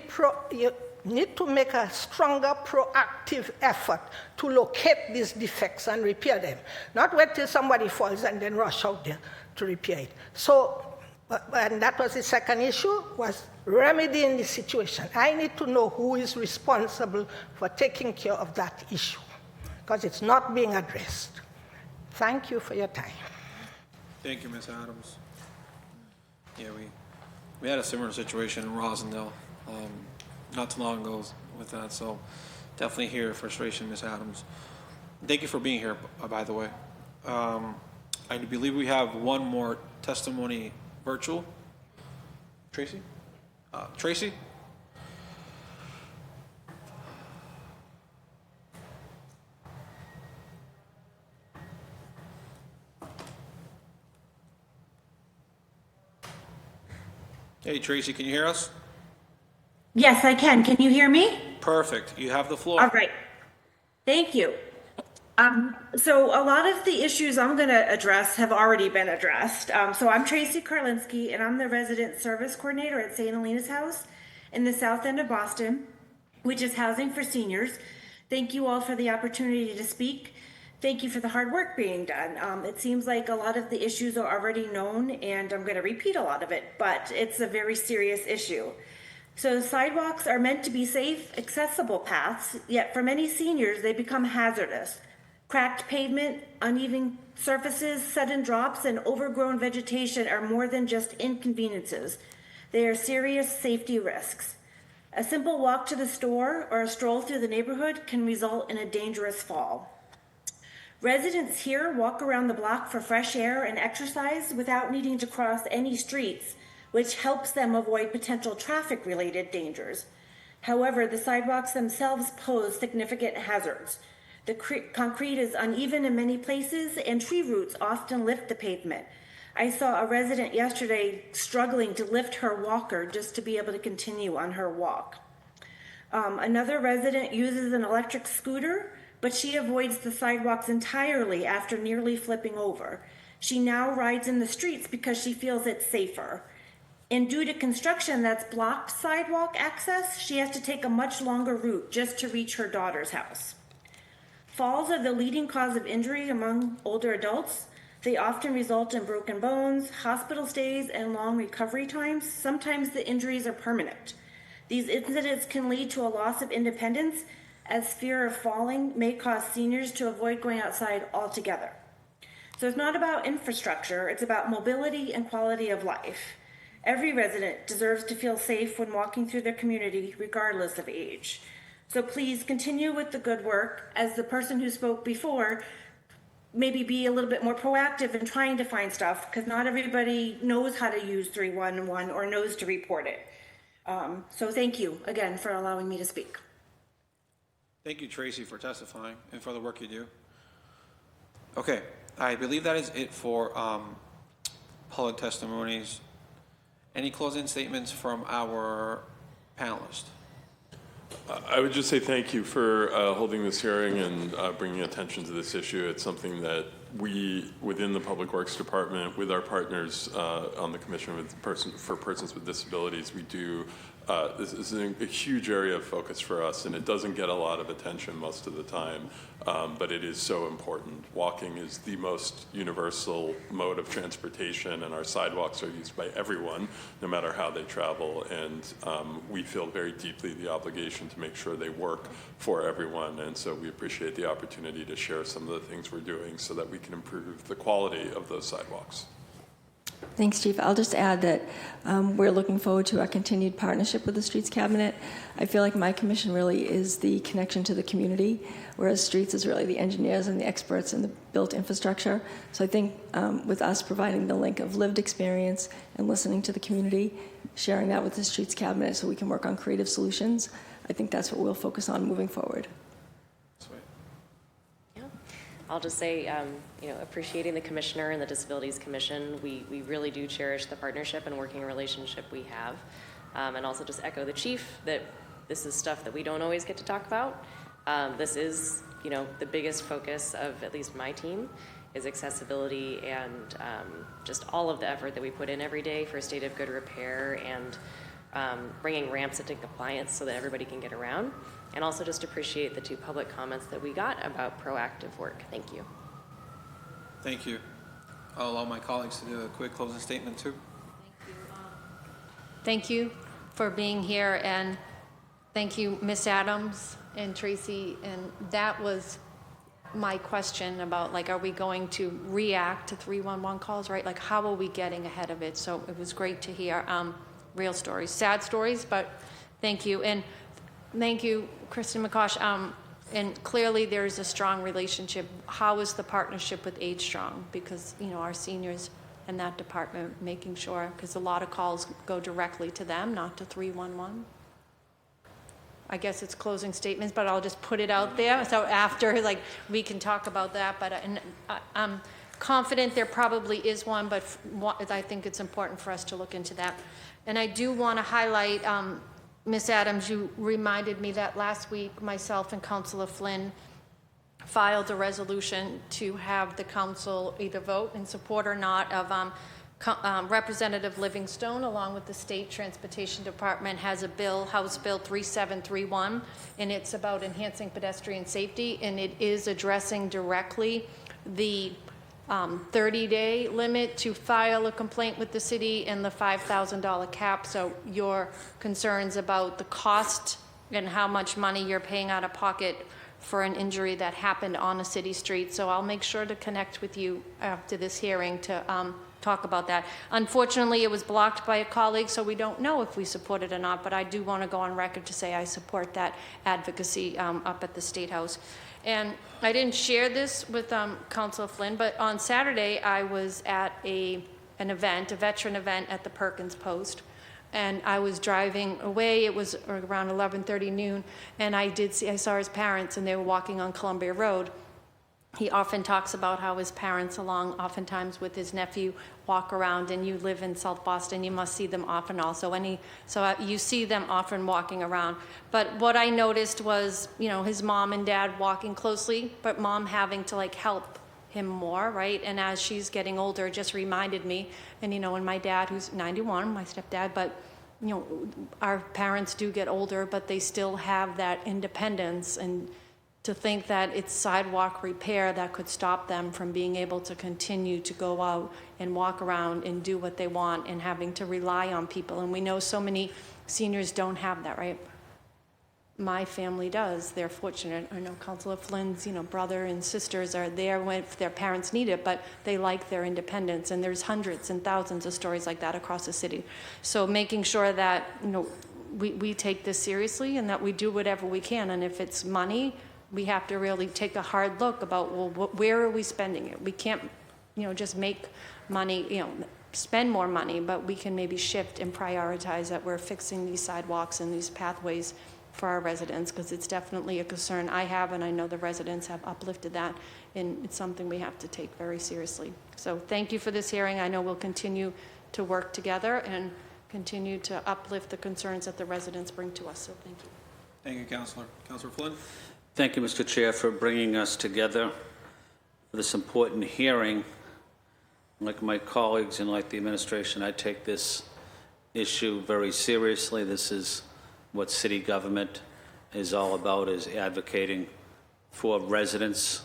you need to make a stronger proactive effort to locate these defects and repair them. Not wait till somebody falls and then rush out there to repair it. So, and that was the second issue, was remedying the situation. I need to know who is responsible for taking care of that issue, because it's not being addressed. Thank you for your time. Thank you, Ms. Adams. Yeah, we had a similar situation in Rosendale not too long ago with that, so definitely hear your frustration, Ms. Adams. Thank you for being here, by the way. I believe we have one more testimony virtual. Tracy? Tracy? Hey, Tracy, can you hear us? Yes, I can. Can you hear me? Perfect. You have the floor. All right. Thank you. So a lot of the issues I'm going to address have already been addressed. So I'm Tracy Karlinski, and I'm the resident service coordinator at St. Helena's House in the south end of Boston, which is housing for seniors. Thank you all for the opportunity to speak. Thank you for the hard work being done. It seems like a lot of the issues are already known, and I'm going to repeat a lot of it, but it's a very serious issue. So sidewalks are meant to be safe, accessible paths, yet for many seniors, they become hazardous. Cracked pavement, uneven surfaces, sudden drops, and overgrown vegetation are more than just inconveniences. They are serious safety risks. A simple walk to the store or a stroll through the neighborhood can result in a dangerous fall. Residents here walk around the block for fresh air and exercise without needing to cross any streets, which helps them avoid potential traffic-related dangers. However, the sidewalks themselves pose significant hazards. The concrete is uneven in many places, and tree roots often lift the pavement. I saw a resident yesterday struggling to lift her walker just to be able to continue on her walk. Another resident uses an electric scooter, but she avoids the sidewalks entirely after nearly flipping over. She now rides in the streets because she feels it's safer. And due to construction that's blocked sidewalk access, she has to take a much longer route just to reach her daughter's house. Falls are the leading cause of injury among older adults. They often result in broken bones, hospital stays, and long recovery times. Sometimes the injuries are permanent. These incidents can lead to a loss of independence, as fear of falling may cause seniors to avoid going outside altogether. So it's not about infrastructure, it's about mobility and quality of life. Every resident deserves to feel safe when walking through their community, regardless of age. So please continue with the good work. As the person who spoke before, maybe be a little bit more proactive in trying to find stuff, because not everybody knows how to use 311 or knows to report it. So thank you again for allowing me to speak. Thank you, Tracy, for testifying and for the work you do. Okay, I believe that is it for public testimonies. Any closing statements from our panelists? I would just say thank you for holding this hearing and bringing attention to this issue. It's something that we, within the Public Works Department, with our partners on the Commission for Persons with Disabilities, we do. This is a huge area of focus for us, and it doesn't get a lot of attention most of the time, but it is so important. Walking is the most universal mode of transportation, and our sidewalks are used by everyone, no matter how they travel, and we feel very deeply the obligation to make sure they work for everyone, and so we appreciate the opportunity to share some of the things we're doing so that we can improve the quality of those sidewalks. Thanks, Chief. I'll just add that we're looking forward to our continued partnership with the Streets Cabinet. I feel like my commission really is the connection to the community, whereas Streets is really the engineers and the experts in the built infrastructure. So I think with us providing the link of lived experience and listening to the community, sharing that with the Streets Cabinet so we can work on creative solutions, I think that's what we'll focus on moving forward. I'll just say, appreciating the commissioner and the Disabilities Commission, we really do cherish the partnership and working relationship we have. And also just echo the chief that this is stuff that we don't always get to talk about. This is, the biggest focus of at least my team is accessibility and just all of the effort that we put in every day for a state of good repair and bringing ramps into compliance so that everybody can get around. And also just appreciate the 2 public comments that we got about proactive work. Thank you. Thank you. I'll allow my colleagues to do a quick closing statement too. Thank you for being here, and thank you, Ms. Adams and Tracy. And that was my question about, are we going to react to 311 calls, right? How are we getting ahead of it? So it was great to hear real stories, sad stories, but thank you. And thank you, Kristen McCosh. And clearly there's a strong relationship. How is the partnership with Age Strong? Because, our seniors in that department, making sure, because a lot of calls go directly to them, not to 311. I guess it's closing statements, but I'll just put it out there. So after, we can talk about that. But I'm confident there probably is one, but I think it's important for us to look into that. And I do want to highlight, Ms. Adams, you reminded me that last week myself and Councilor Flynn filed a resolution to have the council either vote in support or not of Representative Livingstone, along with the State Transportation Department, has a bill, House Bill 3731, and it's about enhancing pedestrian safety, and it is addressing directly the 30-day limit to file a complaint with the city and the $5,000 cap. So your concerns about the cost and how much money you're paying out of pocket for an injury that happened on a city street. So I'll make sure to connect with you after this hearing to talk about that. Unfortunately, it was blocked by a colleague, so we don't know if we support it or not, but I do want to go on record to say I support that advocacy up at the State House. And I didn't share this with Councilor Flynn, but on Saturday I was at a an event, a veteran event at the Perkins Post. And I was driving away, it was around 11:30 noon, and I saw his parents, and they were walking on Columbia Road. He often talks about how his parents, along oftentimes with his nephew, walk around, and you live in South Boston, you must see them often also. You see them often walking around. But what I noticed was, his mom and dad walking closely, but mom having to help him more, right? And as she's getting older, it just reminded me, and my dad, who's 91, my stepdad, but our parents do get older, but they still have that independence, and to think that it's sidewalk repair that could stop them from being able to continue to go out and walk around and do what they want and having to rely on people. And we know so many seniors don't have that, right? My family does. They're fortunate. I know Councilor Flynn's, brother and sisters are there when their parents need it, but they like their independence. And there's hundreds and thousands of stories like that across the city. So making sure that, we take this seriously and that we do whatever we can. And if it's money, we have to really take a hard look about, where are we spending it? We can't, just make money, spend more money, but we can maybe shift and prioritize that we're fixing these sidewalks and these pathways for our residents, because it's definitely a concern I have, and I know the residents have uplifted that, and it's something we have to take very seriously. So thank you for this hearing. I know we'll continue to work together and continue to uplift the concerns that the residents bring to us. So thank you. Thank you, Councilor. Councilor Flynn? Thank you, Mr. Chair, for bringing us together for this important hearing. Like my colleagues and like the administration, I take this issue very seriously. This is what city government is all about, is advocating for residents,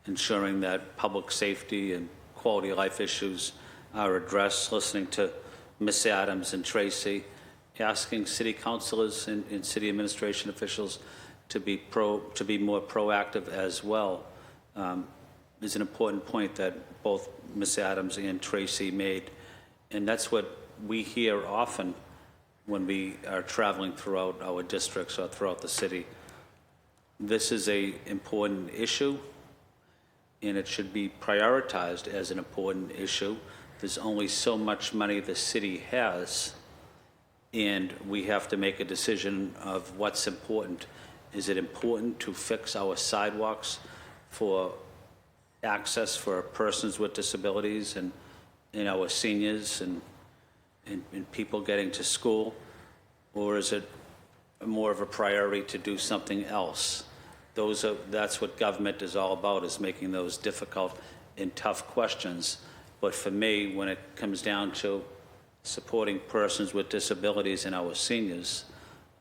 ensuring that public safety and quality of life issues are addressed, listening to Ms. Adams and Tracy, asking city councilors and city administration officials to be more proactive as well, is an important point that both Ms. Adams and Tracy made. And that's what we hear often when we are traveling throughout our districts or throughout the city. This is an important issue, and it should be prioritized as an important issue. There's only so much money the city has, and we have to make a decision of what's important. Is it important to fix our sidewalks for access for persons with disabilities and our seniors and people getting to school? Or is it more of a priority to do something else? That's what government is all about, is making those difficult and tough questions. But for me, when it comes down to supporting persons with disabilities and our seniors,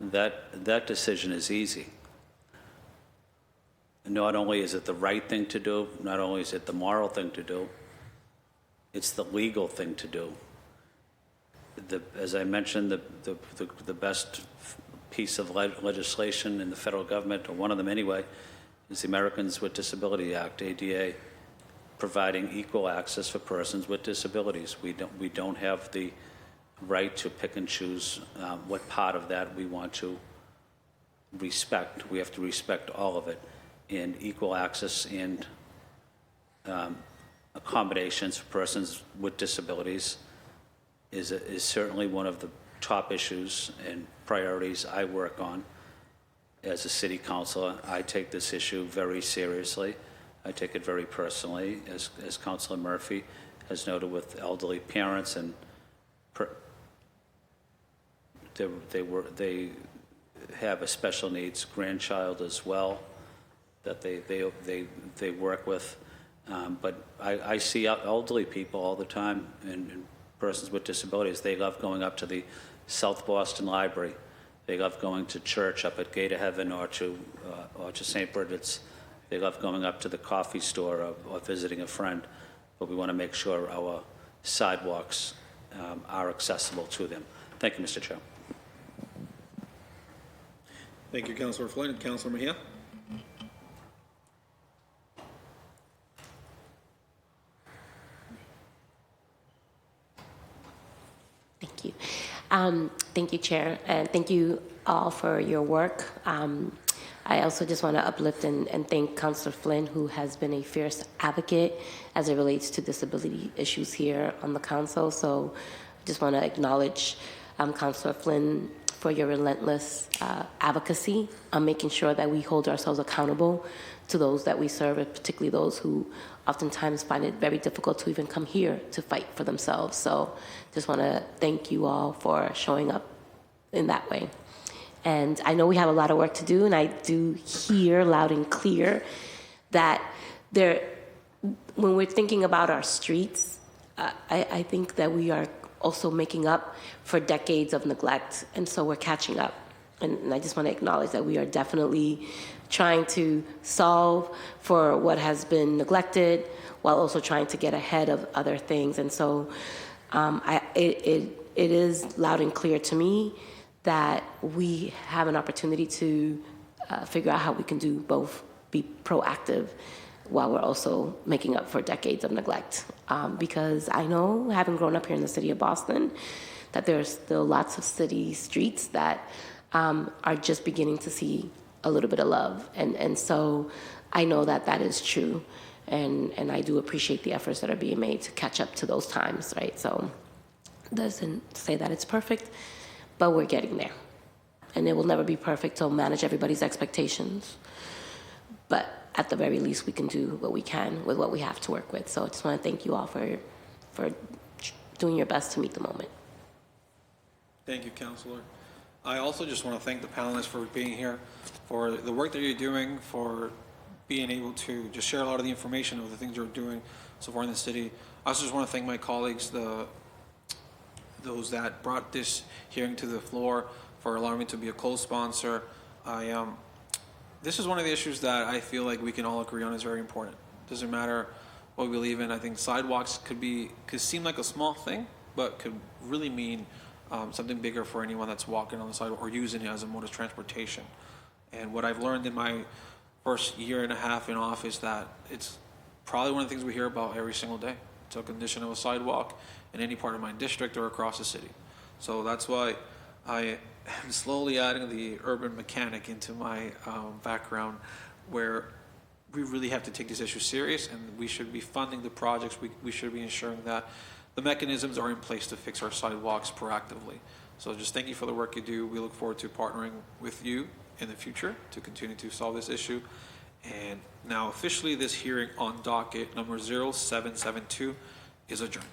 that decision is easy. Not only is it the right thing to do, not only is it the moral thing to do, it's the legal thing to do. As I mentioned, the best piece of legislation in the federal government, or one of them anyway, is the Americans with Disability Act, ADA, providing equal access for persons with disabilities. We don't have the right to pick and choose what part of that we want to respect. We have to respect all of it. And equal access and accommodations for persons with disabilities is certainly one of the top issues and priorities I work on as a city councilor. I take this issue very seriously. I take it very personally, as Councilor Murphy has noted, with elderly parents, and they have a special needs grandchild as well that they work with. But I see elderly people all the time, and persons with disabilities. They love going up to the South Boston Library. They love going to church up at Gate of Heaven or to St. Bridget's. They love going up to the coffee store or visiting a friend. But we want to make sure our sidewalks are accessible to them. Thank you, Mr. Chair. Thank you, Councilor Flynn. And Councilor Mejia? Thank you. Thank you, Chair, and thank you all for your work. I also just want to uplift and thank Councilor Flynn, who has been a fierce advocate as it relates to disability issues here on the council. So I just want to acknowledge Councilor Flynn for your relentless advocacy on making sure that we hold ourselves accountable to those that we serve, and particularly those who oftentimes find it very difficult to even come here to fight for themselves. So just want to thank you all for showing up in that way. And I know we have a lot of work to do, and I do hear loud and clear that when we're thinking about our streets, I think that we are also making up for decades of neglect, and so we're catching up. And I just want to acknowledge that we are definitely trying to solve for what has been neglected while also trying to get ahead of other things. And so it is loud and clear to me that we have an opportunity to figure out how we can do both, be proactive while we're also making up for decades of neglect. Because I know, having grown up here in the city of Boston, that there's still lots of city streets that are just beginning to see a little bit of love. And so I know that that is true. And I do appreciate the efforts that are being made to catch up to those times, right? So it doesn't say that it's perfect, but we're getting there. And it will never be perfect to manage everybody's expectations. But at the very least, we can do what we can with what we have to work with. So I just want to thank you all for doing your best to meet the moment. Thank you, Councilor. I also just want to thank the panelists for being here, for the work that you're doing, for being able to just share a lot of the information of the things you're doing so far in the city. I also just want to thank my colleagues, those that brought this hearing to the floor, for allowing me to be a co-sponsor. This is one of the issues that I feel like we can all agree on is very important. Doesn't matter what we believe in. I think sidewalks could seem like a small thing, but could really mean something bigger for anyone that's walking on the sidewalk or using it as a mode of transportation. And what I've learned in my first year and a half in office, that it's probably one of the things we hear about every single day. It's a condition of a sidewalk in any part of my district or across the city. So that's why I am slowly adding the urban mechanic into my background, where we really have to take these issues serious, and we should be funding the projects. We should be ensuring that the mechanisms are in place to fix our sidewalks proactively. So just thank you for the work you do. We look forward to partnering with you in the future to continue to solve this issue. And now officially this hearing on docket number 0772 is adjourned.